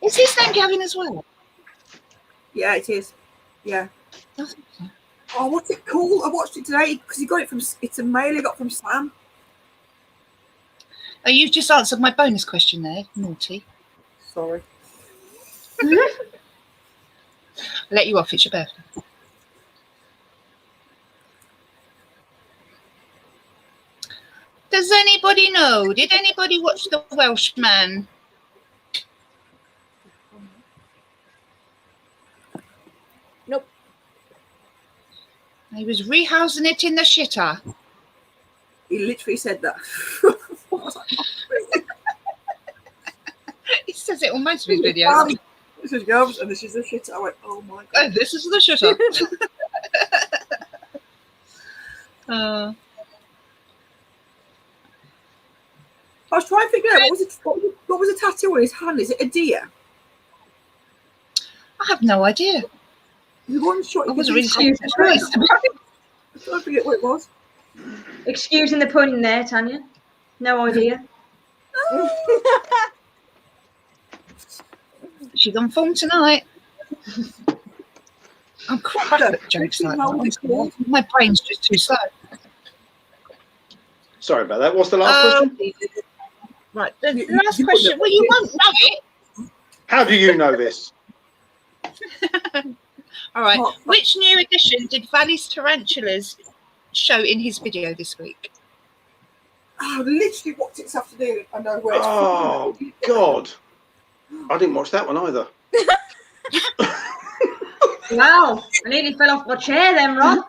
Is his name Gavin as well? Yeah, it is. Yeah. I think so. Oh, what's it called? I watched it today because he got it from. It's a mail he got from Sam. Oh, you've just answered my bonus question there. Naughty. Sorry. I'll let you off. It's your birthday. Does anybody know? Did anybody watch The Welshman? Nope. He was rehousing it in the shitter. He literally said that. He says it on most of his videos. This is gums and this is the shit. I went, oh my Oh, god. this is the shitter. I was trying to figure out what was a tattoo on his hand? Is it a deer? I have no idea. The one shot. I wasn't really Excuse me. surprised. I trying to forget what it was. Excusing the pun there, Tanya. No idea. She's on form tonight. I'm crap at jokes like that. My brain's just too slow. Sorry about that. What's the last question? Right, the last question. Well, you won't know it. How do you know this? All right. Which new edition did Valley's Tarantulas show in his video this week? I literally watched it this afternoon. I know where it's Oh, from. God. I didn't watch that one either. Wow, I nearly fell off my chair then, Rob.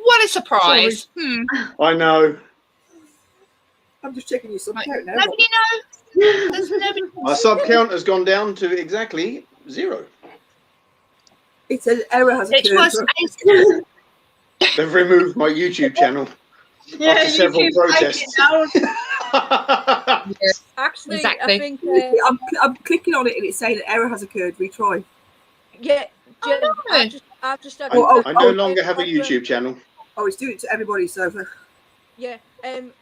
What a surprise. I know. I'm just checking your sub Right. count now. Nobody knows. There's nobody. My sub count has gone down to exactly 0. It's an error has It occurred. was They've removed my YouTube channel after several protests. Actually, Exactly. I think, I'm clicking on it and it's saying an error has occurred. Retry. yeah, Jen, no. I've just had I no longer have a YouTube channel. Oh, it's doing it to everybody. So Yeah,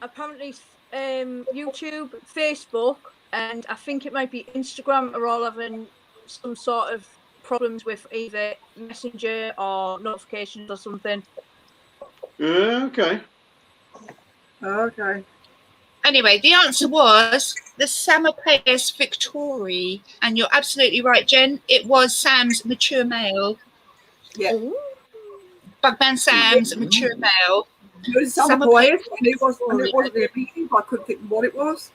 apparently YouTube, Facebook, and I think it might be Instagram are all having some sort of problems with either Messenger or notifications or something. Okay. Okay. Anyway, the answer was the Samopaeus victorii, and you're absolutely right, Jen. It was Sam's mature male. Yeah. Ooh. Bugman Sam's mature male. It was some boys, and it wasn't the opinion, but I couldn't think what it was.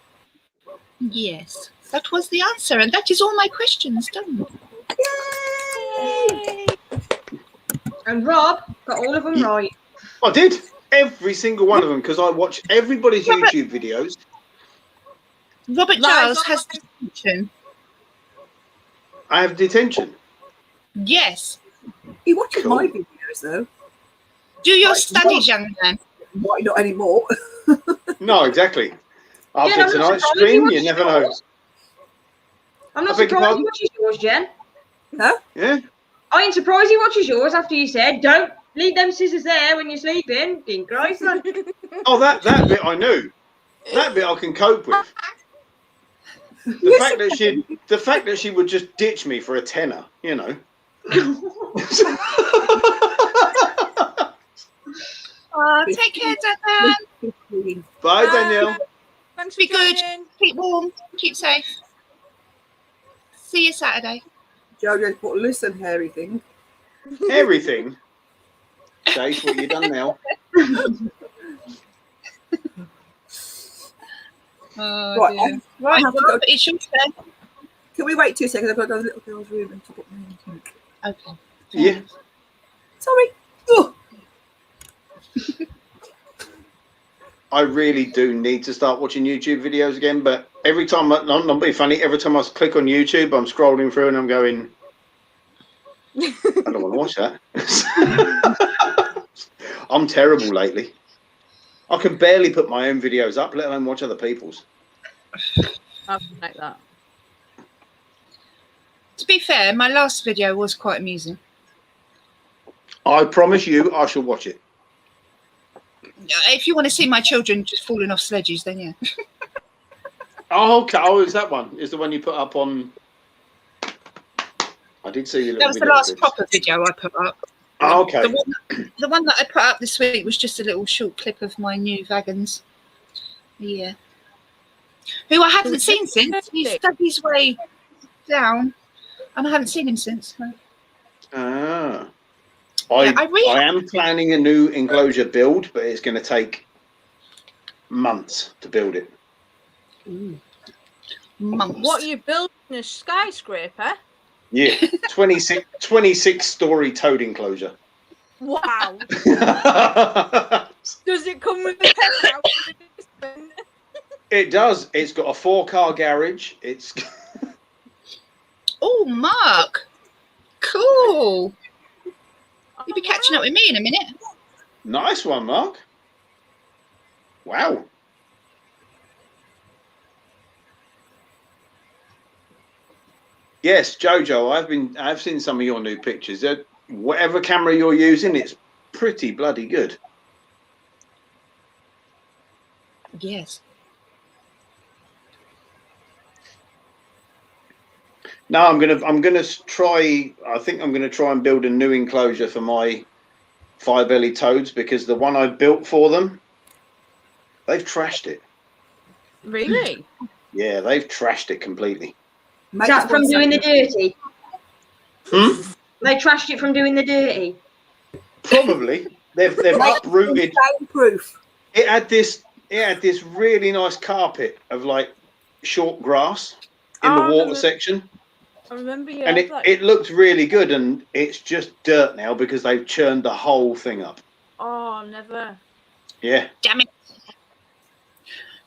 Yes, that was the answer, and that is all my questions done. Yay! And Rob got all of them right. I did. Every single one of them, because I watch everybody's YouTube videos. Robert Lies Giles on has my- detention. I have detention. Yes. He watches Cool. my videos though. Do your Right, studies, young man. Might not anymore. No, exactly. After Yeah, I'm not tonight's surprised he stream, you watches never know. yours. I'm not I beg your surprised he pardon? watches yours, Jen. Huh? Yeah. I ain't surprised he watches yours after you said, don't leave them scissors there when you're sleeping. Didn't Christ, man. Oh, that bit I knew. That bit I can cope with. The fact that she would just ditch me for a tenner, you know. Take care, Daniel. Bye, Danielle. Thanks Be for good. joining. Keep warm. Keep safe. See you Saturday. Jojo put listen hairy thing. Everything. Chase, what you done now? Oh, Right, dear. I Right, have to Rob, it's your turn. Can we wait 2 seconds? I've got to go to the little girl's room and top up my drink. Okay. Yeah. Sorry. Oh. I really do need to start watching YouTube videos again, but every time, I'm not being funny, every time I click on YouTube, I'm scrolling through and I'm going, I don't want to watch that. I'm terrible lately. I can barely put my own videos up, let alone watch other people's. I'll like that. To be fair, my last video was quite amusing. I promise you, I shall watch it. If you want to see my children just falling off sledges, then yeah. Oh, okay. Oh, is that one? Is the one you put up on? I did see your little That was the video last clips. proper video I put up. Oh, okay. The one that I put up this week was just a little short clip of my new Vagons. Yeah. Who I haven't seen since. He's dug his way down, and I haven't seen him since. Ah. Yeah, I am planning a new enclosure build, but it's going to take months to build it. Months. What are you building? A skyscraper? Yeah, 26 story toad enclosure. Wow. Does it come with a penthouse? It does. It's got a 4-car garage. It's Oh, Mark. Cool. You'll be catching up with me in a minute. nice one, Mark. Wow. Yes, Jojo, I've seen some of your new pictures. Whatever camera you're using, it's pretty bloody good. Yes. No, I'm gonna try. I think I'm gonna try and build a new enclosure for my fire-bellied toads, because the one I built for them, they've trashed it. Really? Yeah, they've trashed it completely. Is that from doing the dirty? Hmm? They trashed it from doing the dirty. Probably. They've uprooted. Proof. It had this really nice carpet of like short grass in the water section, I remember you. and it looked really good, and it's just dirt now because they've churned the whole thing up. Oh, never. Yeah. Damn it.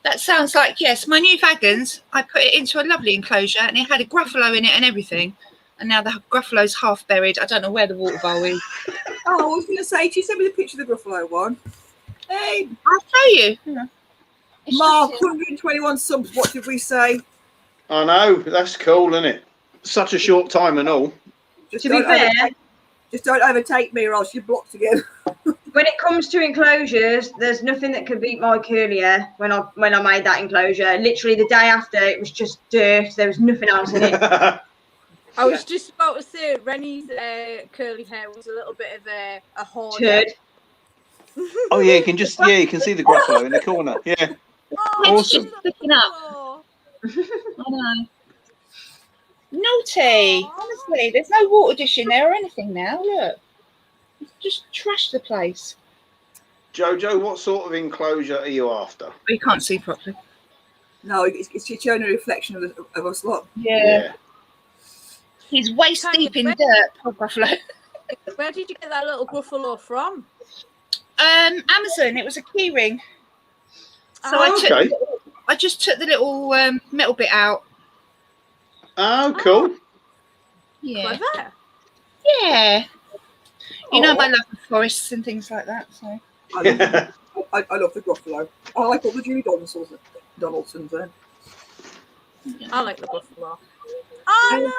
That sounds like, yes, my new Vagons, I put it into a lovely enclosure and it had a Gruffalo in it and everything. And now the Gruffalo's half buried. I don't know where the water bowl is. Oh, I was going to say, she sent me the picture of the Gruffalo one. Hey, I'll show you. It's Mark, just- 121 subs. What did we say? I know, that's cool, isn't it? Such a short time and all. Just To be don't fair, just don't overtake me, or else you're blocked again. when it comes to enclosures, there's nothing that can beat my curly hair when I made that enclosure. Literally the day after, it was just dirt. There was nothing else in it. I was just about to say Rennie's curly hair was a little bit of a hoarder. Turd. Oh yeah, you can see the Gruffalo in the corner. Yeah. Oh, Awesome. look at Looking up. Gruffalo. I know. Naughty. Aw. Honestly, there's no water dish in there or anything now. Look. It's just trashed the place. Jojo, what sort of enclosure are you after? We can't see properly. No, it's showing a reflection of us lot. Yeah. He's waist Tiny deep in bit. dirt, poor Gruffalo. Where did you get that little Gruffalo from? Amazon. It was a key ring. So Oh, I just took the little metal bit out. Oh, cool. Yeah. Clever. Yeah. You know Oh. my love of forests and things like that. So I love the Gruffalo. I like all the Julie Donaldsons then. I like the Gruffalo. Oh,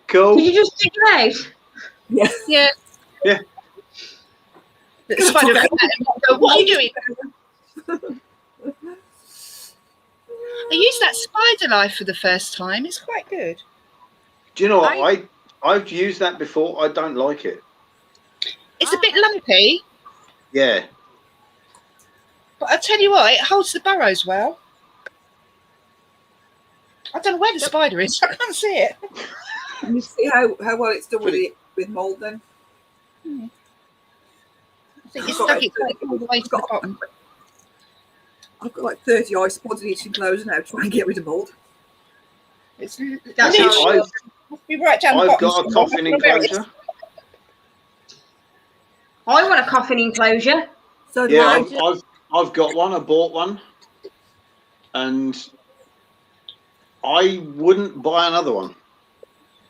Cool. Did you just take it out? Yeah. yeah. Yeah. The spider looked at him and go, "What are you doing?" I used that Spider Life for the first time. It's quite good. Do you know what? I've used that before. I don't like it. It's a bit lumpy, Yeah. but I tell you what, it holds the burrows well. I don't know where the spider is. I can't see it. You see how well it's done with mould then? I think it's stuck it all the way to the bottom. I've got like 30 isopods in each enclosure now to try and get rid of mould. It's That's literally- how must be right down the I've bottom. got a coffin enclosure. I want a coffin enclosure. So Yeah, now, I've got one. I bought one, and I wouldn't buy another one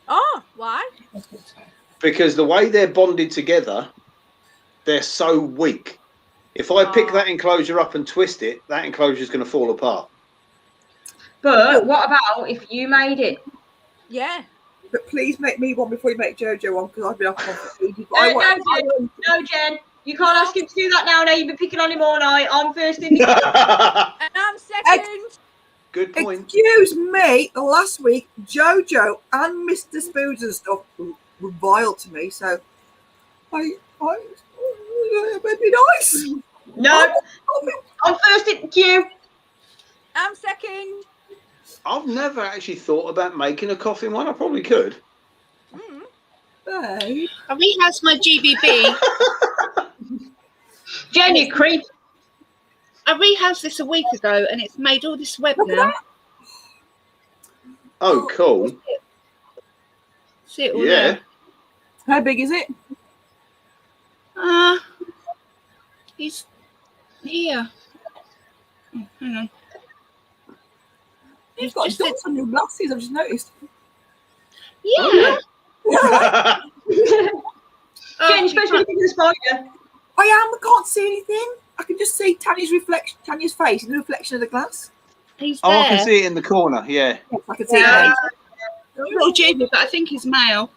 oh, why? because the way they're bonded together, they're so weak. If I pick that enclosure up and twist it, that enclosure is going to fall apart. But what about if you made it? Yeah. but please make me one before you make Jojo one because I've been off one for ages. But No, Jen, you can't ask him to do that now. Now you've been picking on him all night. I'm first in the And I'm second. Good point. Excuse me, last week Jojo and Mr. Spoons and stuff were vile to me, so it'd be nice. No, I'm first in the queue. I'm second. I've never actually thought about making a coffin one. I probably could. Mm. Babe. I rehoused my GBB. Jen, you creep. I rehoused this a week ago, and it's made all this web Look at now. that. Oh, cool. See it all Yeah. there. How big is it? He's here. Oh, hang on. You've got Just dots on your glasses, I've just noticed. Yeah. Jen, you're supposed to be looking at the spider. I am, I can't see anything. I can just see Tanya's face in the reflection of the glass. He's Oh, there. I can see it in the corner. Yeah. Yes, I can see Yeah. it. Little Judy, but I think he's male.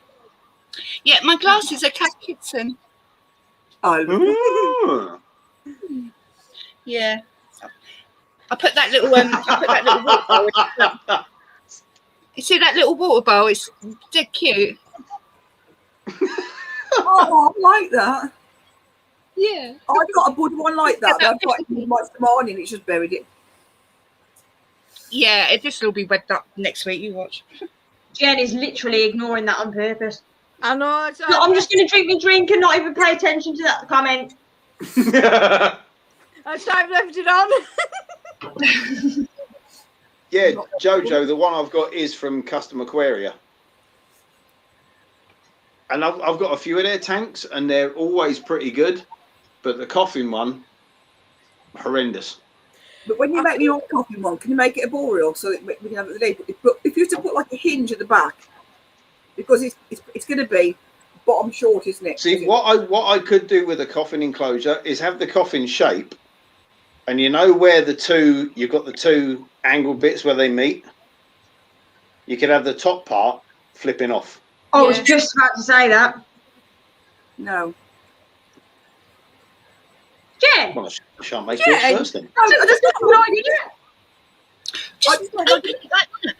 Yeah, my glasses are Cat Kitson. Oh, Ooh. Yeah. I put that little water bowl. You see that little water bowl? It's dead cute. oh, I like that. Yeah. I've got a good one like that. I've got it in my morning, it's just buried it. Yeah, this will be webbed up next week. You watch. Jen is literally ignoring that on purpose. I know. It's No, I'm just going to drink my drink and not even pay attention to that comment. I've left it on. Yeah, Jojo, the one I've got is from Custom Aquaria. And I've got a few of their tanks, and they're always pretty good. But the coffin one, horrendous. But when you make your own coffin one, can you make it a boreal so that we can have it the day? But if you were to put like a hinge at the back, because it's going to be bottom short, isn't it? See, what I could do with a coffin enclosure is have the coffin shape, and you know where you've got the two angled bits where they meet. You could have the top part flipping off. I was Yeah. just about to say that. No. Jen, Well, I shan't make Yeah. yours first then. No, I just that's no idea. Just I- open it like that.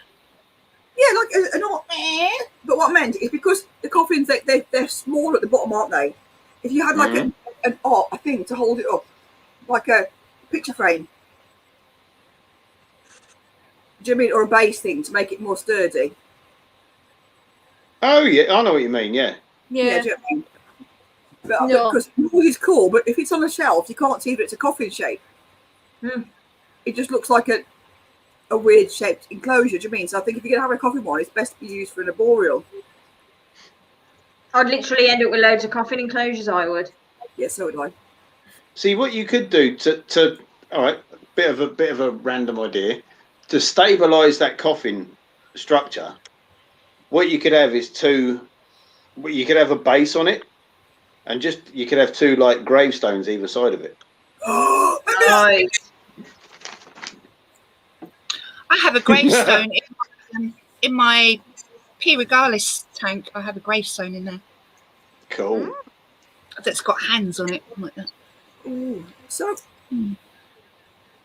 yeah, like but what I meant is because the coffins they're small at the bottom, aren't they? If you had like a thing to hold it up, like a picture frame. Do you mean, or a base thing to make it more sturdy? Oh yeah, I know what you mean. Yeah. Yeah. Do you know what I mean? But No. because mug is cool, but if it's on a shelf, you can't see if it's a coffin shape. It just looks like a weird shaped enclosure. Do you mean? So I think if you're gonna have a coffin one, it's best to be used for an arboreal. I'd literally end up with loads of coffin enclosures. I would. Yeah, so would I. See what you could do to all right, bit of a random idea to stabilize that coffin structure. What you could have is you could have a base on it, and you could have two like gravestones either side of it. Right. I have a gravestone in my P. regalis tank. I have a gravestone in there Cool. that's got hands on it, like that. Ooh. So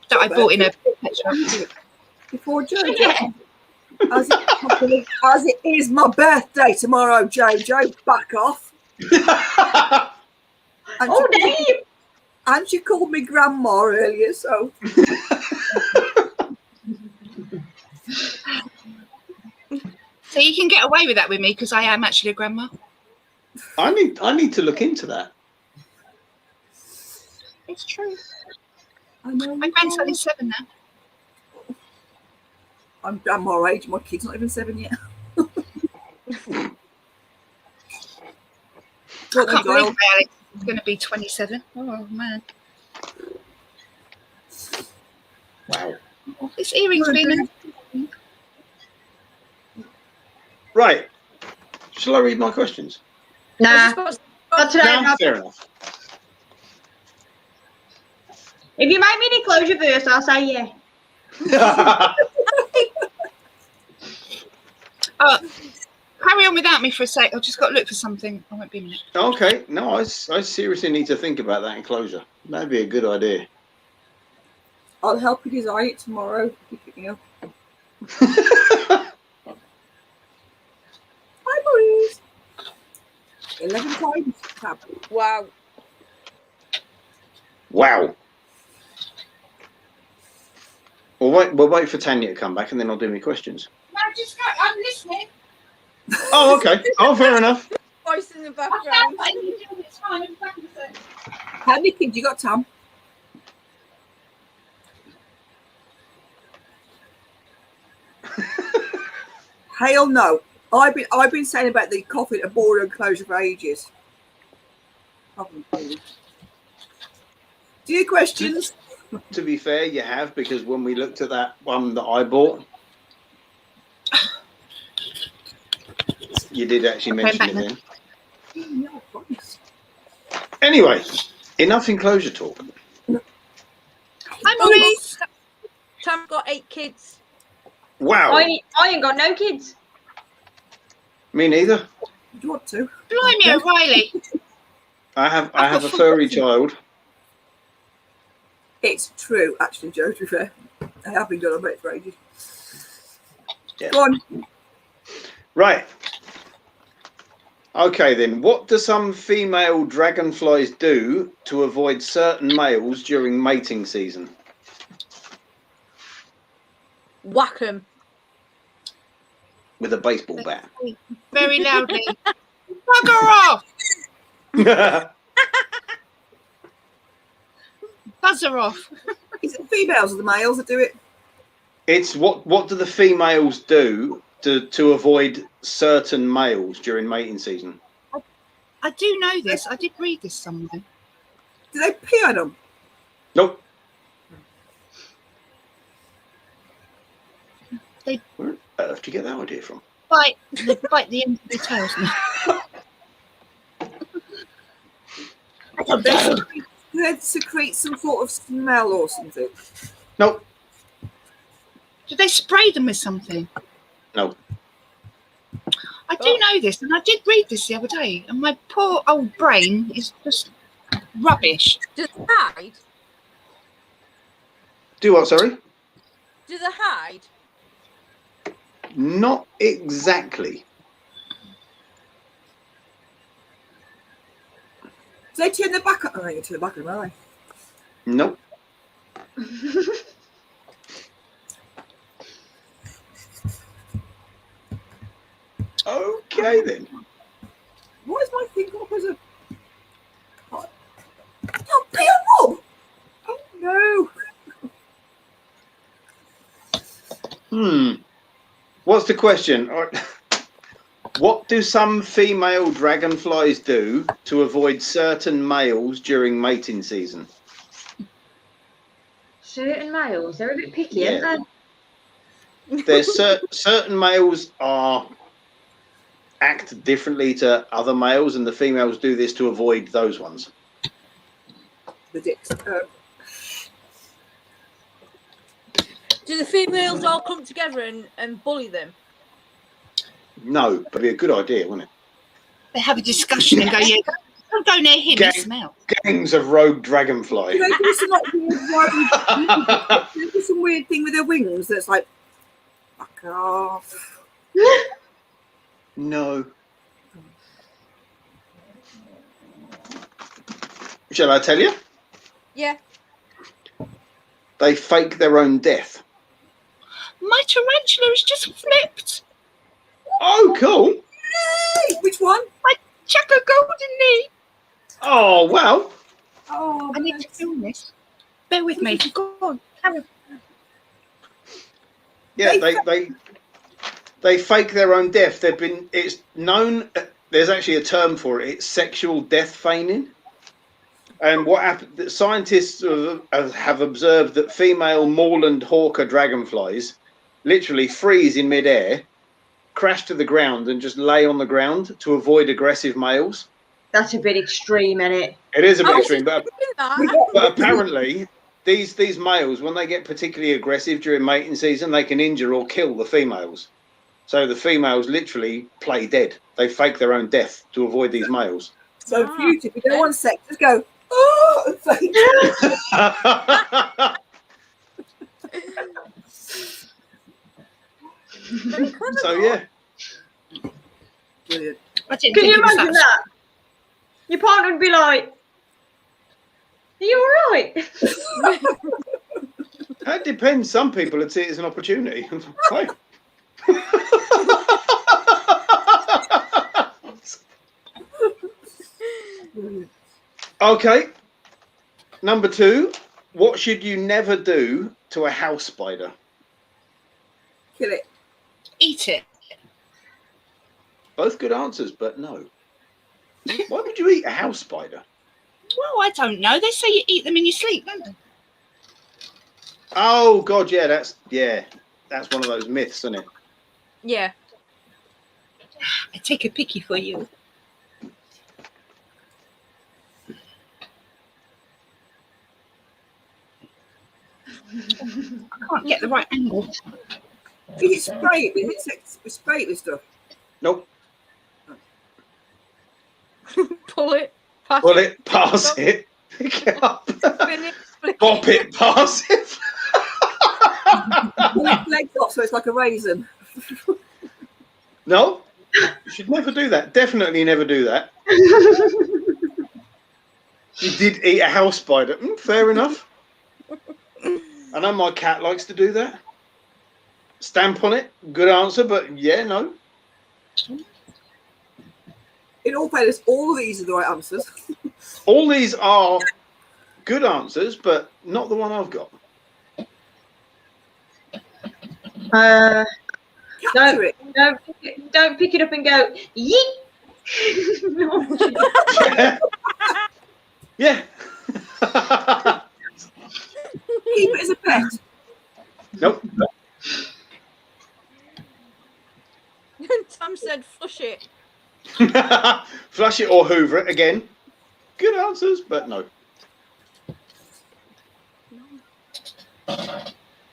That I bought in a pet shop. before Jojo, as it is my birthday tomorrow, Jojo, back off. And Oh, she, damn. and she called me grandma earlier, so So you can get away with that with me because I am actually a grandma. I need to look into that. It's true. I know. My grandson is 7 now. I'm grandma age. My kid's not even 7 yet. I can't believe Alex is going to be 27. Oh man! Wow. This earring's been. Right. Shall I read my questions? Nah, Not not today. No, no. fair enough. If you make me an enclosure first, I'll say yeah. Oh, carry on without me for a sec. I've just got to look for something. I won't be a minute. Okay. No, I seriously need to think about that enclosure. That'd be a good idea. I'll help you design it tomorrow. You pick me up. Hi, boys. 11 times. Tab. wow. Wow. We'll wait for Tanya to come back and then I'll do my questions. No, just go. I'm listening. Oh, okay. Oh, fair enough. Voice in the background. It's fine. I'm back in a sec. How many kids you got, Tam? Hell no. I've been saying about the coffin arboreal enclosure for ages. Do you questions? To be fair, you have, because when we looked at that one that I bought, you did actually mention it then. Yeah, of course. Anyway, enough enclosure talk. Hi, Maurice. Tam got 8 kids. Wow. I ain't got no kids. Me neither. Do you want to? Blimey, O'Reilly. I have a furry child. It's true, actually, Joe, to be fair. I have been going on about it for ages. Yeah. Go on. Right. Okay then, what do some female dragonflies do to avoid certain males during mating season? Whack 'em. With a baseball bat. Very loudly. Bugger off. Buzzer off. Is it the females or the males that do it? It's what do the females do to avoid certain males during mating season? I do know this. I did read this somewhere. Do they pee on them? Nope. They- Where on earth did you get that idea from? Bite the end of the tails. Do they secrete some sort of smell or something? Nope. Do they spray them with something? No. I do know this, and I did read this the other day, and my poor old brain is just rubbish. Do they hide? Do what, sorry? Do they hide? Not exactly. Do they turn their back on? Oh, they turn their back on them, are Nope. Okay then. they? What is my thing called? As a... Oh, Peter Rob! Oh no! What's the question? What do some female dragonflies do to avoid certain males during mating season? Certain males, they're a bit picky, Yeah. aren't they? There's certain males act differently to other males, and the females do this to avoid those ones. The dicks. Do the females all come together and bully them? No, but it'd be a good idea, wouldn't They have a discussion and go, yeah, don't go near him, Gang- he smells. it? Gangs of rogue dragonfly. Do they do some like weird, do they do some weird thing with their wings that's like, fuck off? No. Shall I tell you? Yeah. They fake their own death. My tarantula has just flipped. Oh, cool. Hey, which one? Chuck a golden knee. Oh, wow. Oh, I need to film this. Bear with me. Go on. Carry on. Yeah, they fake their own death. It's known, there's actually a term for it. It's sexual death feigning. And what happened, scientists have observed that female moorland hawker dragonflies literally freeze in midair, crash to the ground, and just lay on the ground to avoid aggressive males. That's a bit extreme, isn't it? It is a bit Oh, extreme, but That. apparently these males, when they get particularly aggressive during mating season, they can injure or kill the females. So the females literally play dead. They fake their own death to avoid these males. So for you, if you don't want sex, just go, oh, and say, So yeah. brilliant. I didn't Can think you it was imagine that. that? Your partner would be like, are you all right? That depends. Some people would see it as an opportunity. Right. Brilliant. Okay. Number 2. What should you never do to a house spider? Kill it. Eat it. Both good answers, but no. Why would you eat a house spider? Well, I don't know. They say you eat them in your sleep, don't they? Oh God, yeah, that's one of those myths, isn't it? Yeah. I take a picky for you. I can't get the right angle. Is it spray it? Is it spray it with stuff? Nope. Pull it. Pass Pull it, pass it, pick it up, Spin it. Flick bop it, pass it. Pull its legs off so it's like a raisin. No, you should never do that. Definitely never do that. You did eat a house spider. Fair enough. I know my cat likes to do that. Stamp on it. Good answer, but yeah, no. In all fairness, all of these are the right answers. All these are good answers, but not the one I've got. Capture it. Don't pick it up and go, yeet. Yeah. Keep it as a pet. Nope. Tom said flush it. Flush it or hoover it again. Good answers, but no.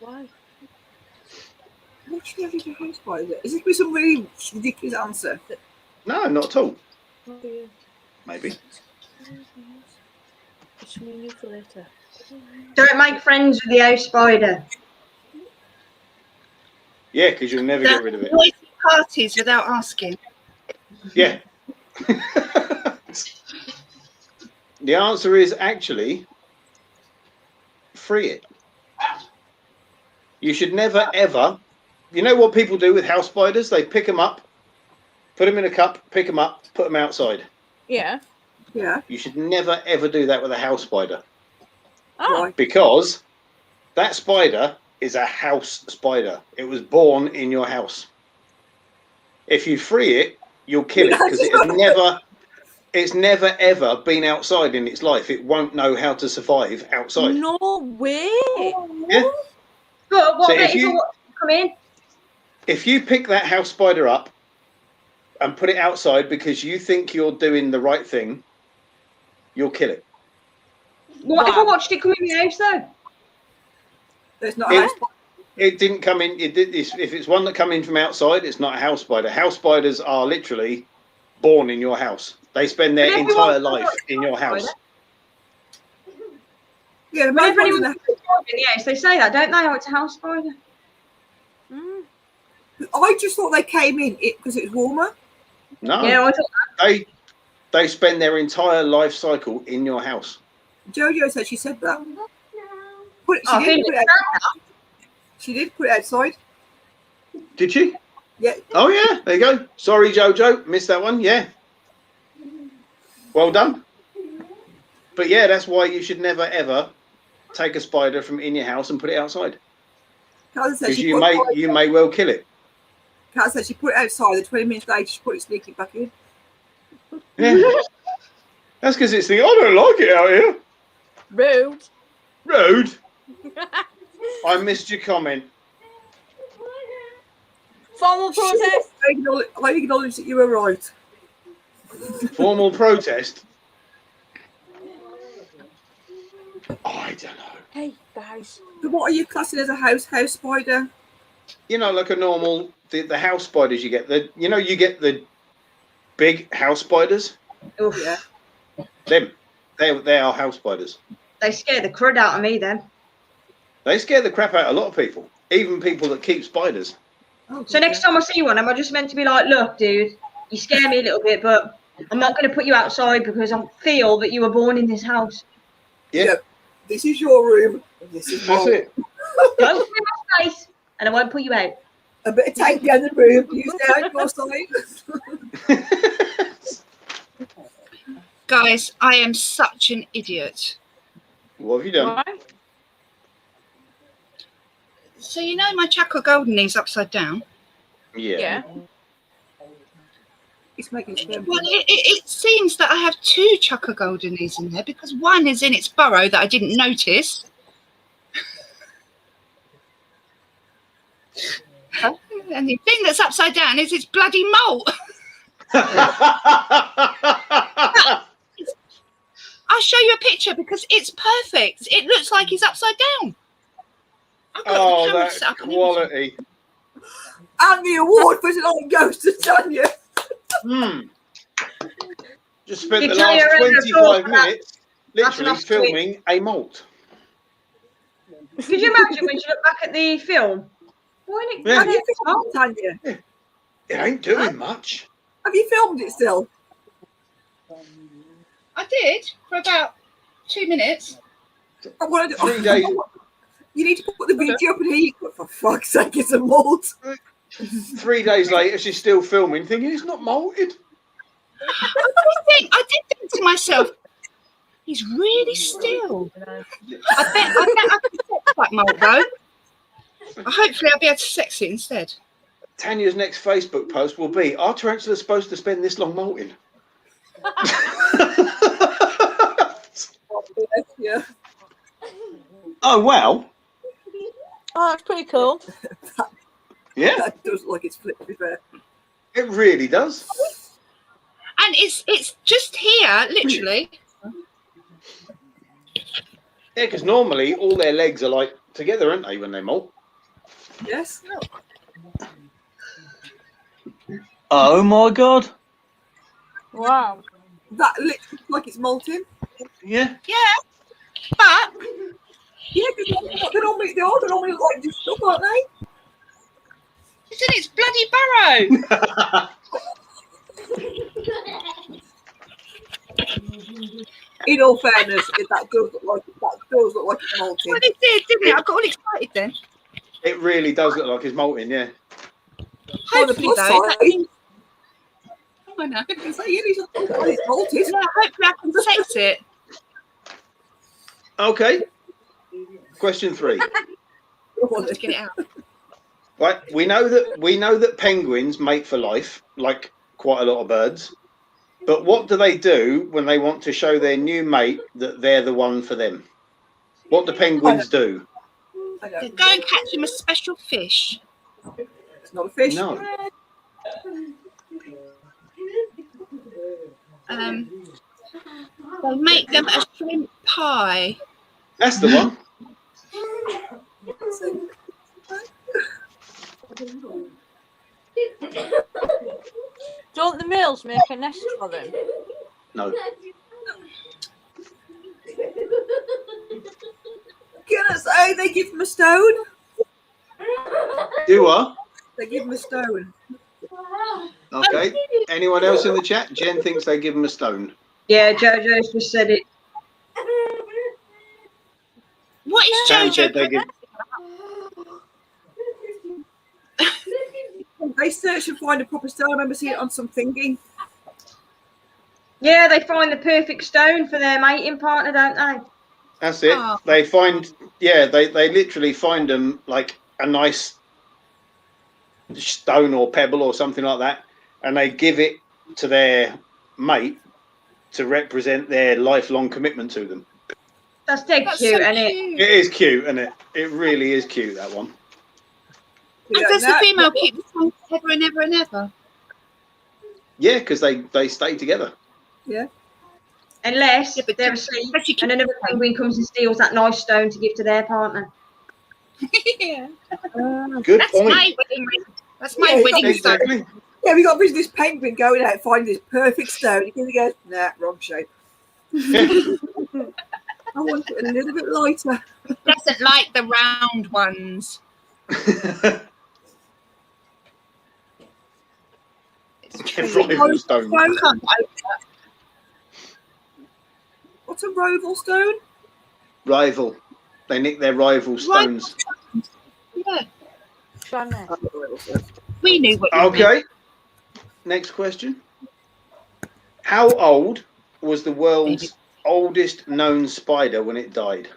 Why? What should you have to house spider? Is this be some really ridiculous answer? No, not at all. Oh, dear. Maybe. It's me new for later. Don't make friends with the house spider. Yeah, because you'll never get rid of it. Noisy parties without asking. Yeah. The answer is actually free it. You should never ever. You know what people do with house spiders? They pick them up, put them in a cup, pick them up, put them outside. Yeah. Yeah. You should never ever do that with a house spider, Oh. Why? because that spider is a house spider. It was born in your house. If you free it, you'll kill it, because it's never ever been outside in its life. It won't know how to survive outside. No way. Yeah. But what So about if if you- I want to come in? If you pick that house spider up and put it outside because you think you're doing the right thing, you'll kill it. What if I Wow. watched it come in my house though? There's not It- a house. It didn't come in. If it's one that come in from outside, it's not a house spider. House spiders are literally born in your house. They spend their But everyone entire knows life it's in not your a house. spider. Yeah, the But main if one is anyone in puts it in the house, they say that, don't they? Oh, it's a house spider. Mm. I just thought they came in because it was warmer. No, Yeah, I thought they spend their entire life cycle in your house. Jojo said she said that. She I did think put it out. She did put it outside. Did she? Yeah. Oh yeah, there you go. Sorry, Jojo, missed that one. Yeah. Well done. But yeah, that's why you should never ever take a spider from in your house and put it outside, Kaz said because she you put may well kill it. Kaz said she put it outside. The 20 minutes later, she put it sneaking back in. Yeah. That's because it's the I don't like it out here. Rude. Rude. I missed your comment. Formal protest. I acknowledge that you were right. Formal protest. I don't know. Hey guys. So what are you classing as a house spider? You know, like a normal the house spiders you get. You get the big house spiders. Oof. Yeah. They are house spiders. They scare the crud out of me then. They scare the crap out of a lot of people, even people that keep spiders. Oh, So next time I see one, am I just meant to be like, look, dude, you scare me a little bit, but I'm not going to put you outside because I feel that you were born in this house. Yeah. This is your room. This is That's mine. it. Don't put me in my space, and I won't put you out. A bit of take down the room. You stay out your side. Guys, I am such an idiot. What have you done? Why? So you know my Chaco Golden is upside down? Yeah. Yeah. It's making sperm. Well, it seems that I have two Chaco Goldenes in there because one is in its burrow that I didn't notice. And the thing that's upside down is its bloody molt. I'll show you a picture because it's perfect. It looks like he's upside down. I've got the Oh, camera that's set up and quality. And the award for tonight goes to Tanya. Just spent You the tell last your friend to 25 talk about- minutes That's literally enough to eat. filming a molt. Could you imagine when you look back at the film? Why didn't Yeah. Have you filmed it, Tanya? It ain't doing much. Have you filmed it still? I did for about 2 minutes. I wanna do- 3 days. You need to put the video up and hear you. For fuck's sake, it's a mold. 3 days later, she's still filming, thinking it's not molted. I did think to myself, he's really still. I bet I can sex that molt though. Hopefully I'll be able to sex it instead. Tanya's next Facebook post will be, "Are tarantulas supposed to spend this long molting?" Yeah. Oh, wow. Oh, that's pretty cool. Yeah, That does look like it's flipped, to be fair. it really does. And it's just here, literally. Yeah, because normally all their legs are like together, aren't they, when they molt? Yes. Oh my god. Wow. That looks like it's molting. Yeah. Yeah. But Yeah, because they're normally look like this stuff, aren't they? it's in its bloody burrow. In all fairness, that does look like it's molting. Well, it did, didn't it? I got all excited then. It really does look like it's molting, yeah. On the Hopefully, plus though, side, that means... I know. it's like, yeah, it's molted. Yeah, hopefully I can protect it. Okay. Question 3. Let's get it out. Right, we know that penguins mate for life, like quite a lot of birds. But what do they do when they want to show their new mate that they're the one for them? What do penguins do? I Go don't and catch him a special fish. It's not a fish. No. They'll make them a shrimp pie. That's the one. Don't the males make a nest for them? No. Can I say they give them a stone? Do what? They give them a stone. Okay. Anyone else in the chat? Jen thinks they give them a stone. Yeah, Jojo's just said it. What is Sam Jojo? said they give. They search and find a proper stone. I remember seeing it on some thingy. Yeah, they find the perfect stone for their mating partner, don't they? That's it. Oh. They find, yeah, they literally find them like a nice stone or pebble or something like that, and they give it to their mate to represent their lifelong commitment to them. That's dead That's cute, so isn't it? cute. It is cute, isn't it? It really is cute, that one. And does the female keep the same forever and ever and ever? Yeah, because they stay together. Unless Yeah, but they're asleep But you and another penguin comes and steals that nice stone to give to their partner. Yeah. Good That's point. my wedding ring. That's my Yeah, wedding stone. Exactly. Yeah, we got this penguin going out finding this perfect stone. He goes, nah, wrong shape. I want it a little bit lighter. Doesn't like the round ones. It's true. Rival stone. I can't open that. What's a roval stone? Rival. They nick their rival stones. Yeah, Shannon. we knew what you meant. Okay. Next question. How old was the world's oldest known spider when it died?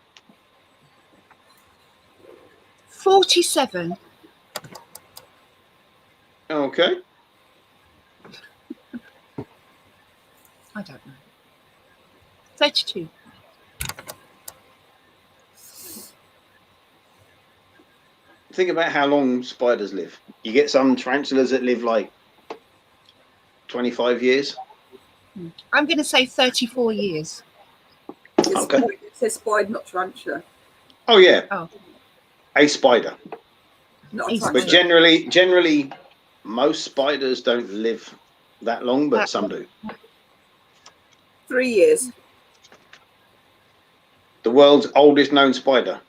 47. Okay. I don't know. 32. Think about how long spiders live. You get some tarantulas that live like 25 years. I'm going to say 34 years. Okay. It says spider, not tarantula. Oh yeah. Oh. A spider. Not a But But tarantula. generally most spiders don't live that long, but some do. 3 years. The world's oldest known spider.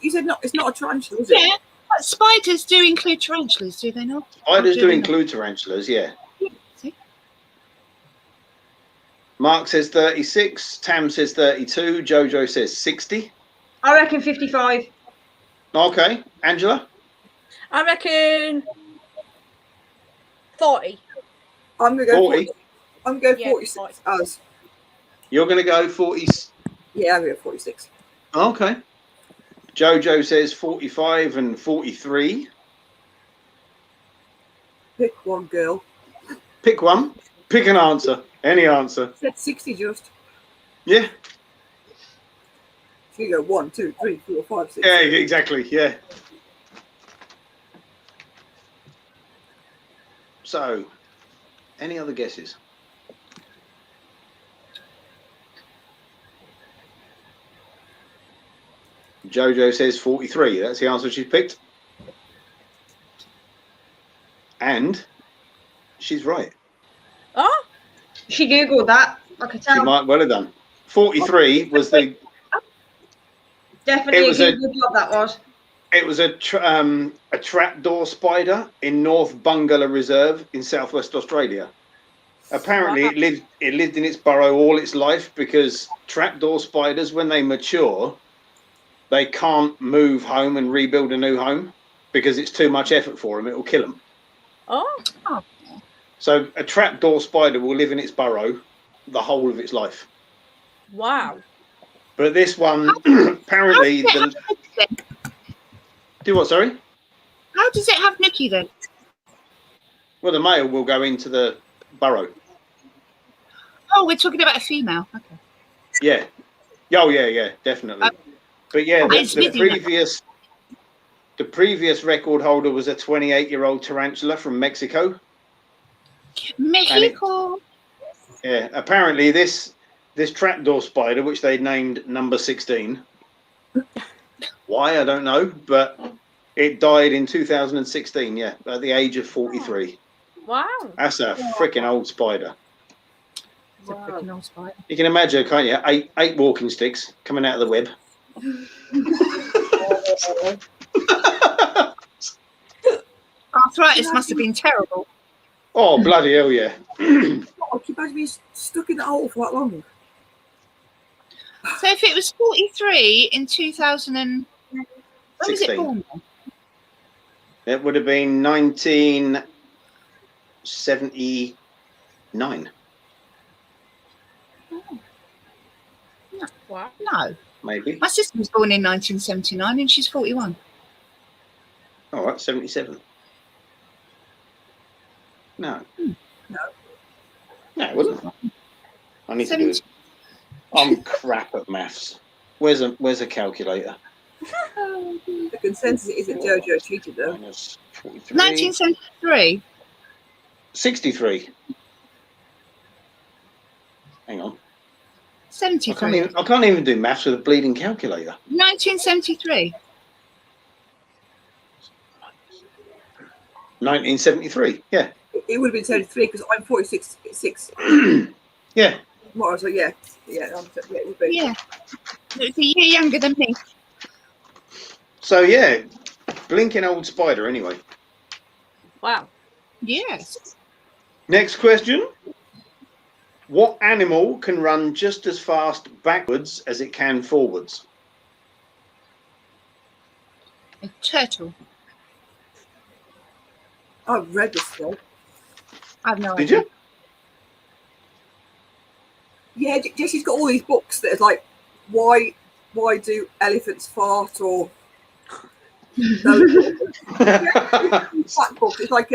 You said not. It's not a tarantula, is it? Yeah, but spiders do include tarantulas, do they not? Spiders do do they include tarantulas, yeah. See? Mark says 36, Tam says 32, Jojo says 60. I reckon 55. Okay, Angela? I reckon 40. I'm gonna go 40. 40. I'm going Yeah, 46. As You're going to go 40. yeah, I'm going 46. Okay. Jojo says 45 and 43. Pick one, girl. Pick one. Pick an answer. Any answer. Said 60 just. Yeah. So you go 1, 2, 3, 4, 5, 6. Yeah, exactly. Yeah. So, any other guesses? Jojo says 43. That's the answer she's picked. And she's right. Oh, She googled that. I could She tell. might well have done. 43 was the. Definitely It a was a- Google job that was. It was a trapdoor spider in North Bungala Reserve in southwest Australia. Apparently, it lived in its burrow all its life because trapdoor spiders, when they mature, they can't move home and rebuild a new home because it's too much effort for them. It will kill them. Oh, So a trapdoor spider will live in its burrow the whole of its life. wow. But this one, apparently, do what? Sorry. How does it have Nikki then? Well, the male will go into the burrow. Oh, we're talking about a female. Okay. Yeah. Oh, yeah, definitely. But yeah, the previous record holder was a 28-year-old tarantula from Mexico. Mexico. Yeah, apparently this trapdoor spider, which they named number 16. Why, I don't know, but it died in 2016, yeah, at the age of 43. Wow. That's a freaking old spider. It's a freaking old spider. You can imagine, can't you? Eight walking sticks coming out of the web. Arthritis must have been terrible. Oh, bloody hell, yeah. Oh, can you imagine being stuck in that hole for that long? So if it was 43 in 2000 and... When was it 16. born? It would have been 1979, Wow. No. maybe. My sister was born in 1979 and she's 41. All right, 77. No. No. No, it wasn't. I need to do it. I'm crap at maths. Where's a calculator? The consensus is that Jojo cheated though. Minus 43. 1973. 63. Hang on. 73. I can't even do maths with a bleeding calculator. 1973. 1973. Yeah. It would have been 73 because I'm 46. Yeah. More, so yeah, it would be. Yeah. It was a year younger than me. So yeah, blinking old spider. Anyway. Wow. Yes. Next question. What animal can run just as fast backwards as it can forwards? A turtle. I've read this though. I have no Did idea. you? Yeah, Jessie's got all these books that are like, why do elephants fart or those fact books. It's like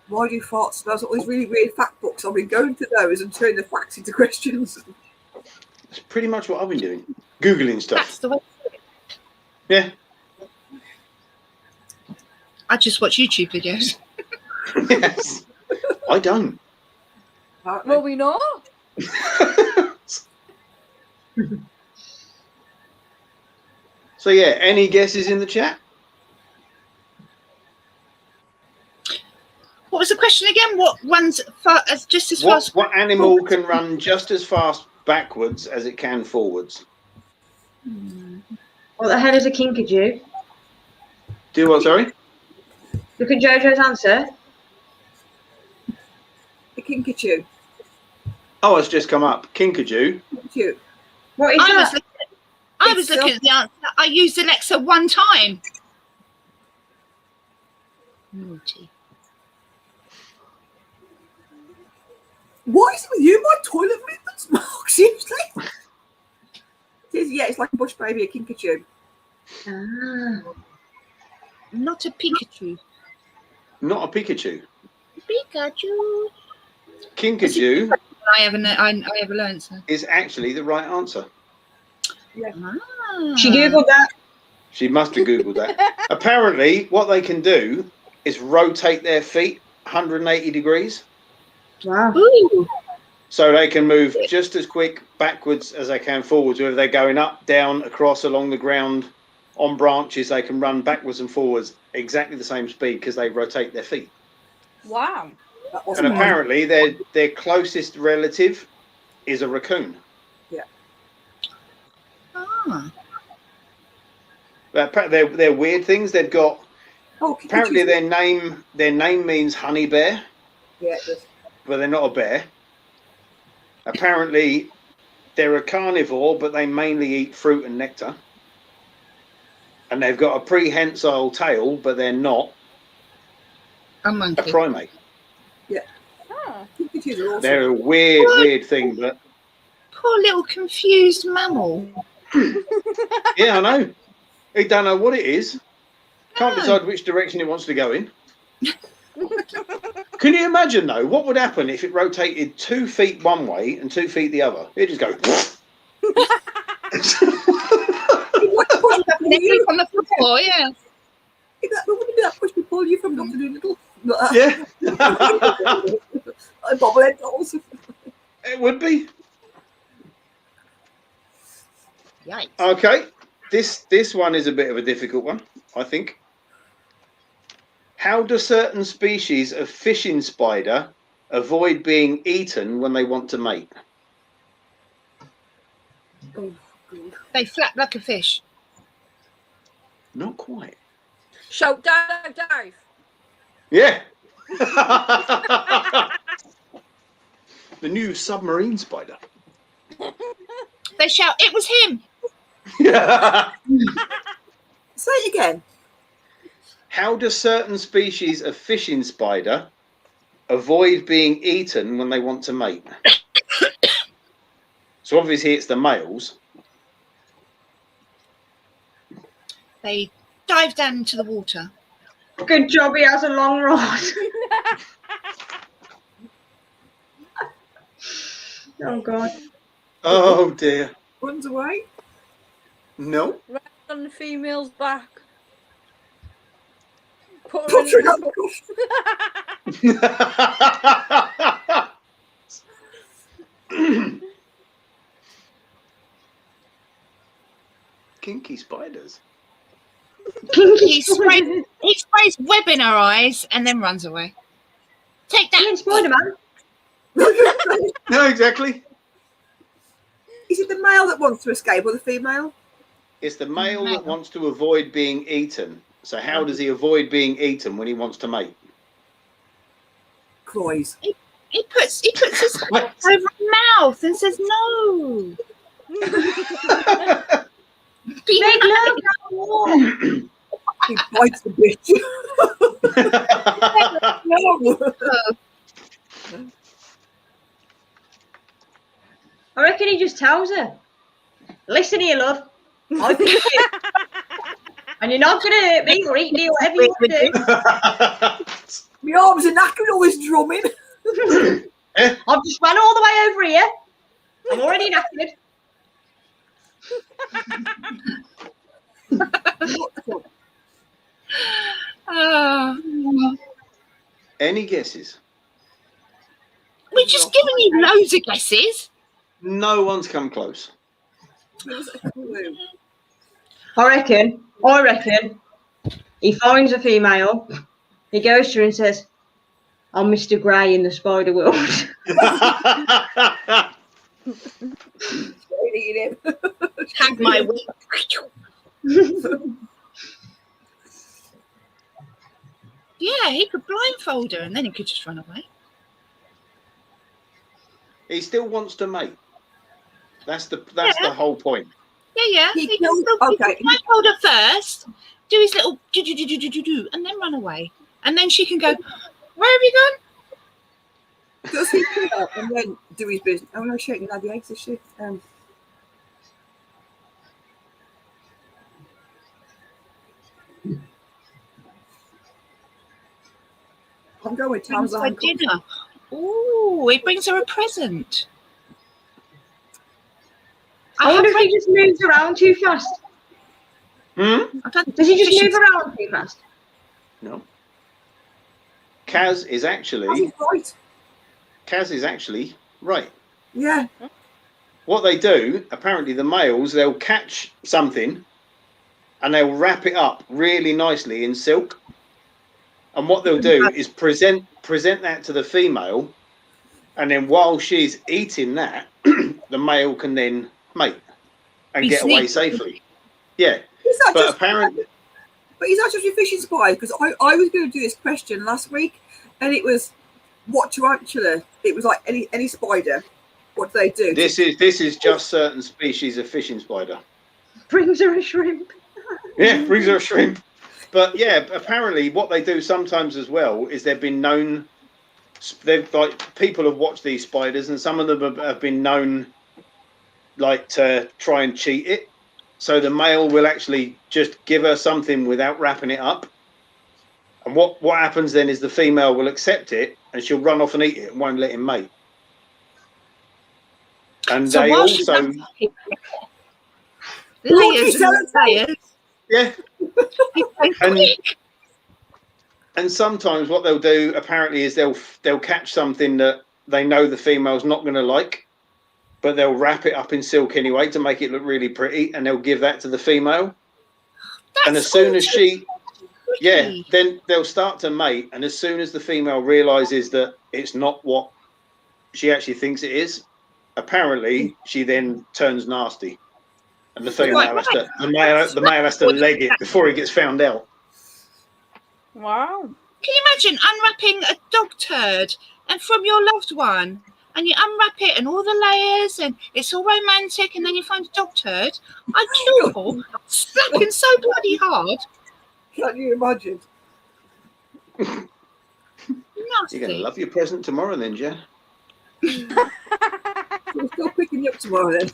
why do farts smell? All these really weird fact books. I've been going to those and turning the facts into questions. That's pretty much what I've been doing. Googling stuff. That's the way. Yeah. I just watch YouTube videos. Yes. I don't. Well, we know. So yeah, any guesses in the chat? What was the question again? What runs just as What, fast? what animal can run just as fast backwards as it can forwards? What the hell is a kinkajou? Do what, sorry? Look at Jojo's answer. The kinkajou. Oh, it's just come up. Kinkajou. Kinkajou. What is that? I was looking at the answer. I used Alexa one time. Naughty. What is it with you? My toilet movements, Mark? Seriously? It's like a bush baby, a kinkajou. Ah. Not a Pikachu. Not a Pikachu. Pikachu. Kinkajou I ever learned so. is actually the right answer. Ah. She googled that. She must have Googled that. Apparently, what they can do is rotate their feet 180 degrees. Wow. Ooh. So they can move just as quick backwards as they can forwards. Whether they're going up, down, across, along the ground, on branches, they can run backwards and forwards exactly the same speed because they rotate their feet. Wow. That And wasn't mine. apparently their closest relative is a raccoon. Ah. They're weird things. They've got Oh, apparently kinkajou. their name means honey bear. Yeah, it does. but they're not a bear. Apparently, they're a carnivore, but they mainly eat fruit and nectar. And they've got a prehensile tail, but they're not A a monkey. primate. Ah. Cockatoos are awesome. They're a weird thing, but Poor little confused mammal. yeah, I know. He don't know what it is. Can't No. decide which direction it wants to go in. Can you imagine though? What would happen if it rotated 2 feet one way and 2 feet the other? It'd just go. They on the floor, yeah. Wouldn't that push me pull you from Dr. Doolittle? Yeah, Bobblehead dolls. it would be. Yikes. Okay, this one is a bit of a difficult one, I think. How do certain species of fishing spider avoid being eaten when they want to mate? Oh, God. They flap like a fish. Not quite. Shout, dive, dive. Yeah. The new submarine spider. They shout, "It was him!" Say it again. How do certain species of fishing spider avoid being eaten when they want to mate? So obviously it's the males. They dive down into the water. Good job he has a long rod. Oh, God. Oh dear. Runs away. No. Right on the female's back. Put her Put her in in the Kinky spiders. He sprays web in her eyes and then runs away. Take Ian that. Spider-Man. No, exactly. Is it the male that wants to escape or the female? It's the male that wants to avoid being eaten. So how does he avoid being eaten when he wants to mate? Cries. He puts his What? over her mouth and says no. Be Make nice. love, not war. He bites the bitch. No. I reckon he just tells her, "Listen here, love. I can do it. And you're not going to hurt me or eat me or whatever you want to do. My arms are knackered, all this drumming. I've just run all the way over here. I'm already knackered." Any guesses? We're just giving you loads of guesses. No one's come close. There's a clue. I reckon he finds a female, he goes to her and says, "I'm Mr. Grey in the spider world." Eating him. Have my way. Yeah, he could blindfold her and then he could just run away. He still wants to mate. That's the whole point. Yeah. He He can killed- still okay. blindfold her first, do his little do, and then run away. And then she can go, "Where have you gone?" Does he kill and then do his business? Oh no, shit, you had the eggs, is she? I'm going with Brings her Tamsin. dinner. Ooh, he brings her a present. I wonder if he just moves around too fast. Does he just move around too fast? No. Kaz is actually right. Yeah. What they do, apparently the males, they'll catch something and they'll wrap it up really nicely in silk. And what they'll do is present that to the female, and then while she's eating that, the male can then mate and Be get away sneaky. safely. Yeah, He's not but just, apparently, but he's not just a fishing spider, because I was going to do this question last week, and it was, what tarantula? It was like any spider. What do they do? This is just certain species of fishing spider. Brings her a shrimp. Yeah, brings her a shrimp. But yeah, apparently what they do sometimes as well is they've been known. They've like people have watched these spiders, and some of them have been known like to try and cheat it. So the male will actually just give her something without wrapping it up. And what happens then is the female will accept it and she'll run off and eat it and won't let him mate. And So they while she's also, layers and layers. yeah. And And sometimes what they'll do apparently is they'll catch something that they know the female's not going to like, but they'll wrap it up in silk anyway to make it look really pretty, and they'll give that to the female. And as soon as she, yeah, then they'll start to mate. And as soon as the female realizes that it's not what she actually thinks it is, apparently she then turns nasty, and the female has to, the male has to leg it before he gets found out. Wow. Can you imagine unwrapping a dog turd and from your loved one, and you unwrap it and all the layers and it's all romantic, and then you find a dog turd? I'd kill slapping so bloody hard. Can you imagine? You're Nasty. going to love your present tomorrow then, Jen. We're still picking you up tomorrow then.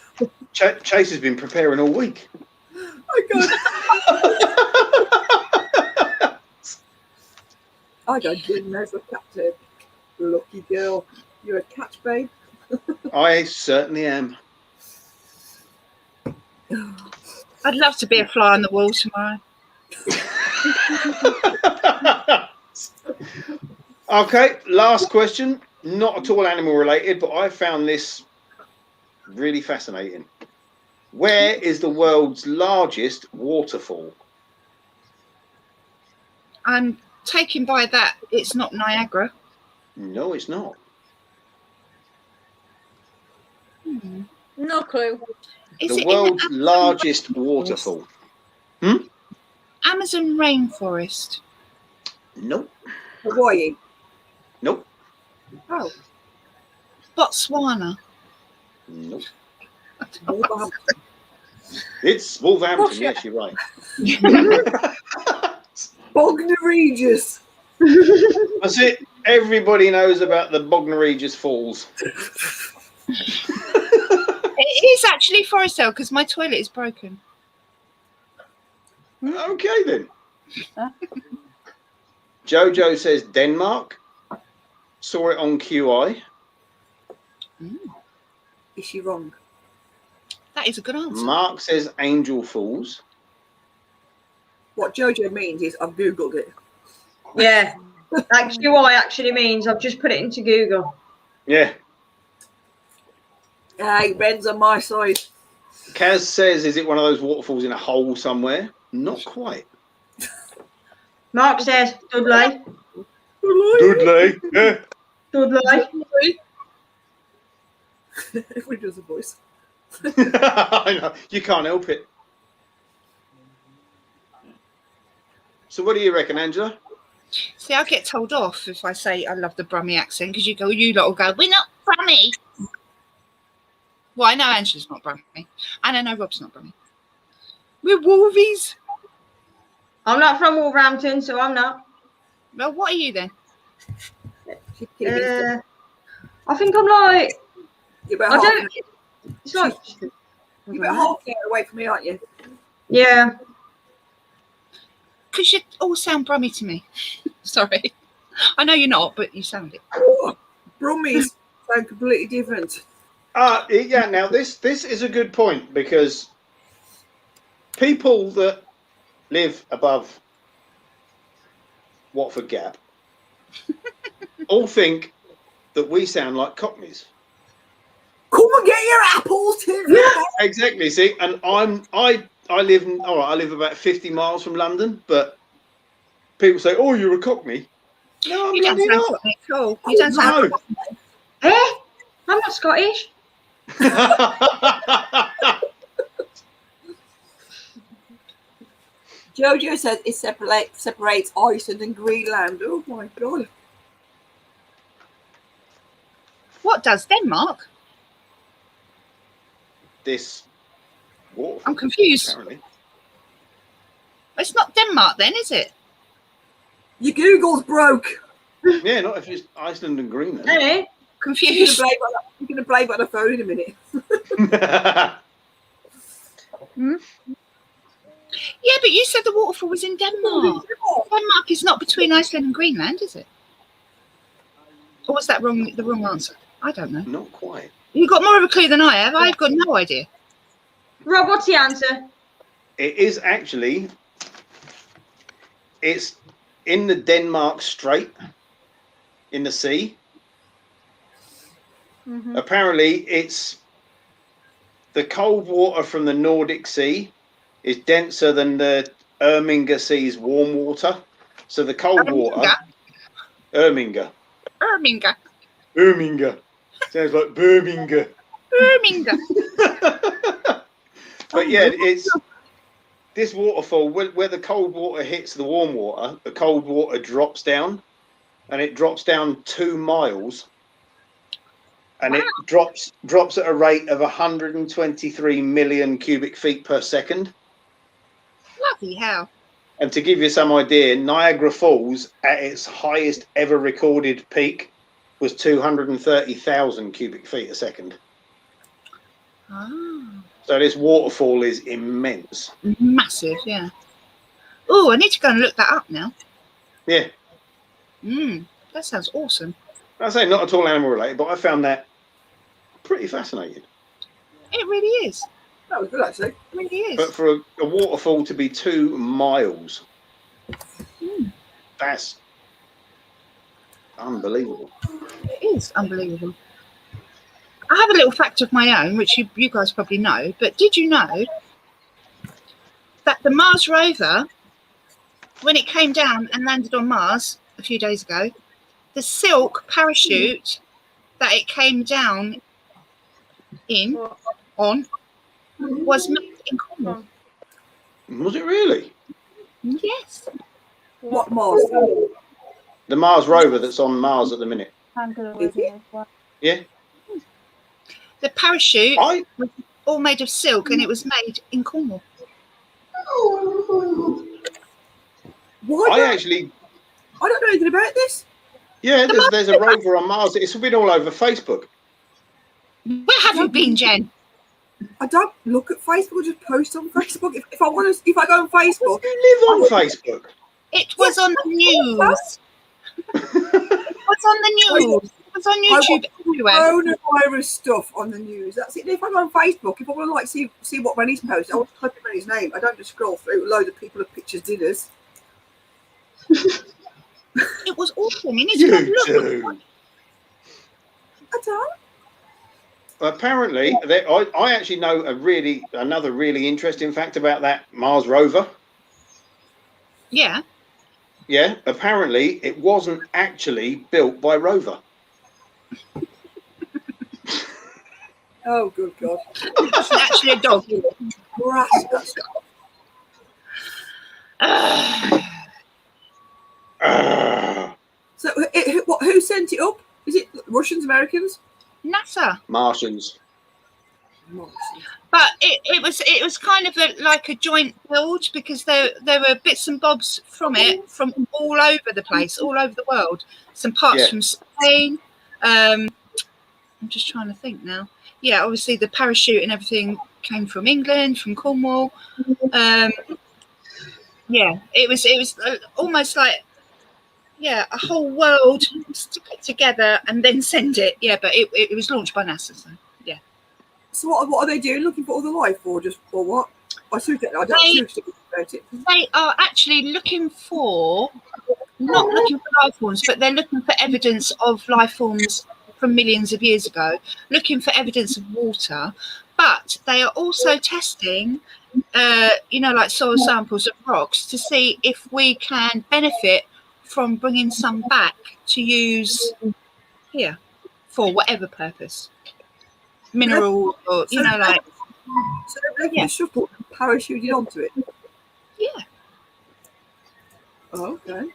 Chase has been preparing all week. I got good nose of captain. Lucky girl. You're a catch, babe. I certainly am. I'd love to be a fly on the wall tomorrow. Okay, last question. Not at all animal related, but I found this really fascinating. Where is the world's largest waterfall? I'm taken by that it's not Niagara. No, it's not. No clue. Is The it world's in the largest waterfall. Amazon rainforest? Nope. Hawaii. Nope. Oh, Botswana? Nope. Wolverhampton. It's Wolverhampton. Russia. Yes, you're right. Bognor Regis. That's it. Everybody knows about the Bognor Regis Falls. It is actually Forestdale because my toilet is broken. Okay then. Jojo says Denmark. Saw it on QI. Is she wrong? That is a good answer. Mark says Angel Falls. What Jojo means is I've Googled it. Yeah. Actually, what it actually means, I've just put it into Google. Yeah. Hey, Ben's on my side. Kaz says, is it one of those waterfalls in a hole somewhere? Not quite. Mark says, Dudley. Dudley. Yeah. Dudley. Everybody does a voice. I know. You can't help it. So what do you reckon, Angela? See, I get told off if I say I love the Brummie accent because you lot will go, we're not Brummie. Well, I know Angela's not Brummie. And I know Rob's not Brummie. We're Wolvies. I'm not from Wolverhampton, so I'm not. Well, what are you then? You're I think I'm like, about I half, don't, it's like, you're about half an hour away from me, aren't you? yeah. Because you all sound Brummie to me. Sorry. I know you're not, but you sound it. Oh, Brummies sound completely different. Yeah, now this is a good point because people that live above Watford Gap all think that we sound like Cockneys. Come and get your apples, Tim. Exactly. See, and I live about 50 miles from London, but people say, "Oh, you're a Cockney." No, I'm You don't bloody sound not. Cockney at all. You don't sound No. I'm not Scottish. Jojo says it separates Iceland and Greenland. Oh my god. does Denmark? This waterfall. I'm confused. Apparently. It's not Denmark then, is it? Your Google's broke. Yeah, not if it's Iceland and Greenland. Hey, You're Confused. going to blame on the phone in a minute. Yeah, but you said the waterfall was in Denmark. Denmark is not between Iceland and Greenland, is it? Or was that wrong? The wrong answer? I don't know. Not quite. You got more of a clue than I have. I've got no idea. Rob, what's the answer? It is actually. It's in the Denmark Strait, in the sea. Mhm. Apparently, it's the cold water from the Nordic Sea is denser than the Erminger Sea's warm water. So the cold water, Erminger. Erminger. Sounds like Birmingham. Erminger. But yeah, it's this waterfall where the cold water hits the warm water. The cold water drops down, and it drops down 2 miles, and it drops at a rate of 123 million cubic feet per second. Bloody hell. And to give you some idea, Niagara Falls at its highest ever recorded peak was 230,000 cubic feet a second. Ah, So this waterfall is immense. massive, yeah. Oh, I need to go and look that up now. Yeah, That sounds awesome. I say not at all animal related, but I found that pretty fascinating. It really is. That was good, actually. It really is. But for a waterfall to be 2 miles, that's unbelievable. It is unbelievable. I have a little fact of my own, which you guys probably know, but did you know that the Mars rover, when it came down and landed on Mars a few days ago, the silk parachute that it came down on was made in Cornwall? Was it really? Yes. What Mars? The Mars rover that's on Mars at the minute. Yeah. The parachute I was all made of silk and it was made in Cornwall. Why? I don't- actually, I don't know anything about this. yeah, there's a rover on Mars. It's been all over Facebook. Where have you been, Jen? I don't look at Facebook. I just post on Facebook. If I want to, if I go on Facebook, You live on Facebook. It was on the news. It was on the news. It was on YouTube everywhere. coronavirus stuff on the news. That's it. If I go on Facebook, if I want to like see what Rennie's posted, I want to type in Rennie's name. I don't just scroll through a load of people of pictures dinners. It was awesome. You need to go and You look. do. I don't. Apparently, I actually know another really interesting fact about that Mars rover. Yeah. Yeah, apparently it wasn't actually built by Rover. Oh, good God. It's actually a dog. Rascals. So, who sent it up? Is it Russians, Americans? NASA. Martians. But it was kind of like a joint build because there were bits and bobs from it from all over the place, all over the world. Some parts from Spain. I'm just trying to think now. Yeah, obviously the parachute and everything came from England, from Cornwall. Yeah, it was almost like a whole world to put together and then send it. Yeah, but it was launched by NASA. So yeah. So what are they doing? Looking for other life, or what? I don't about it. They are actually looking for, not looking for life forms, but they're looking for evidence of life forms from millions of years ago, looking for evidence of water. But they are also testing, like soil samples of rocks to see if we can benefit from bringing some back to use here for whatever purpose. Mineral or, So they're making a shuttle and parachuted onto it? Yeah. Oh, okay.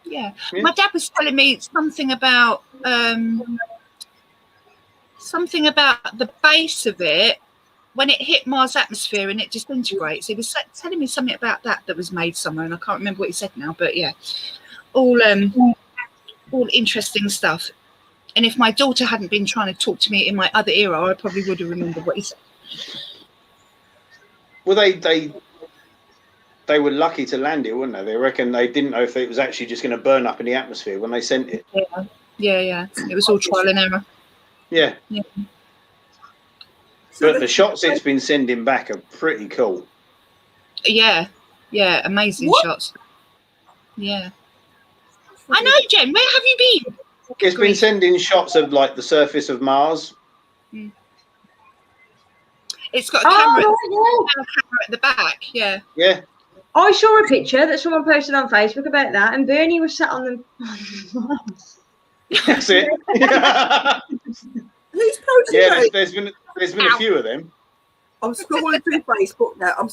Yeah. My dad was telling me something about something about the base of it when it hit Mars' atmosphere and it disintegrates. He was telling me something about that was made somewhere, and I can't remember what he said now. But yeah, all interesting stuff. And if my daughter hadn't been trying to talk to me in my other era, I probably would have remembered what he said. Well, they were lucky to land it, weren't they? They reckon they didn't know if it was actually just going to burn up in the atmosphere when they sent it. Yeah. It was all trial and error. Yeah. So But the shots it's been sending back are pretty cool. Yeah, amazing shots. Yeah. I know, Jen. Where have you been? It's been sending shots of like the surface of Mars. It's got a camera, camera at the back. Yeah. Yeah. I saw a picture that someone posted on Facebook about that, and Bernie was sat on the. That's it. who's posting Yeah, those? there's been a few of them. I'm scrolling through Facebook now. I'm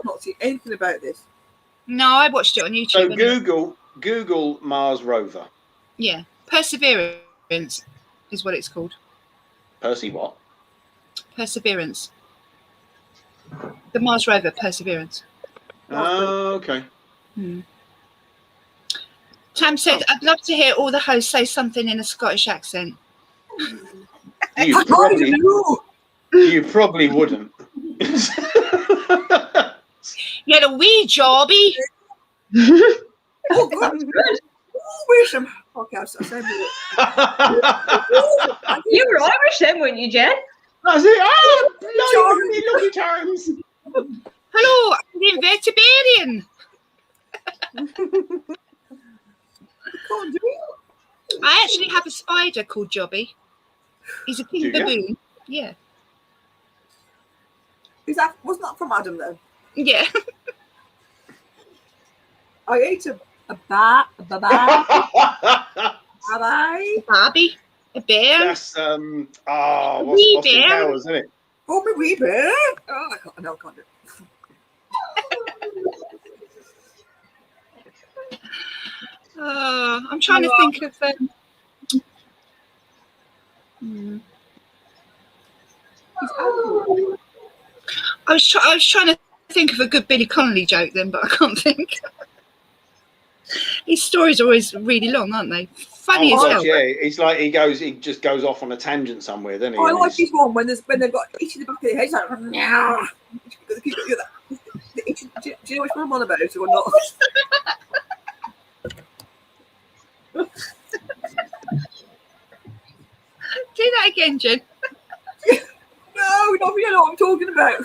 not seeing anything about this. No, I watched it on YouTube. So Google Mars rover. Yeah, Perseverance is what it's called. Percy what? Perseverance. The Mars rover, Perseverance. Oh, okay. Tam said, "I'd love to hear all the hosts say something in a Scottish accent." You probably wouldn't. You had a wee jobby. Oh, God. Oh, where's some? Okay, I'll say You were Irish then, weren't you, Jen? That's it. Oh, blimey, lucky charms. Hello, I'm the invertebrarian. can't do it. I actually have a spider called Jobby. He's a king Do ya? baboon. Yeah. Wasn't that from Adam though? Yeah. I ate a bat, a Barbie. A bear. That's wee Austin bear. Powers, isn't it? Oh, my wee bear. Oh, I can't do it. I'm trying to think of. I was trying to think of a good Billy Connolly joke then, but I can't think. His stories are always really long, aren't they? Funny as hell. Yeah, it's like he just goes off on a tangent somewhere, doesn't he? I And like it's- this one when they've got itch in the back of their head. It's like, meow. Do you know which one I'm on about or not? Do that again, Jen. No, not you know what I'm talking about.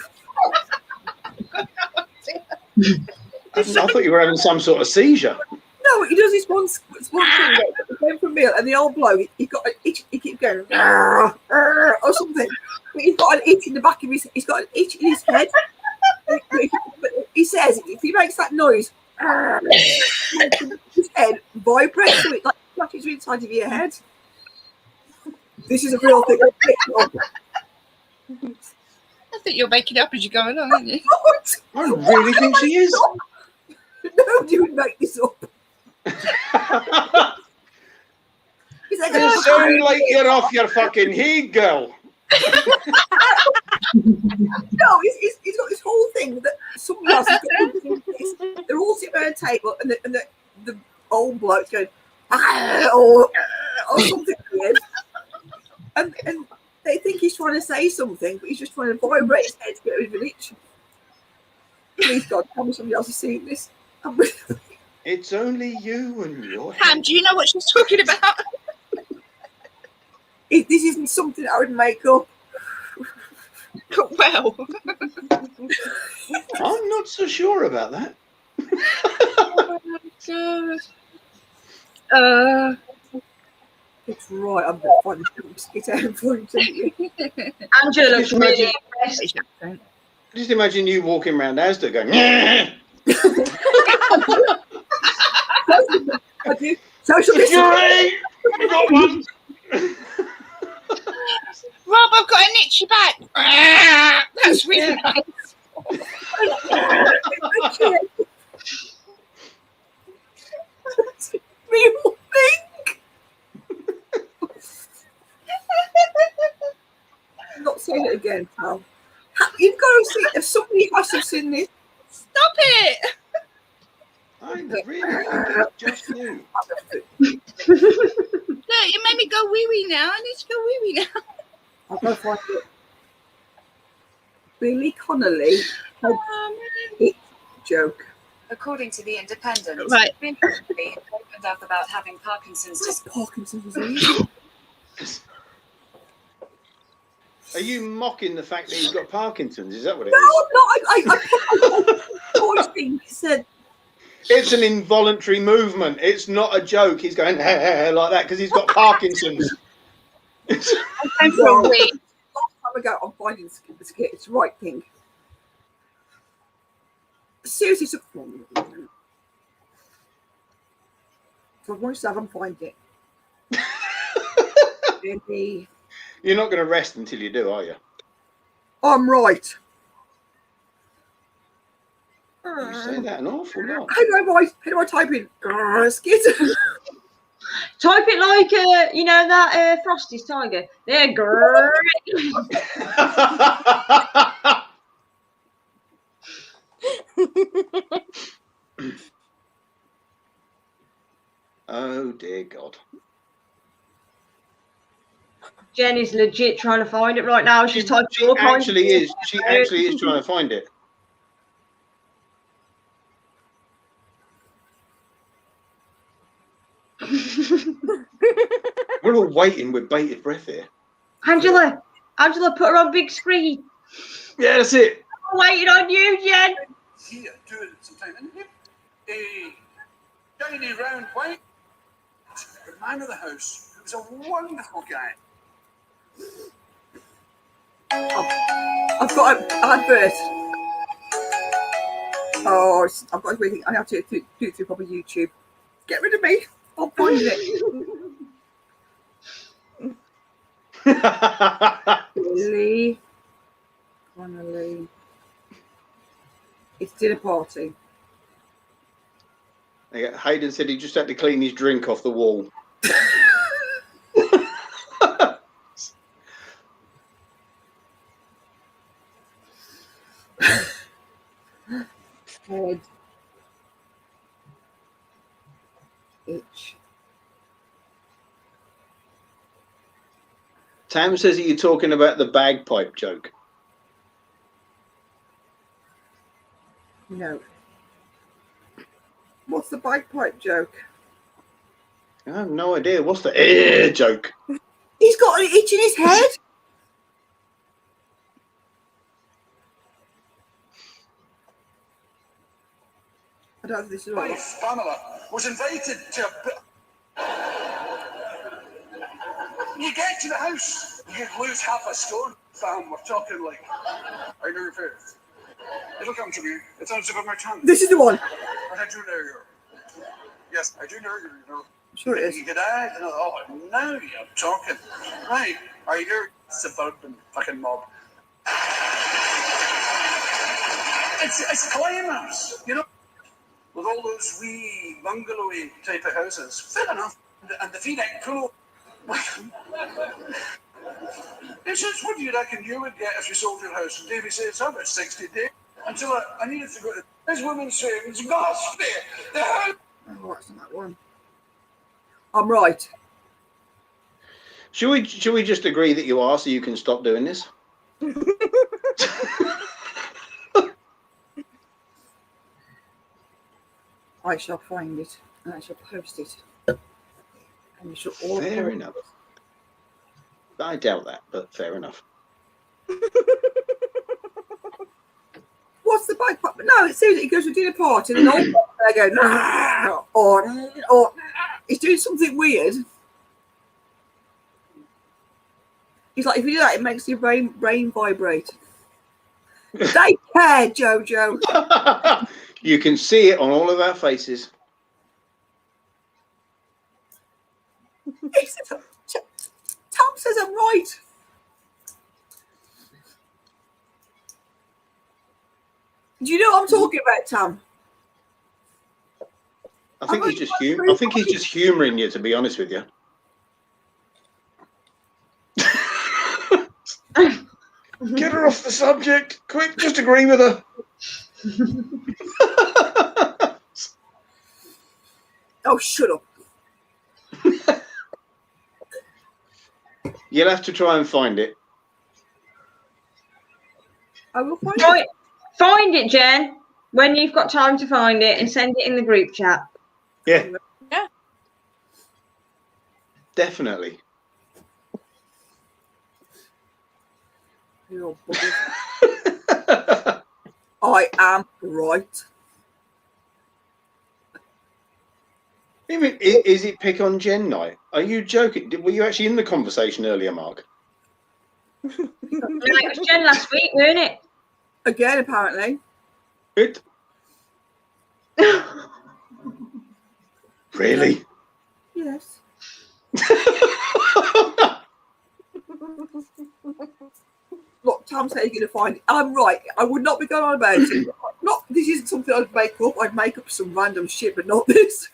I thought you were having some sort of seizure. No, he does this one thing that he came from meal, and the old bloke, he's got an itch. He keeps going or something. But he's got an itch in the back of his. He's got an itch in his head. But he says if he makes that noise, his head vibrates, so it like flashes inside of your head. This is a real thing. I think you're making it up as you're going on, aren't you? I really think she is. Nobody would make this up. He's like, You sound like you're off your fucking head, girl. no, he's got this whole thing that someone else has got. They're all sitting around a table, and the old bloke's going, or something weird. And they think he's trying to say something, but he's just trying to vibrate his head to get rid of an itch. Please, God, tell me somebody else has seen this. It's only you and your Pam, head. do you know what she's talking about? This isn't something I would make up. Well, I'm not so sure about that. It's right. I'm not finding it out for you. Angela looks really impressed. Just imagine you walking around Asda going, "Nyeh." I do. Social You're distancing. right. You got one. Rob, I've got an itchy back. That's really nice. Real thing. not seen it again, pal. You've got to see if somebody has to have seen this. Stop it! I really think it's just you. Look, you made me go wee wee now. I need to go wee wee now. I've got to find it. Billy Connolly had it joke. According to The Independent, Right. Billy Connolly opened up about having Parkinson's What's disease. Parkinson's disease? Are you mocking the fact that he's got Parkinson's? Is that what it No, is? I'm not. I voicing said It's an involuntary movement. It's not a joke. He's going like that because he's got Parkinson's. I'm for a wee. last time ago I'm finding the skit. It's right pink. Seriously, so I want to have them find it. Really, You're not going to rest until you do, are you? I'm right. You say that an awful lot. How do I type in skit? Type it like you know that Frosty's tiger. They're great. Oh dear God. Jen is legit trying to find it right now. She's typing She all kinds actually of is. She actually is trying to find it. We're all waiting with bated breath here. Angela, put her on big screen. Yeah, that's it. I'm waiting on you, Jen. Here, do it sometime, isn't it? A tiny round white, the man of the house, who was a wonderful guy. I've got an advert. Oh, I've got everything. I have to do it through proper YouTube. Get rid of me. I'll find it. Billy Connolly. It's dinner party. Yeah, Hayden said he just had to clean his drink off the wall. Head. Itch. Tam says that you're talking about the bagpipe joke. No. What's the bagpipe joke? I have no idea. What's the air joke? He's got an itch in his head. I don't think this is right. Wife, Pamela, was invited to You get to the house, you lose half a stone. Bam, we're talking like, I know your face. It'll come to me. It's on the tip of my tongue. This is the one. But I do know you. Yes, I do know you. You know. I'm sure it is. You could add, oh, now you're talking. Right, are you suburban fucking mob? It's climbers, you know, with all those wee bungalowy type of houses. Fair enough. And the V-neck pool. He says, what do you reckon you would get if you sold your house? And Davy says, how about 60 days? Until I needed to go to this woman's savings. Gosh, the house. Oh, that's not that one. I'm right. Should we just agree that you are so you can stop doing this? I shall find it and I shall post it. And you shall all Fair enough. I doubt that, but fair enough. What's the bagpipe? No, it seems that he goes to a dinner party and an old they go, nah, or he's doing something weird. He's like, if you do that, it makes your brain vibrate. They care, Jojo. You can see it on all of our faces. Tom says I'm right. Do you know what I'm talking about, Tom? I think he's just humouring you, to be honest with you. Get her off the subject. Quick, just agree with her. Oh, shut up. You'll have to try and find it. I will find it. Find it, Jen, when you've got time to find it, and send it in the group chat. Yeah. Yeah. Definitely. You're buggers. I am right. Even, is it pick on Jen night? Are you joking? Were you actually in the conversation earlier, Mark? No, it was Jen last week, weren't it? Again, apparently. Good. Really? Yes. Look, Tom said you're going to find it. I'm right. I would not be going on about it. Not, this isn't something I'd make up. I'd make up some random shit, but not this.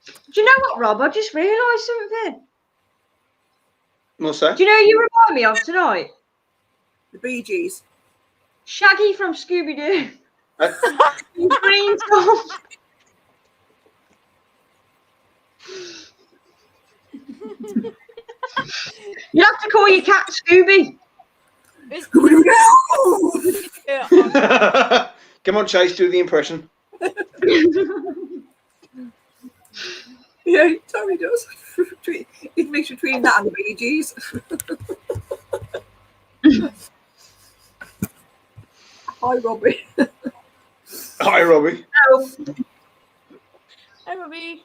Do you know what, Rob? I just realised something. What's that? Do you know who you remind me of tonight? The Bee Gees. Shaggy from Scooby-Doo. Uh, Green Tom. You have to call your cat Scooby. Yeah. Come on, Chase, do the impression. Yeah, he totally does. It makes between that and the Bee Gees. Hi, Robbie. Hi, Robbie. Oh, Hi, Robbie.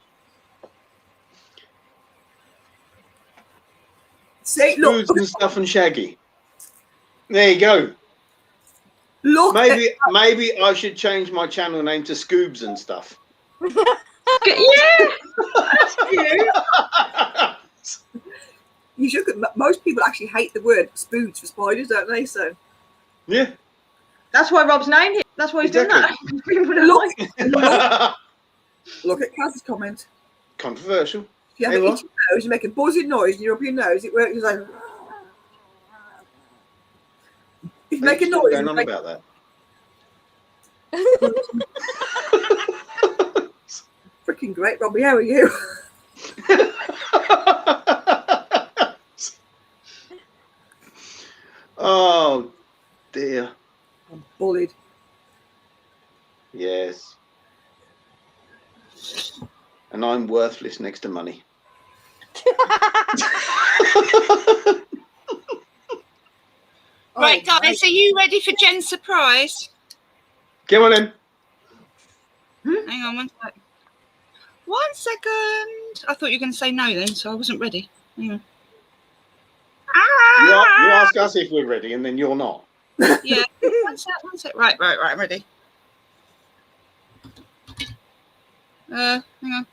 See, look, Foods and stuff and Shaggy. There you go. look. Maybe I should change my channel name to Scoobs and stuff. yeah. That's cute. You should. Most people actually hate the word spoods for spiders, don't they? So Yeah. That's why Rob's named it. That's why he's done that. look at Kaz's comment. Controversial. If you have Hey, an what? itchy nose, you make a buzzing noise, and you're up your nose. It works like. If you make a Still noise, going you on make, about that. freaking great, Robbie. How are you? Oh dear. I'm bullied. Yes. And I'm worthless next to money. Right, Oh, guys, are you ready for Jen's surprise? Come on in. Hang on 1 sec. 1 second. I thought you were going to say no then, so I wasn't ready. Hang on. You ask us if we're ready, and then you're not. Yeah. 1 sec. Right, I'm ready. Hang on.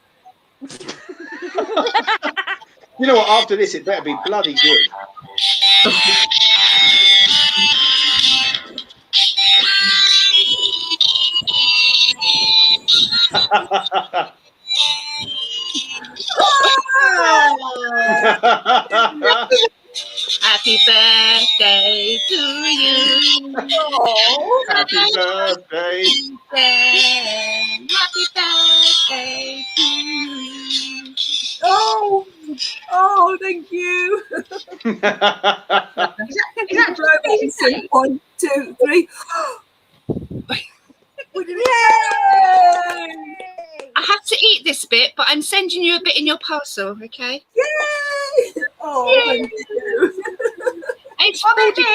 You know what? After this, it better be bloody good. Happy birthday to you. Oh, Happy birthday. Jen. Happy birthday to you. oh, thank you. Is that Robinson, 1, 2, 3. We did it. Yay! I have to eat this bit, but I'm sending you a bit in your parcel, okay? Yay! Oh, thank you. It's Oh, food. baby.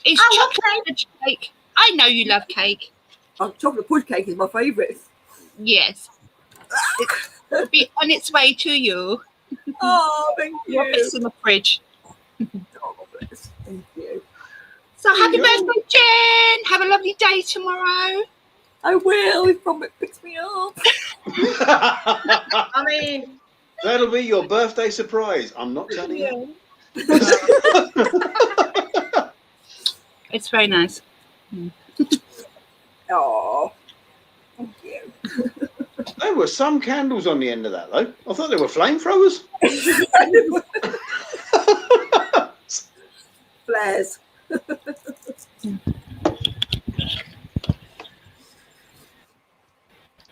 It's I love chocolate fudge cake. I know you love cake. Oh, chocolate fudge cake is my favourite. Yes. It'll be on its way to you. Oh, thank you. It's in the fridge. Oh, bless. Thank you. So happy you. birthday, Jen. Have a lovely day tomorrow. I will if Robert picks me up. I mean, That'll be your birthday surprise. I'm not telling you. It's very nice. Oh, thank you. There were some candles on the end of that, though. I thought they were flamethrowers. Flares.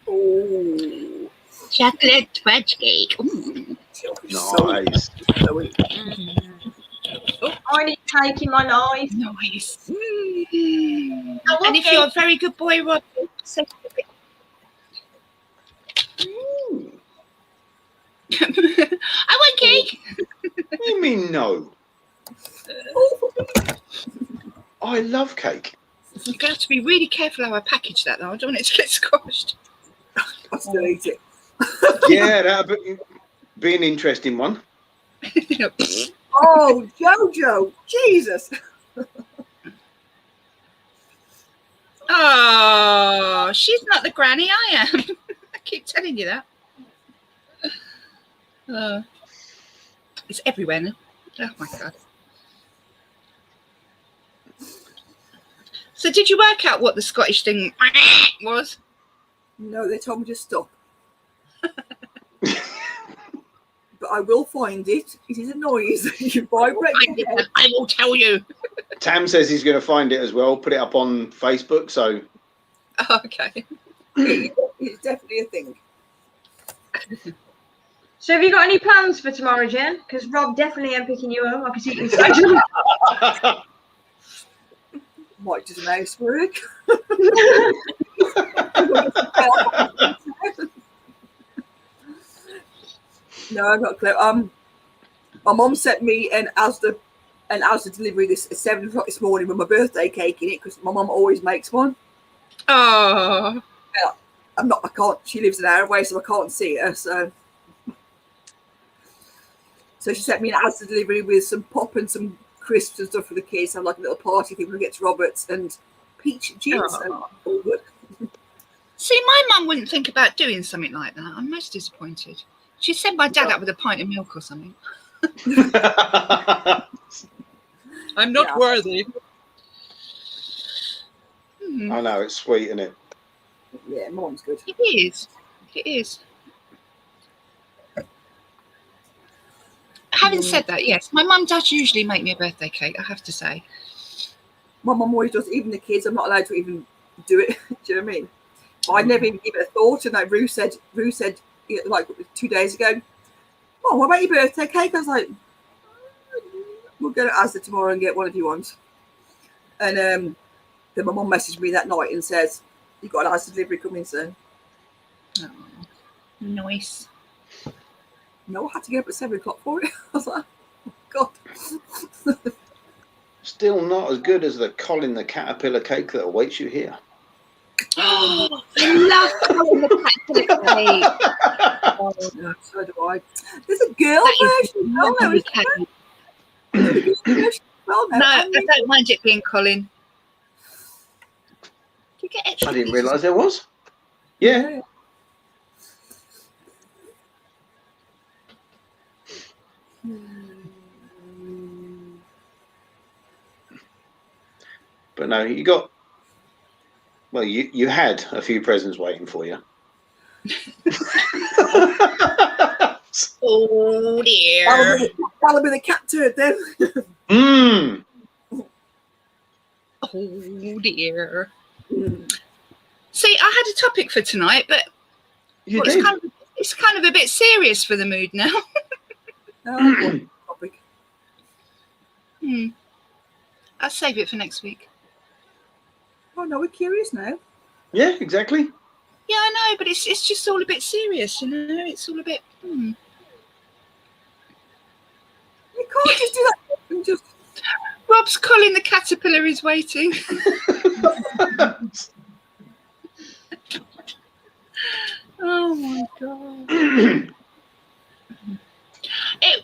Oh, Chocolate fudge cake. Ooh. Nice. I need cake in my life. Nice. I want And if cake. you're a very good boy, Rod, say Ooh. I want cake. What do you mean no? I love cake. You're going to have to be really careful how I package that, though. I don't want it to get squashed. I still eat it. Yeah, that'd be an interesting one. Oh, Jojo, Jesus. Oh, she's not the granny I am. I keep telling you that. It's everywhere now. Oh my God. So did you work out what the Scottish thing was? No, they told me to stop. But I will find it. It is a noise. You vibrate. I will tell you. Tam says he's going to find it as well, put it up on Facebook. So, Oh, okay. It's definitely a thing. So have you got any plans for tomorrow, Jen? Because Rob definitely am picking you up. I can see you schedule. Might just an housework. No, I've got a clue. My mum sent me an Asda delivery at 7 o'clock this morning with my birthday cake in it because my mum always makes one. Oh. I can't. She lives an hour away, so I can't see her. So she sent me an Asda delivery with some pop and some crisps and stuff for the kids. Have like a little party thing when we get to Roberts and peach gin. So all good. See, my mum wouldn't think about doing something like that. I'm most disappointed. She sent my dad up with a pint of milk or something. I'm not worthy. I know, it's sweet, isn't it? Yeah, Mum's good. It is. It is. Having said that, yes, my mum does usually make me a birthday cake, I have to say. My mum always does. Even the kids, I'm not allowed to even do it. Do you know what I mean? But I never even give it a thought. And like Rue said like 2 days ago, "Oh, what about your birthday cake?" I was like, "We'll go to Asda tomorrow and get one if you want." And then my mum messaged me that night and says, "You've got an Asda delivery coming soon." Oh, nice. No, I had to get up at 7 o'clock for it. I was like, oh, God. Still not as good as the Colin the Caterpillar cake that awaits you here. Oh, I love Colin the Caterpillar cake. Oh, no, so do I. There's a girl version. Oh, no, Lovely it's cake. well, No, I don't mind it being Colin. Do you get extra? I didn't realise there was. Yeah. But no, you got. Well, you had a few presents waiting for you. Oh dear. That'll be the cat turd then. Mmm. Oh dear. See, I had a topic for tonight, but You well, did. it's kind of a bit serious for the mood now. Oh, topic. I'll save it for next week. Oh no, we're curious now. Yeah, exactly. Yeah, I know, but it's just all a bit serious, you know. It's all a bit. You can't just do that and just. Rob's Colin the Caterpillar is waiting. Oh my God.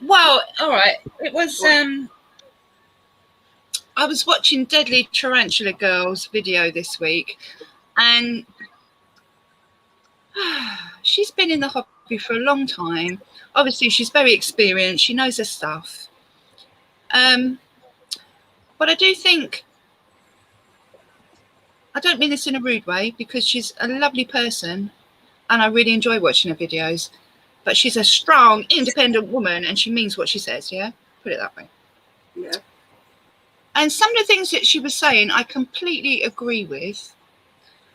Well, all right. It was. I was watching Deadly Tarantula Girls video this week, and she's been in the hobby for a long time. Obviously, she's very experienced. She knows her stuff. But I do think, I don't mean this in a rude way, because she's a lovely person and I really enjoy watching her videos, but she's a strong, independent woman and she means what she says, yeah? Put it that way. Yeah. And some of the things that she was saying, I completely agree with.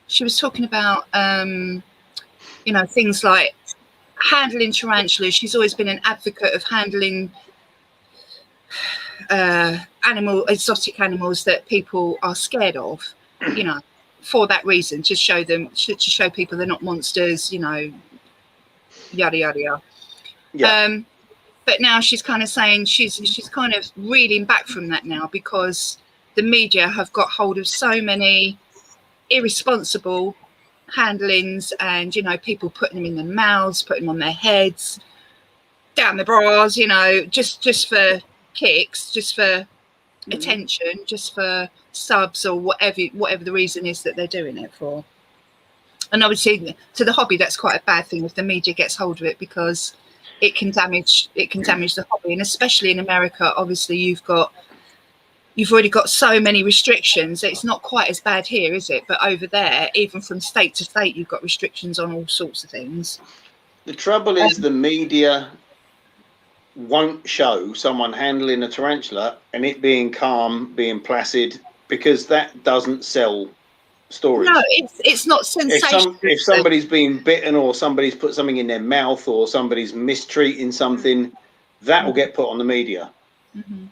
She was talking about, you know, things like handling tarantulas. She's always been an advocate of handling exotic animals that people are scared of, you know, for that reason, to show people they're not monsters, you know, yada yada yada. Yeah. But now she's kind of saying she's kind of reeling back from that now, because the media have got hold of so many irresponsible handlings, and, you know, people putting them in their mouths, putting them on their heads, down the bras, you know, just for kicks, just for attention, just for subs, or whatever the reason is that they're doing it for. And obviously to the hobby, that's quite a bad thing if the media gets hold of it, because it can damage the hobby. And especially in America, obviously you've already got so many restrictions. It's not quite as bad here, is it? But over there, even from state to state, you've got restrictions on all sorts of things. The trouble is the media won't show someone handling a tarantula and it being calm, being placid, because that doesn't sell stories. No, it's not sensational. If somebody's been bitten, or somebody's put something in their mouth, or somebody's mistreating something, that will get put on the media.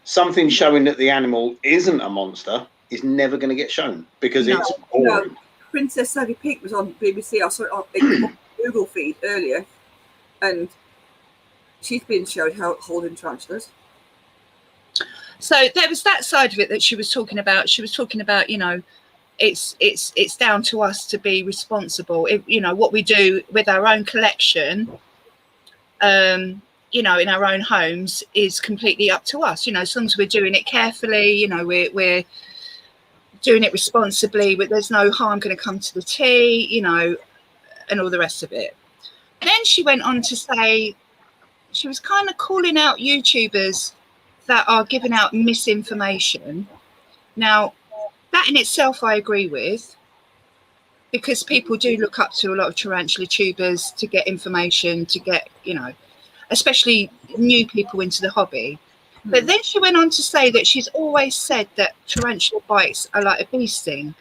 Something showing that the animal isn't a monster is never going to get shown, because it's boring. Princess Sally Pink was on BBC. I saw it on the Google feed earlier, and she's been shown how holding tarantulas. So there was that side of it that she was talking about. She was talking about, you know, it's down to us to be responsible. You know, what we do with our own collection, you know, in our own homes is completely up to us. You know, as long as we're doing it carefully, you know, we're doing it responsibly, but there's no harm going to come to the tea, you know, and all the rest of it. Then she went on to say, she was kind of calling out YouTubers that are giving out misinformation. Now, that in itself I agree with, because people do look up to a lot of tarantula tubers to get information, to get, you know, especially new people into the hobby. But then she went on to say that she's always said that tarantula bites are like a bee sting,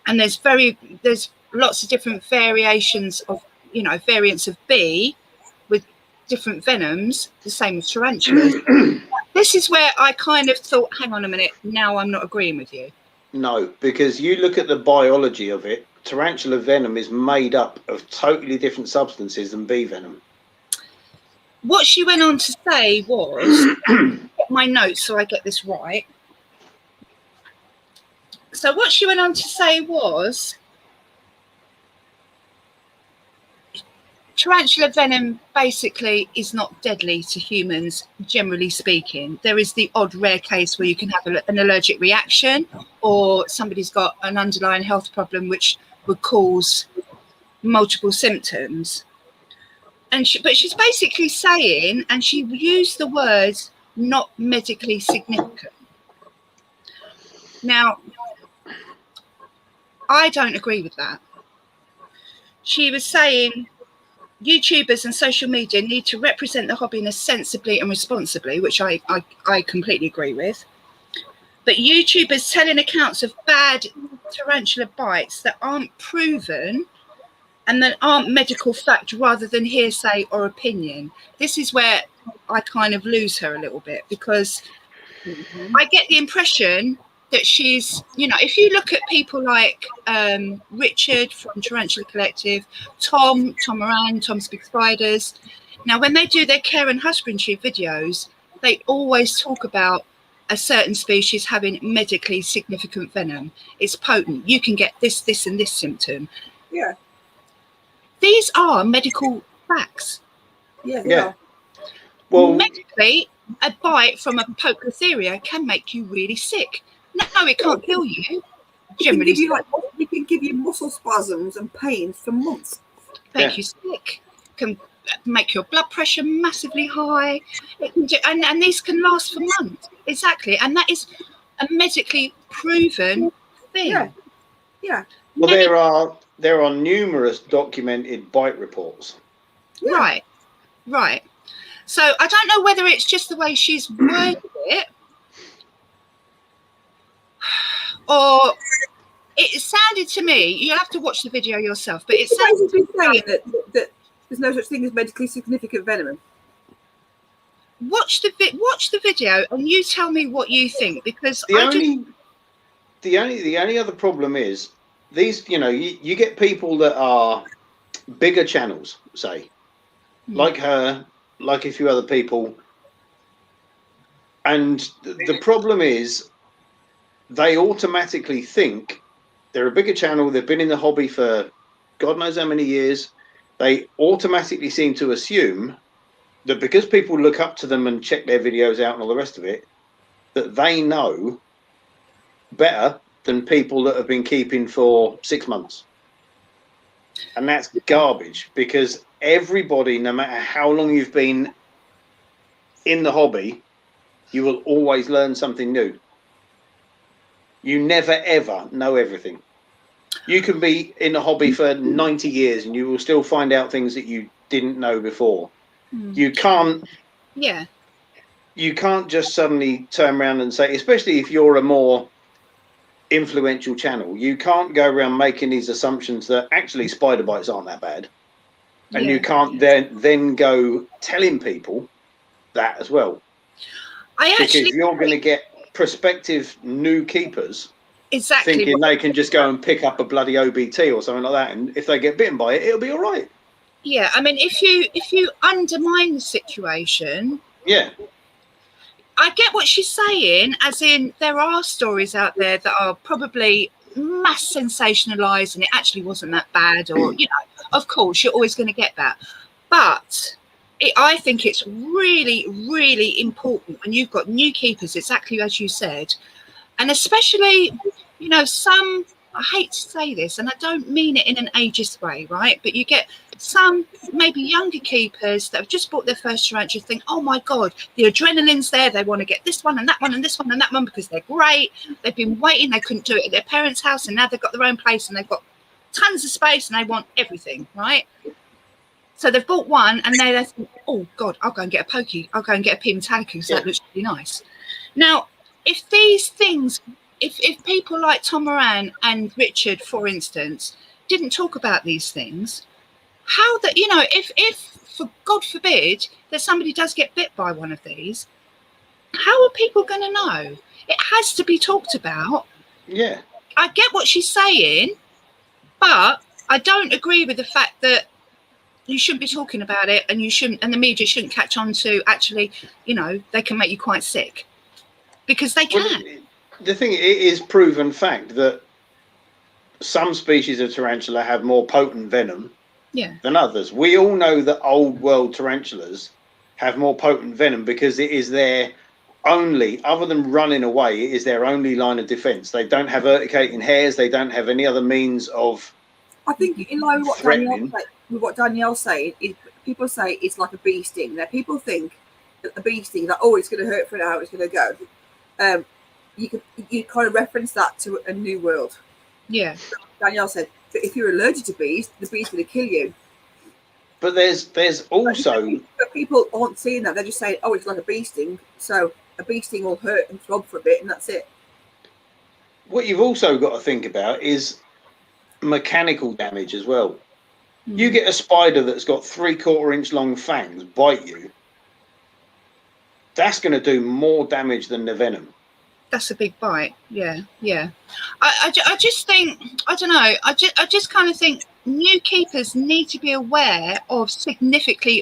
and there's lots of different variations of, you know, variants of bee with different venoms, the same with tarantulas. This is where I kind of thought, hang on a minute, now I'm not agreeing with you. No, because you look at the biology of it, tarantula venom is made up of totally different substances than bee venom. What she went on to say was, get my notes so I get this right. So what she went on to say was, tarantula venom basically is not deadly to humans, generally speaking. There is the odd rare case where you can have an allergic reaction, or somebody's got an underlying health problem which would cause multiple symptoms. But she's basically saying, and she used the words not medically significant. Now, I don't agree with that. She was saying YouTubers and social media need to represent the hobby sensibly and responsibly, which I completely agree with. But YouTubers telling accounts of bad tarantula bites that aren't proven and that aren't medical fact rather than hearsay or opinion. This is where I kind of lose her a little bit, because I get the impression that she's, you know, if you look at people like Richard from Tarantula Collective, Tom Moran, Tom's Big Spiders. Now, when they do their care and husbandry videos, they always talk about a certain species having medically significant venom. It's potent. You can get this, this, and this symptom. Yeah. These are medical facts. Yeah. Well, medically, a bite from a Pocotheria can make you really sick. No, it can't kill you. Generally, it can give you muscle spasms and pain for months. Make you sick. Can make your blood pressure massively high. It can do, and these can last for months. Exactly, and that is a medically proven thing. Yeah. Well, there are numerous documented bite reports. Yeah. Right. So I don't know whether it's just the way she's worded it, or it sounded to me, you'll have to watch the video yourself, but it It's sounded basically saying that there's no such thing as medically significant venom. watch the video and you tell me what you think, because The only other problem is these, you get people that are bigger channels, say, like her, like a few other people, and the problem is they automatically think they're a bigger channel, they've been in the hobby for God knows how many years. They automatically seem to assume that because people look up to them and check their videos out and all the rest of it, that they know better than people that have been keeping for 6 months. And that's garbage, because everybody, no matter how long you've been in the hobby, you will always learn something new. You never ever know everything. You can be in a hobby for 90 years and you will still find out things that you didn't know before. You can't just suddenly turn around and say, especially if you're a more influential channel, you can't go around making these assumptions that actually spider bites aren't that bad, and you can't then go telling people that as well, because you're going to get prospective new keepers thinking they can just go and pick up a bloody OBT or something like that, and if they get bitten by it, it'll be all right. Yeah, I mean, if you undermine the situation, I get what she's saying, as in there are stories out there that are probably mass sensationalized and it actually wasn't that bad, or, of course, you're always going to get that. But I think it's really, really important when you've got new keepers, exactly as you said, and especially, some, I hate to say this, and I don't mean it in an ageist way, right? But you get some maybe younger keepers that have just bought their first tarantula, think, oh my God, the adrenaline's there. They want to get this one and that one and this one and that one because they're great. They've been waiting. They couldn't do it at their parents' house, and now they've got their own place and they've got tons of space and they want everything, right? So they've bought one and they think, oh God, I'll go and get a pokey. I'll go and get a P Metallica because that looks really nice. Now, if these things, if people like Tom Moran and Richard, for instance, didn't talk about these things, how that, if for God forbid that somebody does get bit by one of these, how are people going to know? It has to be talked about. Yeah. I get what she's saying, but I don't agree with the fact that you shouldn't be talking about it, and the media shouldn't catch on to actually, they can make you quite sick, because they can. Well, the thing, it is proven fact that some species of tarantula have more potent venom than others. We all know that old world tarantulas have more potent venom because it is their only, other than running away, it is their only line of defense. They don't have urticating hairs. They don't have any other means of, I think in line with what Danielle's saying, is people say it's like a bee sting. Now people think that a bee sting, that it's going to hurt for an hour, it's going to go. You kind of reference that to a new world. Yeah. Danielle said that if you're allergic to bees, the bee's going to kill you. But there's also, but people aren't seeing that. They're just saying, it's like a bee sting, so a bee sting will hurt and throb for a bit, and that's it. What you've also got to think about is mechanical damage as well. You get a spider that's got 3/4 inch long fangs bite you, that's going to do more damage than the venom. That's a big bite. Yeah. I just think, I don't know, I just kind of think new keepers need to be aware of medically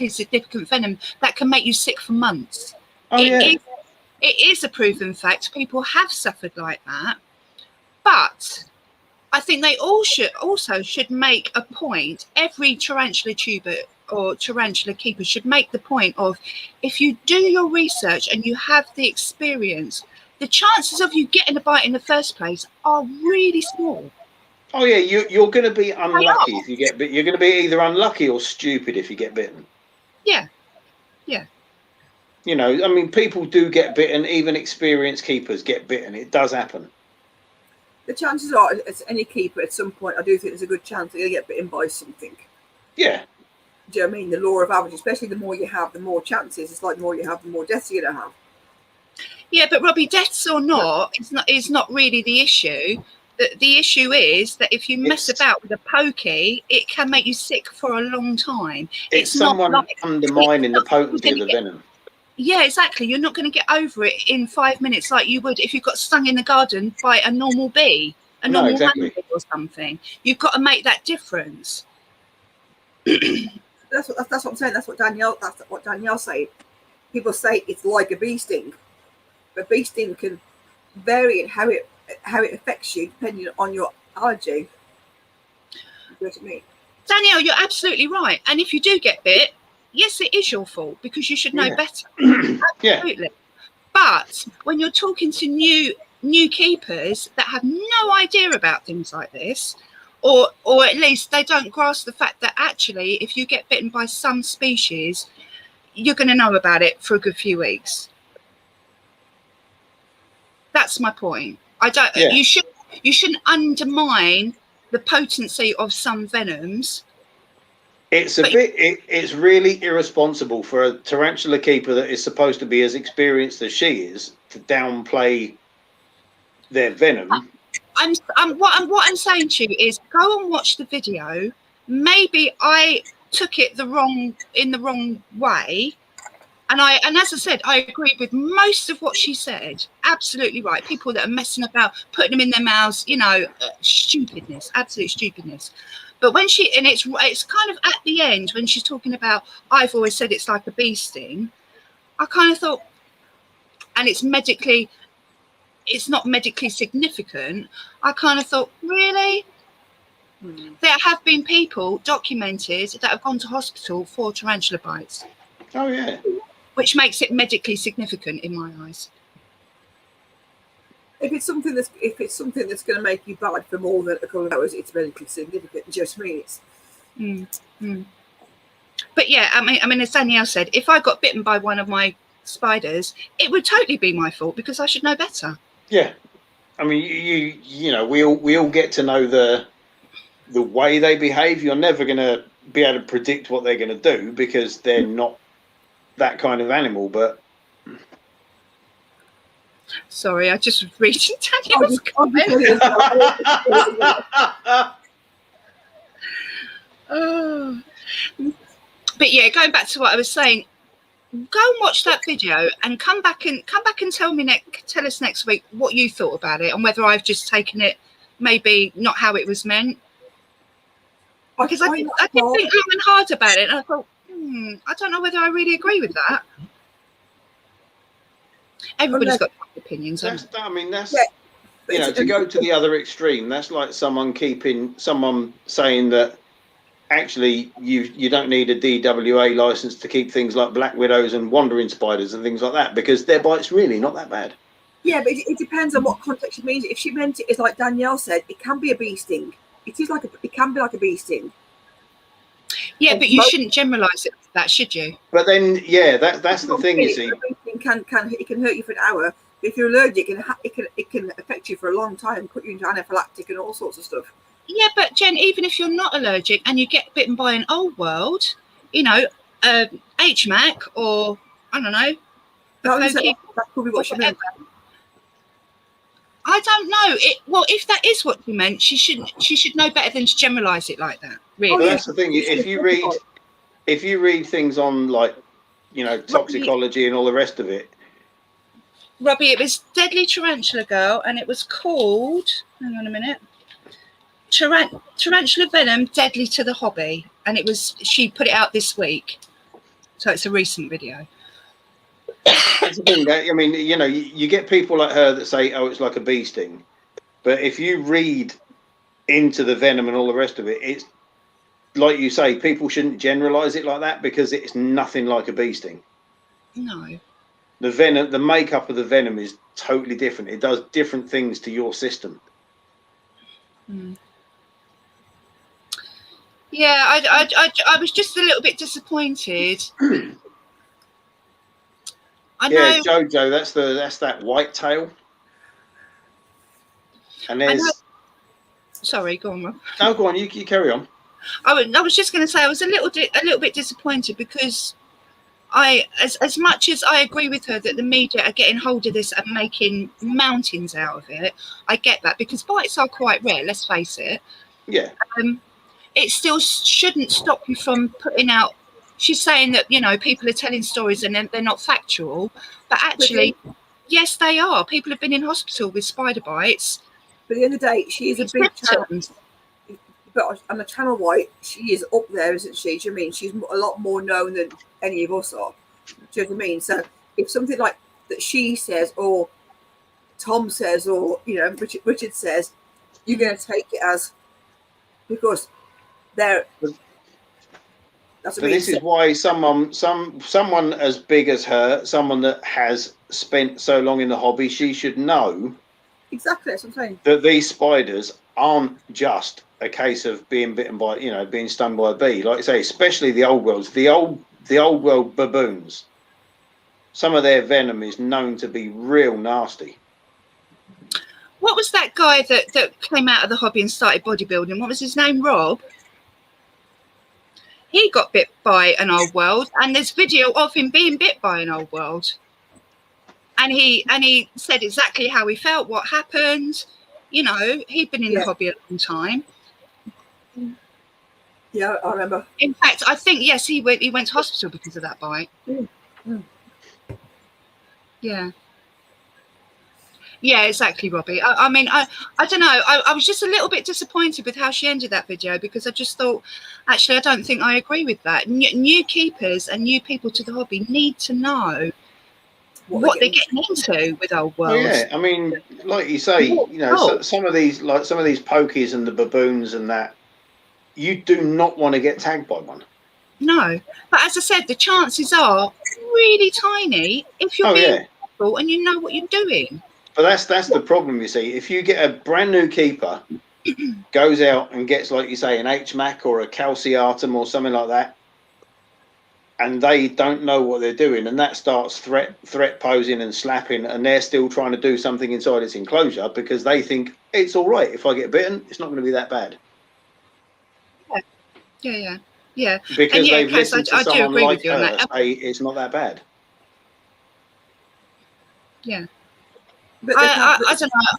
significant venom that can make you sick for months. It is a proven fact. People have suffered like that. But I think they also should make a point, every tarantula tuber or tarantula keeper should make the point of, if you do your research and you have the experience, the chances of you getting a bite in the first place are really small. Oh yeah, you're going to be unlucky if you get bit. You're going to be either unlucky or stupid if you get bitten. Yeah. I mean, people do get bitten. Even experienced keepers get bitten. It does happen. The chances are, as any keeper, at some point, I do think there's a good chance they're going to get bitten by something. Yeah. Do you know what I mean? The law of averages, especially the more you have, the more chances. It's like the more you have, the more deaths you're going to have. Yeah, but Robbie, deaths or not, is not really the issue. The issue is that if you mess about with a pokey, it can make you sick for a long time. It's not someone like undermining the potency of the venom. Yeah, exactly. You're not going to get over it in 5 minutes like you would if you got stung in the garden by a normal bee, a No, normal exactly. honeybee or something. You've got to make that difference. That's what I'm saying. That's what Danielle's saying. People say it's like a bee sting, but bee sting can vary in how it affects you depending on your allergy. You know what I mean? Danielle, you're absolutely right. And if you do get bit, yes, it is your fault because you should know better. Absolutely. Yeah. But when you're talking to new keepers that have no idea about things like this, or at least they don't grasp the fact that actually if you get bitten by some species, you're going to know about it for a good few weeks. That's my point. You shouldn't undermine the potency of some venoms. It's it's really irresponsible for a tarantula keeper that is supposed to be as experienced as she is to downplay their venom. What I'm saying to you is go and watch the video. Maybe I took it in the wrong way. And as I said, I agree with most of what she said. Absolutely right. People that are messing about, putting them in their mouths, stupidness, absolute stupidness. But when it's kind of at the end when she's talking about, I've always said it's like a bee sting. I kind of thought, and it's not medically significant. I kind of thought, really? There have been people documented that have gone to hospital for tarantula bites. Oh yeah. Which makes it medically significant in my eyes. If it's something that's going to make you bad for more than a couple of hours, it's medically significant. Just means. But yeah, I mean, as Danielle said, if I got bitten by one of my spiders, it would totally be my fault because I should know better. Yeah, I mean, we all get to know the way they behave. You're never going to be able to predict what they're going to do because they're not that kind of animal. But sorry, I just was reading Danielle's comment. Oh. But yeah, going back to what I was saying, go and watch that video and come back and tell us next week what you thought about it and whether I've just taken it maybe not how it was meant. Because I did think long and hard about it, and I thought, I don't know whether I really agree with that. Everybody's got opinions. To go to the other extreme, that's like someone saying that actually you don't need a DWA license to keep things like black widows and wandering spiders and things like that because their bite's really not that bad. Yeah, but it depends on what context she means. If she meant it as like Danielle said, it can be a bee sting. It can be like a bee sting. Yeah, but you shouldn't generalise it like that, should you? But then, yeah, that's the thing. You see, it can hurt you for an hour. But if you're allergic, it can affect you for a long time, put you into anaphylactic and all sorts of stuff. Yeah, but Jen, even if you're not allergic and you get bitten by an old world, HMAC or I don't know, that could be what she meant. I don't know. Well, if that is what you meant, she should know better than to generalise it like that. Really, well, that's the thing. If you read things on like, toxicology and all the rest of it. Robbie, it was Deadly Tarantula Girl, and it was called. Hang on a minute. Tarantula Venom, Deadly to the Hobby, and she put it out this week, so it's a recent video. That's the thing. I mean, you get people like her that say, "Oh, it's like a bee sting," but if you read into the venom and all the rest of it, it's like you say, people shouldn't generalize it like that because it's nothing like a bee sting. No. The venom, the makeup of the venom is totally different. It does different things to your system. Yeah, I was just a little bit disappointed. I know. Yeah, Jojo, that's that white tail. And there's. Sorry, go on, Rob. No, go on. You carry on. I was just going to say I was a little bit disappointed because as much as I agree with her that the media are getting hold of this and making mountains out of it, I get that, because bites are quite rare, let's face it. Yeah. It still shouldn't stop you from putting out. She's saying that, you know, people are telling stories and they're not factual, but actually, yes, they are. People have been in hospital with spider bites. But at the end of the day, she is a big channel. symptoms. But on the Channel White, she is up there, isn't she? Do you know what I mean? She's a lot more known than any of us are. Do you know what I mean? So if something like that she says, or Tom says, or, you know, Richard says, you're going to take it as, because they're. That's But this is why someone as big as her, someone that has spent so long in the hobby, she should know exactly, that's what I'm saying. that these spiders aren't just a case of being bitten by, you know, being stung by a bee. Like I say, especially the old worlds, the old world baboons. Some of their venom is known to be real nasty. What was that guy that came out of the hobby and started bodybuilding? What was his name? Rob? He got bit by an old world, and there's video of him being bit by an old world. And he said exactly how he felt, what happened. You know, he'd been in the hobby a long time. Yeah, I remember. In fact, I think, yes, he went to hospital because of that bite. Yeah. Yeah, exactly, Robbie. I mean, I don't know. I was just a little bit disappointed with how she ended that video, because I just thought, actually, I don't think I agree with that. New keepers and new people to the hobby need to know what they're getting into with old worlds. Well, yeah, I mean, like you say, you know, some of these pokies and the baboons and that, you do not want to get tagged by one. No, but as I said, the chances are really tiny if you're being careful and you know what you're doing. But that's the problem, you see. If you get a brand new keeper, goes out and gets, like you say, an HMAC or a calciatum or something like that, and they don't know what they're doing, and that starts threat posing and slapping, and they're still trying to do something inside its enclosure because they think it's all right. If I get bitten, it's not going to be that bad. Yeah. Because and they've Cass, listened to I do someone agree like with you on her that. say it's not that bad. Yeah. But I don't know.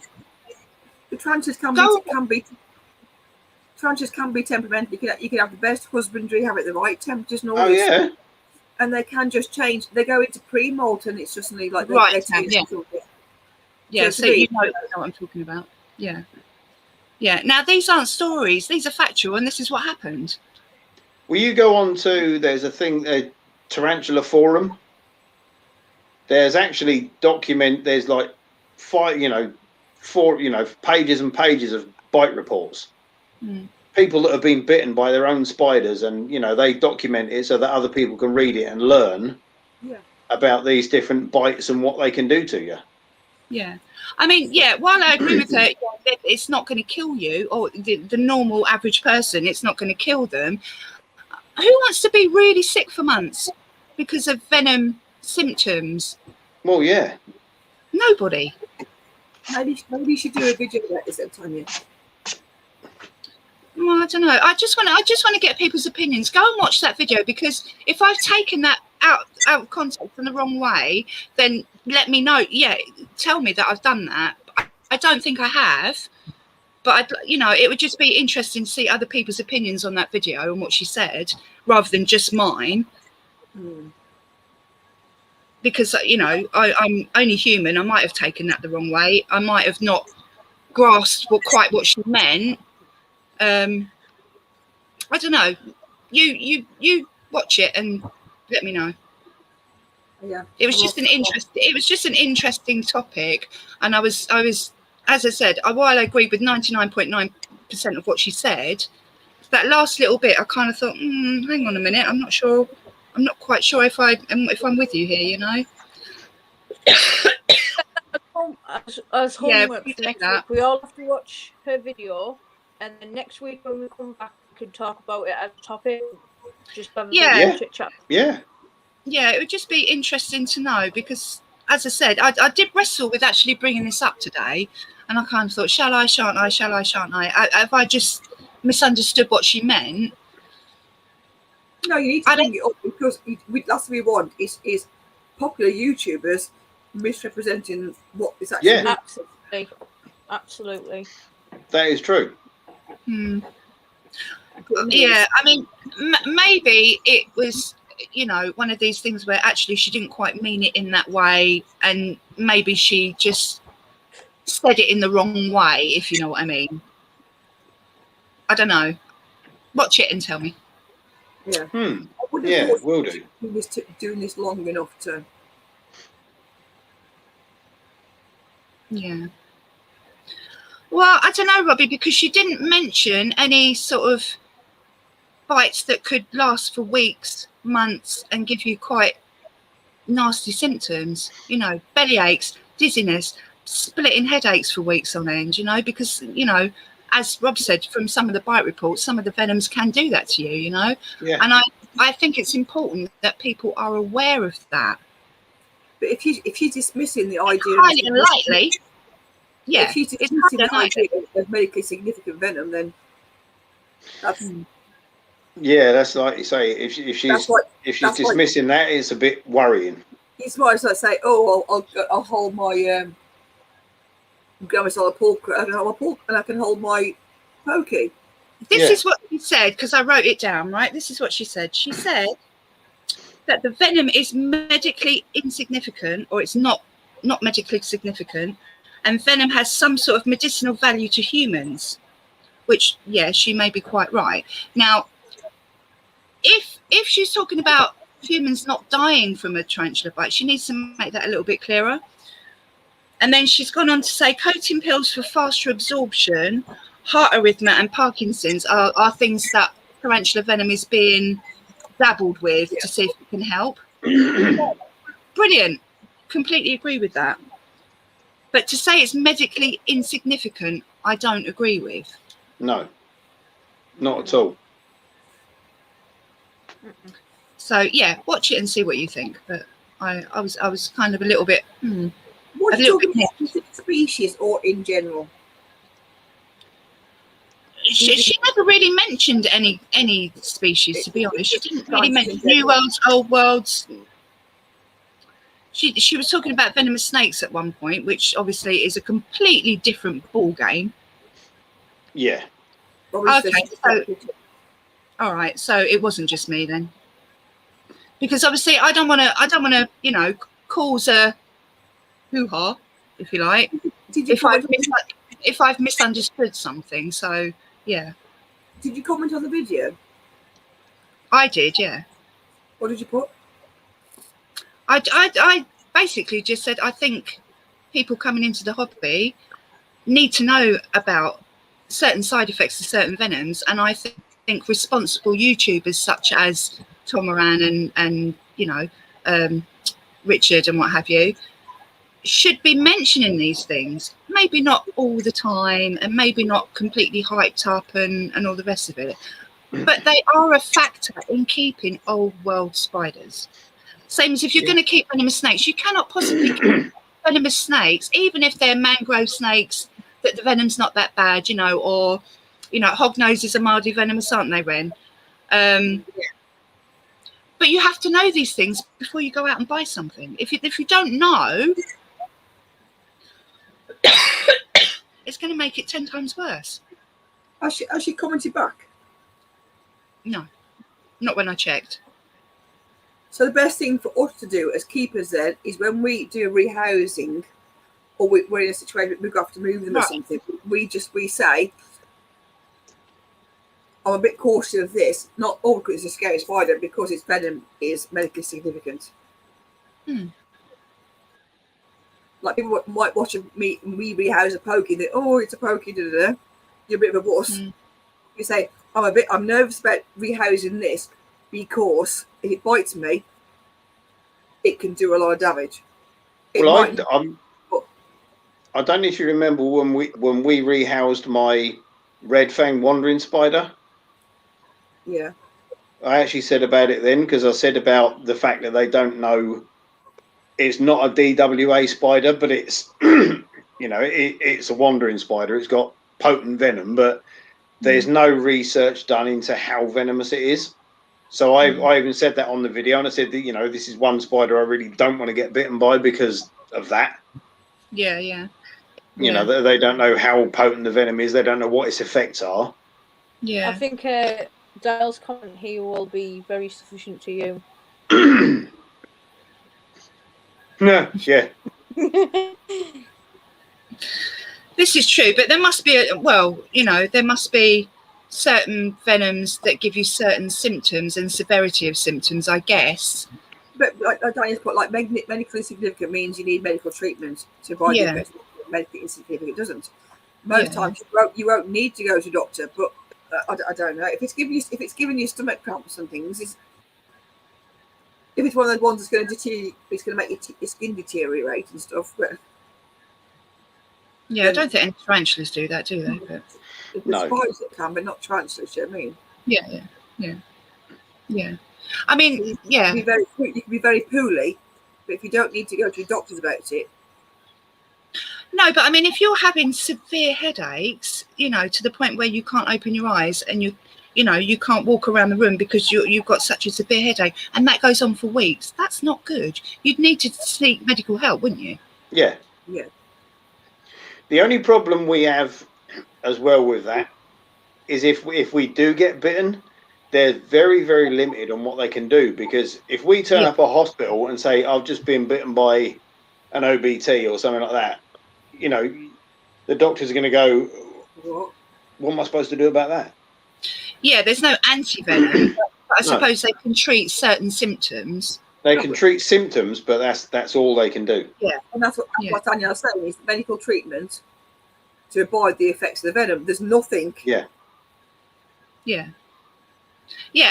The tranches can be temperamental. You can have the best husbandry, have it the right temperatures and all this. Yeah. And they can just change. They go into pre-molt and it's just suddenly like they change it. Yeah, so you know what I'm talking about. Yeah. Yeah. Now these aren't stories; these are factual, and this is what happened. Will you go on to? There's a thing, a Tarantula forum. There's actually There's like 4 pages and pages of bite reports. People that have been bitten by their own spiders, and they document it so that other people can read it and learn about these different bites and what they can do to you. Yeah, I mean, while I agree with her, it's not going to kill you, or the normal average person, it's not going to kill them. Who wants to be really sick for months because of venom symptoms? Well, yeah. Nobody. Maybe you should do a video about this, Tanya. Well, I don't know. I just want to get people's opinions. Go and watch that video, because if I've taken that out of context in the wrong way, then let me know. Yeah, tell me that I've done that. I don't think I have, but it would just be interesting to see other people's opinions on that video and what she said, rather than just mine. Because I'm only human. I might have taken that the wrong way. I might have not grasped quite what she meant. I don't know. You watch it and let me know. Yeah. It was just an interesting topic, and I was as I said, while I agreed with 99.9% of what she said, that last little bit I kind of thought, hang on a minute, I'm not quite sure if I'm with you here, As homework for next week, we all have to watch her video, and then next week when we come back, we can talk about it as a topic. Just have a chit chat. Yeah, it would just be interesting to know, because, as I said, I did wrestle with actually bringing this up today, and I kind of thought, shall I, shan't I, shall I, shan't I? Have I just misunderstood what she meant? No, you need to I don't- bring it up because that's what we want is popular YouTubers misrepresenting what is actually. Yeah. Absolutely. Absolutely. That is true. Yeah, I mean, maybe it was, you know, one of these things where actually she didn't quite mean it in that way, and maybe she just said it in the wrong way, if you know what I mean. I don't know. Watch it and tell me. Yeah. Hmm. I would have Yeah, thought will do. he was doing this long enough to. Yeah. Well, I don't know, Robbie, because she didn't mention any sort of bites that could last for weeks, months, and give you quite nasty symptoms. You know, belly aches, dizziness, splitting headaches for weeks on end, you know, because, you know, as Rob said, from some of the bite reports, some of the venoms can do that to you, you know. Yeah. And I think it's important that people are aware of that. But if she's dismissing the idea, Highly unlikely. Yeah, if she's it's dismissing the highly idea of medically significant venom, then that's Yeah, that's like you say. If she's that's what dismissing that, it's a bit worrying. it's why I say, oh, I'll hold my Gavisol pork, I can hold my pork, and I can hold my pokey. This Yeah. is what she said, because I wrote it down, right? This is what she said. She said that the venom is medically insignificant, or it's not medically significant, and venom has some sort of medicinal value to humans, which, yeah, she may be quite right. Now, if she's talking about humans not dying from a tarantula bite, she needs to make that a little bit clearer. And then she's gone on to say coating pills for faster absorption, heart arrhythmia and Parkinson's are things that tarantula venom is being dabbled with to see if it can help. Brilliant. Completely agree with that. But to say it's medically insignificant, I don't agree with. No, not at all. So yeah, watch it and see what you think. But I was kind of a little bit. What A are you little talking about? Specific species or in general? She never really mentioned any species, to be honest. She didn't really mention new worlds, old worlds. She was talking about venomous snakes at one point, which obviously is a completely different ball game. Yeah. Okay, so all right, so it wasn't just me then, because obviously I don't want to, you know, cause a hoo-ha, if you like, if I've misunderstood something. So yeah. Did you comment on the video? I did, yeah. What did you put? I basically just said I think people coming into the hobby need to know about certain side effects of certain venoms, and I think responsible YouTubers such as Tom Moran and you know, Richard and what have you should be mentioning these things. Maybe not all the time, and maybe not completely hyped up and all the rest of it, but they are a factor in keeping old world spiders. Same as if you're going to keep venomous snakes, you cannot possibly keep venomous snakes, even if they're mangrove snakes, that the venom's not that bad, you know, or, you know, hognoses are mildly venomous, aren't they, Ren? But you have to know these things before you go out and buy something. If you don't know, it's going to make it 10 times worse. Has she commented back? No, not when I checked. So the best thing for us to do as keepers then is when we do rehousing, or we're in a situation where we have to move them or something, we say, I'm a bit cautious of this, not all because it's a scary spider, because its venom is medically significant. Like people might watch me rehouse a pokey, they it's a pokey, you're a bit of a wuss. You say, I'm nervous about rehousing this because if it bites me, it can do a lot of damage. I don't know if you remember when we rehoused my red fang wandering spider. Yeah. I actually said about it then, because I said about the fact that they don't know it's not a DWA spider, but it's you know, it's a wandering spider. It's got potent venom, but there's no research done into how venomous it is. So I even said that on the video, and I said that, you know, this is one spider I really don't want to get bitten by because of that. Yeah, yeah. You know, they don't know how potent the venom is. They don't know what its effects are. Yeah. I think Dale's comment here will be very sufficient to you. Yeah. This is true, but there must be there must be certain venoms that give you certain symptoms and severity of symptoms, I guess. But like Diane's put, like medically insignificant means you need medical treatment to avoid the effects. Medically insignificant doesn't. Most times you won't need to go to a doctor, but I don't know if it's giving you stomach cramps and things. If it's one of those ones that's going to deteriorate, it's going to make your skin deteriorate and stuff. But I don't think any tarantulas do that, do they? But no, spiders that can, but not tarantulas. You know what I mean? Yeah. I mean, you can be very poorly, but if you don't need to go to your doctors about it. No, but I mean, if you're having severe headaches, you know, to the point where you can't open your eyes and you can't walk around the room because you've got such a severe headache, and that goes on for weeks, that's not good. You'd need to seek medical help, wouldn't you? Yeah. The only problem we have as well with that is if we do get bitten, they're very, very limited on what they can do, because if we turn up a hospital and say, I've just been bitten by an OBT or something like that, you know, the doctors are going to go, what am I supposed to do about that? Yeah, there's no anti-venom, but I suppose they can treat certain symptoms. They can treat symptoms, but that's all they can do. Yeah, and that's what Tanya was saying, is medical treatment to avoid the effects of the venom. There's nothing. Yeah,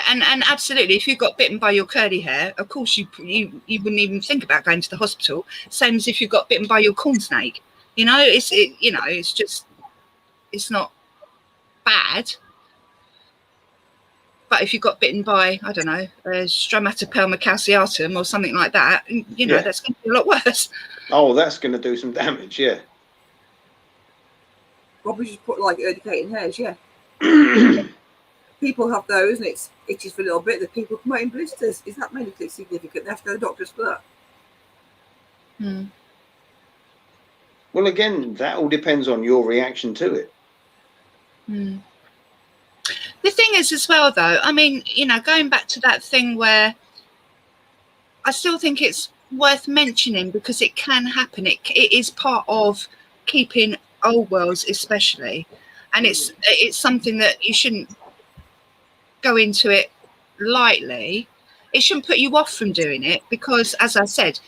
and absolutely, if you got bitten by your curly hair, of course you wouldn't even think about going to the hospital. Same as if you got bitten by your corn snake. You know, it's not bad. But if you got bitten by, I don't know, Stromatopelma calceatum or something like that, you know, that's going to be a lot worse. Oh, that's going to do some damage, yeah. Probably just put like urticating hairs, yeah. People have those and it's itches for a little bit. The people promoting blisters. Is that medically significant? They have to go to the doctors for that. Well, again, that all depends on your reaction to it. The thing is as well, though, I mean, you know, going back to that thing where I still think it's worth mentioning because it can happen. It is part of keeping old wells, especially. And it's something that you shouldn't go into it lightly. It shouldn't put you off from doing it because, as I said,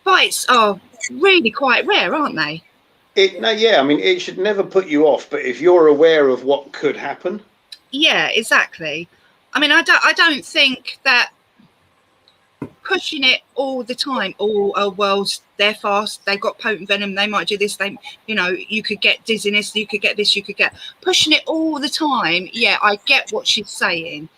bites are really quite rare, aren't they? I mean, it should never put you off, but if you're aware of what could happen. Yeah, exactly. I mean, I don't think that pushing it all the time, well, they're fast, they've got potent venom, they might do this, you could get dizziness, you could get this, you could get pushing it all the time. Yeah, I get what she's saying.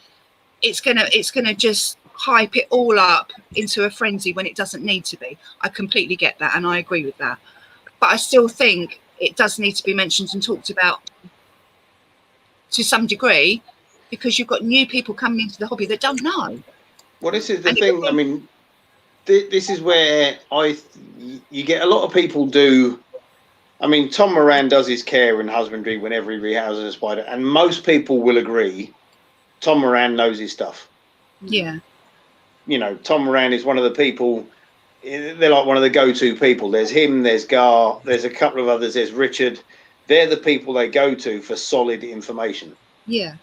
It's gonna just hype it all up into a frenzy when it doesn't need to be. I completely get that and I agree with that. But I still think it does need to be mentioned and talked about to some degree, because you've got new people coming into the hobby that don't know. Well, this is the thing. I mean, this is where you get a lot of people do. I mean, Tom Moran does his care and husbandry whenever he rehouses a spider, and most people will agree Tom Moran knows his stuff. Yeah. You know, Tom Moran is one of the people. They're like one of the go-to people. There's him, there's Gar, there's a couple of others, there's Richard. They're the people they go to for solid information. Yeah.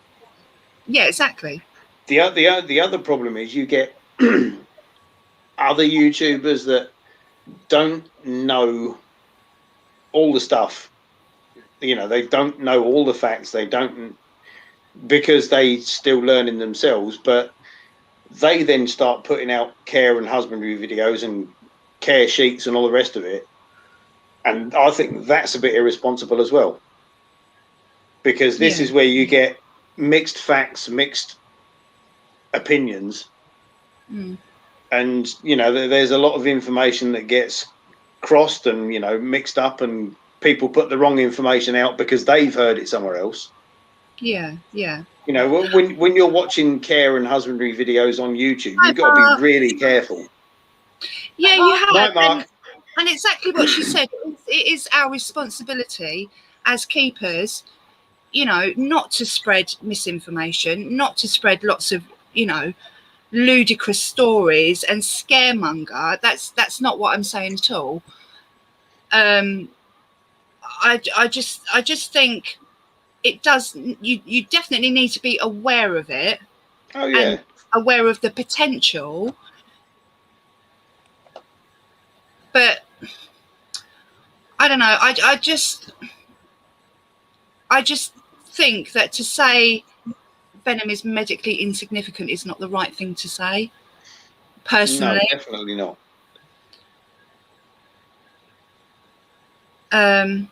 Yeah, exactly. The other problem is you get other YouTubers that don't know all the stuff. You know, they don't know all the facts. They don't, because they still learning themselves, but they then start putting out care and husbandry videos and care sheets and all the rest of it. And I think that's a bit irresponsible as well, because this is where you get mixed facts, mixed opinions. And, you know, there's a lot of information that gets crossed and, you know, mixed up, and people put the wrong information out because they've heard it somewhere else. Yeah, yeah. You know, when you're watching care and husbandry videos on YouTube, you've got to be really careful. Yeah, you have. Night, Mark. And exactly what she said, it is our responsibility as keepers, you know, not to spread misinformation, not to spread lots of, you know, ludicrous stories and scaremonger. That's not what I'm saying at all. I just think it does. You definitely need to be aware of it. Oh yeah. And aware of the potential. But I don't know. I just think that to say venom is medically insignificant is not the right thing to say. Personally, No, definitely not. I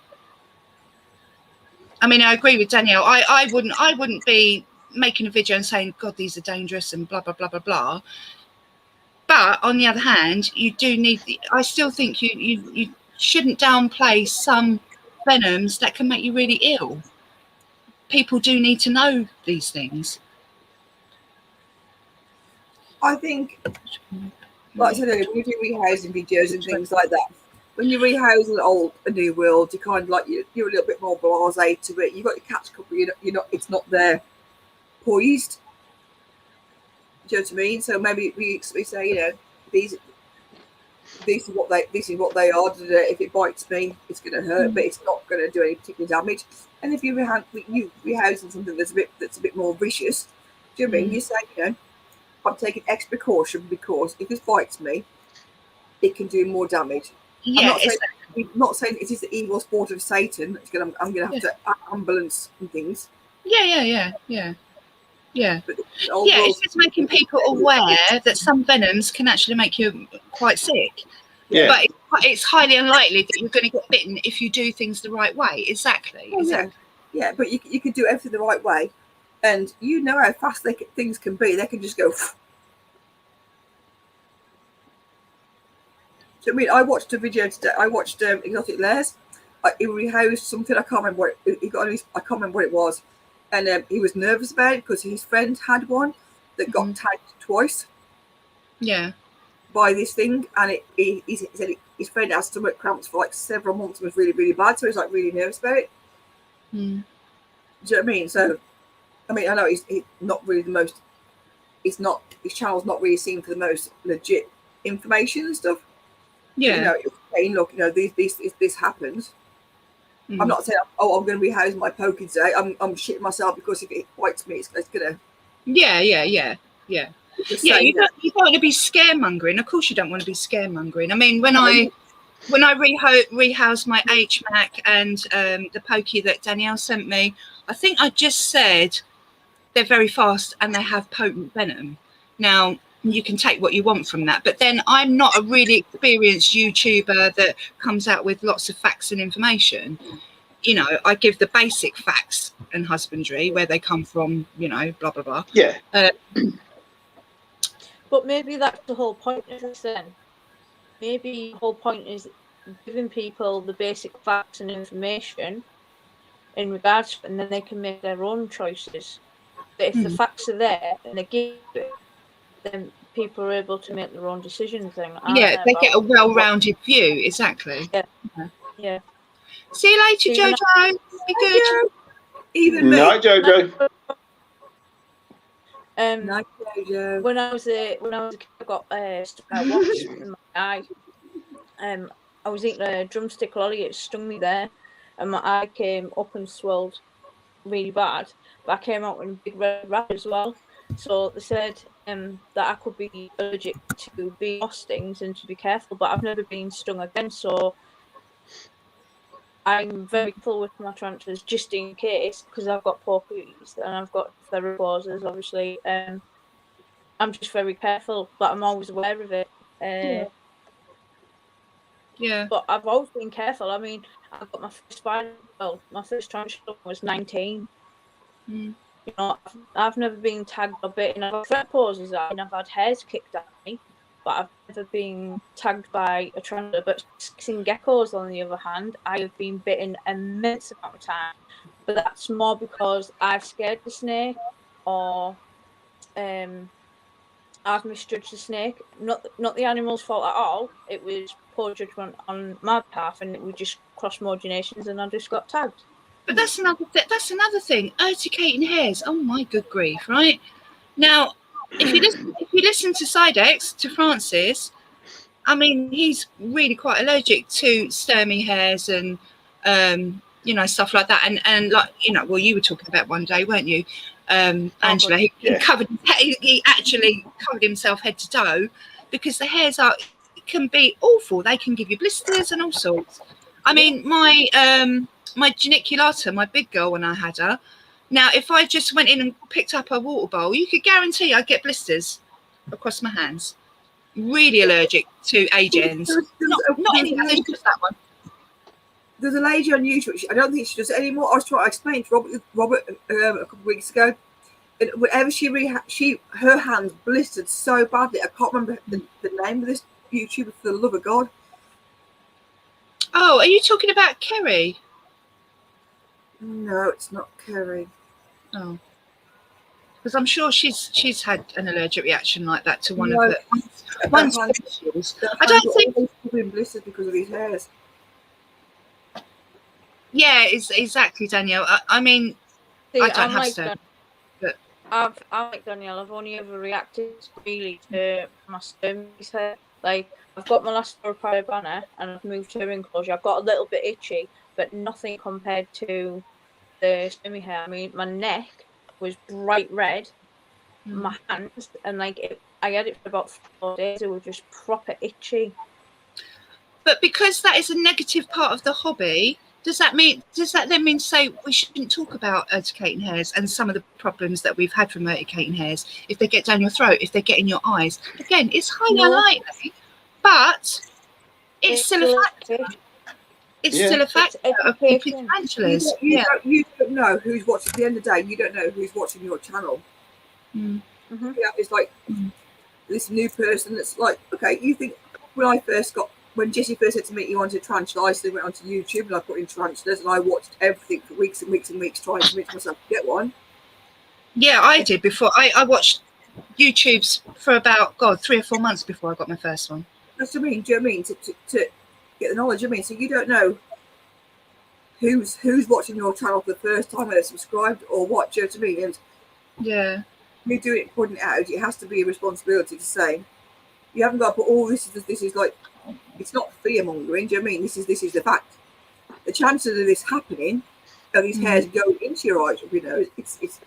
mean, I agree with Danielle. I wouldn't be making a video and saying, God, these are dangerous and blah blah blah blah blah. But on the other hand, you do need. I still think you shouldn't downplay some venoms that can make you really ill. People do need to know these things. I think, like I said earlier, when you do rehousing videos and things like that, when you rehouse a new world, you kind of like you're a little bit more blasé to it. You've got your catch couple, you're not. It's not there poised. Do you know what I mean? So maybe we say, you know, these are what they are. If it bites me, it's going to hurt, but it's not going to do any particular damage. And if you rehousing something that's a bit more vicious, do you know what I mean? You say, you know, I'm taking extra precaution because if this bites me, it can do more damage. Yeah, I'm not saying it is the evil sport of Satan. I'm going to have to ambulance and things. Yeah. It's just making people aware that some venoms can actually make you quite sick. Yeah. But it's highly unlikely that you're going to get bitten if you do things the right way. Exactly. Yeah, but you can do everything the right way, and you know how fast things can be. They can just go. So, I mean, I watched a video today. I watched Exotic Lairs. He rehoused something. I can't remember what he got. I can't remember what it was. And he was nervous about it because his friend had one that got tagged twice. Yeah. By this thing, and he said his friend had stomach cramps for like several months and was really, really bad. So he was like really nervous about it. Do you know what I mean? So, I mean, I know he's not really the most. His channel's not really seen for the most legit information and stuff. Yeah. But, you know, saying, look, you know, this happens. I'm not saying, oh, I'm going to rehouse my pokie today. I'm shitting myself because if it bites me, it's going to. Yeah. You don't want to be scaremongering. Of course, you don't want to be scaremongering. I mean, when I rehoused my HMAC and the pokey that Danielle sent me, I think I just said they're very fast and they have potent venom. Now, you can take what you want from that, but then I'm not a really experienced YouTuber that comes out with lots of facts and information. You know, I give the basic facts and husbandry, where they come from, you know, blah, blah, blah. Yeah. But maybe that's the whole point of this then. Maybe the whole point is giving people the basic facts and information in regards to, and then they can make their own choices. But if the facts are there and they give it, then people are able to make their own decisions. Then they get a well-rounded view. Exactly. Yeah. See you later, Jojo. Be good. Even me. Night, Jojo. Night, Jojo. When I was a kid, I got stuck out once in my eye. I was eating a drumstick lolly. It stung me there, and my eye came up and swelled really bad. But I came out with a big red rash as well. So they said that I could be allergic to bee stings and to be careful. But I've never been stung again, so I'm very careful with my tarantulas just in case, because I've got porkies and I've got therapauses, obviously. I'm just very careful, but I'm always aware of it. Yeah. But I've always been careful. I mean, I got my first spider. Well, my first tarantula was 19. You know, I've never been tagged or bitten. I've got therapauses and I've had hairs kicked at me, but I've never been tagged by a tarantula. But sing geckos, on the other hand, I have been bitten an immense amount of time. But that's more because I've scared the snake or I've misjudged the snake. Not the animal's fault at all. It was poor judgment on my behalf, and we just crossed more generations, and I just got tagged. But that's another thing. Urticating hares. Oh my good grief! Right now, if you listen to Sidex, to Francis, I mean, he's really quite allergic to styrmy hares and stuff like that. And like well, you were talking about one day, weren't you, Angela? He actually covered himself head to toe because the hairs can be awful. They can give you blisters and all sorts. I mean, my geniculata, my big girl, when I had her. Now, if I just went in and picked up a water bowl, you could guarantee I'd get blisters across my hands. Really allergic to agents. Not anything as good as that one. There's a lady on YouTube. I don't think she does it anymore. I was trying to explain to Robert a couple of weeks ago. And whenever her hands blistered so badly, I can't remember the name of this YouTuber, for the love of God. Oh, are you talking about Kerry? No, it's not Kerry. Oh, because I'm sure she's had an allergic reaction like that to one of the one's specials. I don't think he's been blistered because of his hairs. Yeah, it's exactly, Danielle. I mean, See, I don't I'm have like stone, but I'm like Danielle. I've only ever reacted really to my spermie's hair. Like, I've got my last Prior banner and I've moved her enclosure. I've got a little bit itchy, but nothing compared to the spermie hair. I mean, my neck was bright red, my hands, and I had it for about 4 days. It was just proper itchy. But because that is a negative part of the hobby, does that then mean to say we shouldn't talk about urticating hairs and some of the problems that we've had from urticating hairs if they get down your throat, if they get in your eyes? Again, it's highly unlikely, but it's still a factor. It's still a factor of people's tarantulas. You don't know who's watching. At the end of the day, you don't know who's watching your channel. Mm-hmm. Yeah, it's like this new person that's like, okay, you think when Jessie first said to me, you wanted a tarantula, I still went onto YouTube and I put in tarantulas and I watched everything for weeks and weeks and weeks trying to convince myself to get one. Yeah, I did before. I watched YouTube's for about 3 or 4 months before I got my first one. That's what I mean. Do you know what I mean? To get the knowledge. I mean, so you don't know who's watching your channel for the first time, whether subscribed or what. Do you know what I mean? And yeah, you do it, putting it out. It has to be a responsibility to say you haven't got to put this is like, it's not fear mongering. Do you know what I mean? This is the fact. The chances of this happening, of these hairs going into your eyes, it's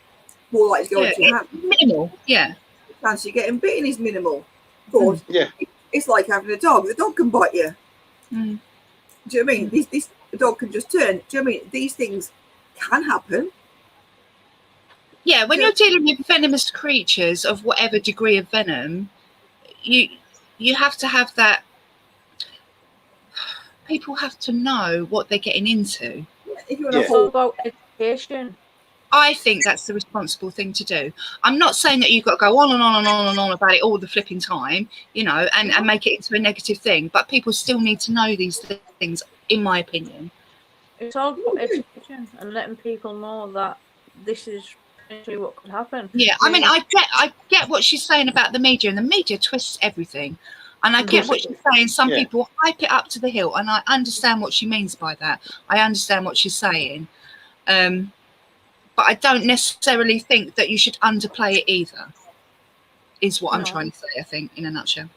more like it's going into your hand. Minimal. Yeah. The chance of you getting bitten is minimal. Of course. It's like having a dog. The dog can bite you. Do you know what I mean? The dog can just turn. Do you know what I mean? These things can happen. Yeah, when you're dealing with venomous creatures of whatever degree of venom, you have to have that. People have to know what they're getting into. If you want to talk about education, I think that's the responsible thing to do. I'm not saying that you've got to go on and on and on and on about it all the flipping time, and make it into a negative thing. But people still need to know these things, in my opinion. It's all about education and letting people know that this is potentially what could happen. Yeah, I mean, I get what she's saying about the media, and the media twists everything. And I get what she's saying. Some people hype it up to the hill, and I understand what she means by that. I understand what she's saying. But I don't necessarily think that you should underplay it either, is what I'm trying to say, I think, in a nutshell.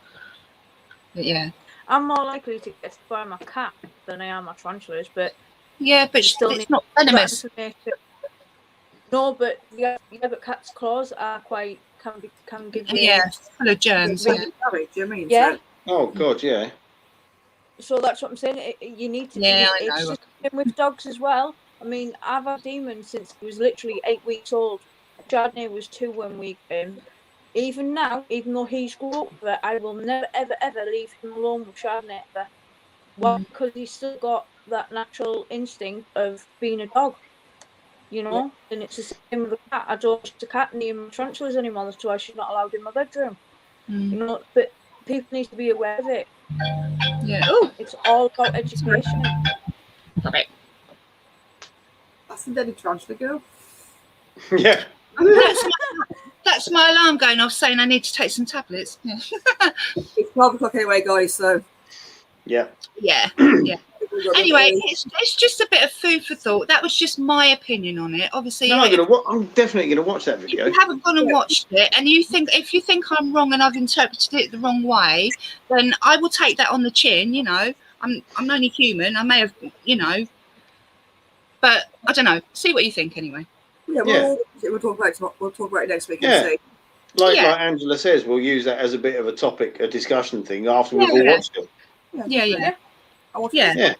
But yeah. I'm more likely to get by my cat than I am my tarantulas, but... Yeah, but it's not venomous. No, but but cats' claws are quite... Can give you... Yeah, full of germs. Do you mean? Yeah. Oh, God, yeah. So that's what I'm saying. You need to... Yeah, I it's know. just with dogs as well. I mean, I've had Demon since he was literally 8 weeks old. Chardonnay was 2 when we came. Even now, even though he's grew up there, I will never, ever, ever leave him alone with Chardonnay ever. Why? Because he's still got that natural instinct of being a dog, and it's the same with a cat. I don't want a cat near my tarantulas anymore. That's why she's not allowed in my bedroom. But people need to be aware of it. Yeah. It's all about education. Okay. That's the deadly tarantula girl. Yeah. That's my alarm going off saying I need to take some tablets. Yeah. It's 12 o'clock anyway, guys. So Yeah. Yeah. we've got Anyway, the- it's just a bit of food for thought. That was just my opinion on it. Obviously, No, if I'm definitely going to watch that if video. you haven't gone and watched it, and if you think I'm wrong and I've interpreted it the wrong way, then I will take that on the chin. You know, I'm only human. I may have, but I don't know. See what you think anyway. yeah, we'll talk about it tomorrow. We'll talk about it next week and Yeah. see. Like Yeah. Angela says, we'll use that as a bit of a topic, a discussion thing after we've all Yeah. watched it. Yeah. I watched Yeah. it. Yeah.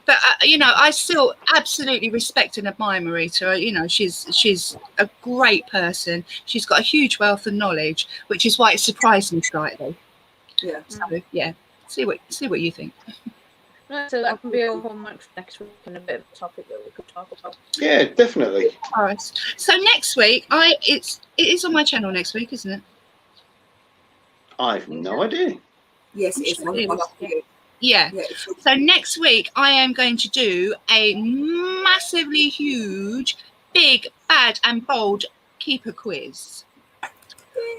But I still absolutely respect and admire Marita. She's a great person. She's got a huge wealth of knowledge, which is why it surprised me slightly. Yeah. So yeah, see what you think. Right, so that can be our homework for next week and a bit of a topic that we could talk about. Yeah, definitely. All right. So next week, it is on my channel next week, isn't it? I've no idea. Yes, it is. Sure it is. Yeah. Yeah. Yeah, it's- So next week, I am going to do a massively huge, big, bad, and bold keeper quiz.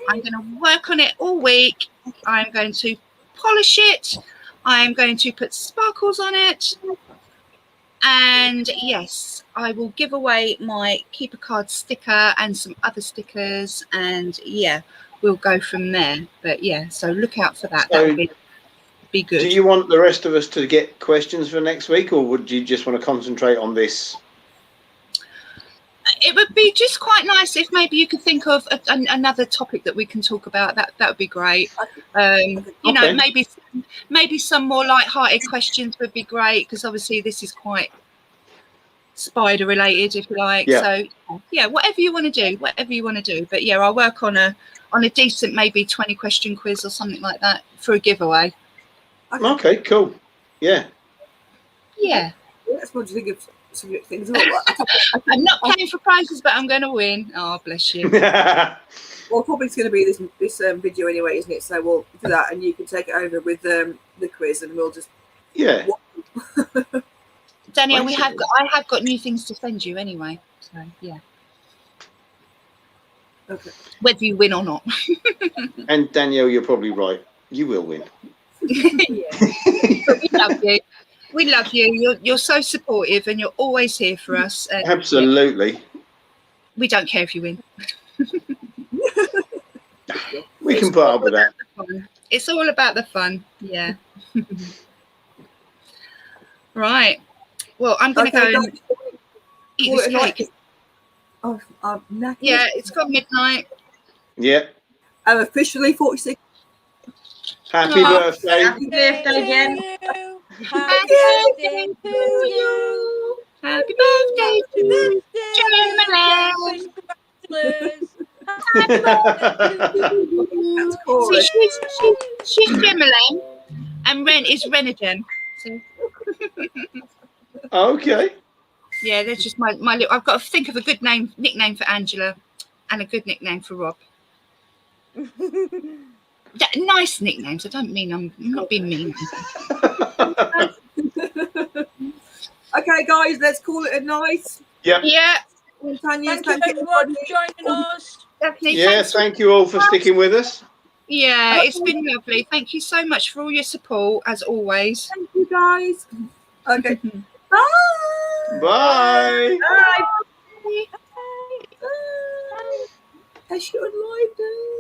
I'm going to work on it all week. I'm going to polish it. I'm going to put sparkles on it. And yes, I will give away my keeper card sticker and some other stickers. And yeah, we'll go from there. But yeah, so look out for that. That So- will be good. Do you want the rest of us to get questions for next week, or would you just want to concentrate on this? It would be just quite nice if maybe you could think of another topic that we can talk about. That would be great. You know, Okay. maybe some more light-hearted questions would be great, because obviously this is quite spider related, if you like. Yeah. So yeah, whatever you want to do. But yeah, I'll work on a decent maybe 20 question quiz or something like that for a giveaway. Okay, cool. Yeah. Yeah. That's what you think of some things. I'm not playing for prizes, but I'm going to win. Oh, bless you. Well, probably it's going to be this video anyway, isn't it? So we'll do that, and you can take it over with the quiz, and we'll just Yeah. Danielle, Thanks. I have got new things to send you anyway. So yeah, okay. whether you win or not. And Danielle, you're probably right. You will win. But we love you. We love you. You're so supportive, and you're always here for us. And Absolutely. we don't care if you win. We can put up with that. It's all about the fun. Yeah. Right. Well, I'm going to go and eat Call this it a night. cake. Oh, I'm knackered. Yeah, it's got midnight. Yeah. I'm officially 46. Happy Aw. birthday. Happy birthday again. Happy birthday to you. Happy birthday to you. That's cool. See, she's Gemmaline, and Ren is Renegem. See? Okay. Yeah, that's just my little. I've got to think of a good nickname for Angela, and a good nickname for Rob. Nice nicknames. I don't mean I'm not being mean. Okay, guys, let's call it a night. Yep. Yeah, Tanya, Thank you everyone for joining us. definitely. Yeah, Thanks. thank you all for sticking with us. Yeah, it's been lovely. Thank you so much for all your support, as always. Thank you, guys. Okay. Bye. Bye. I should like that.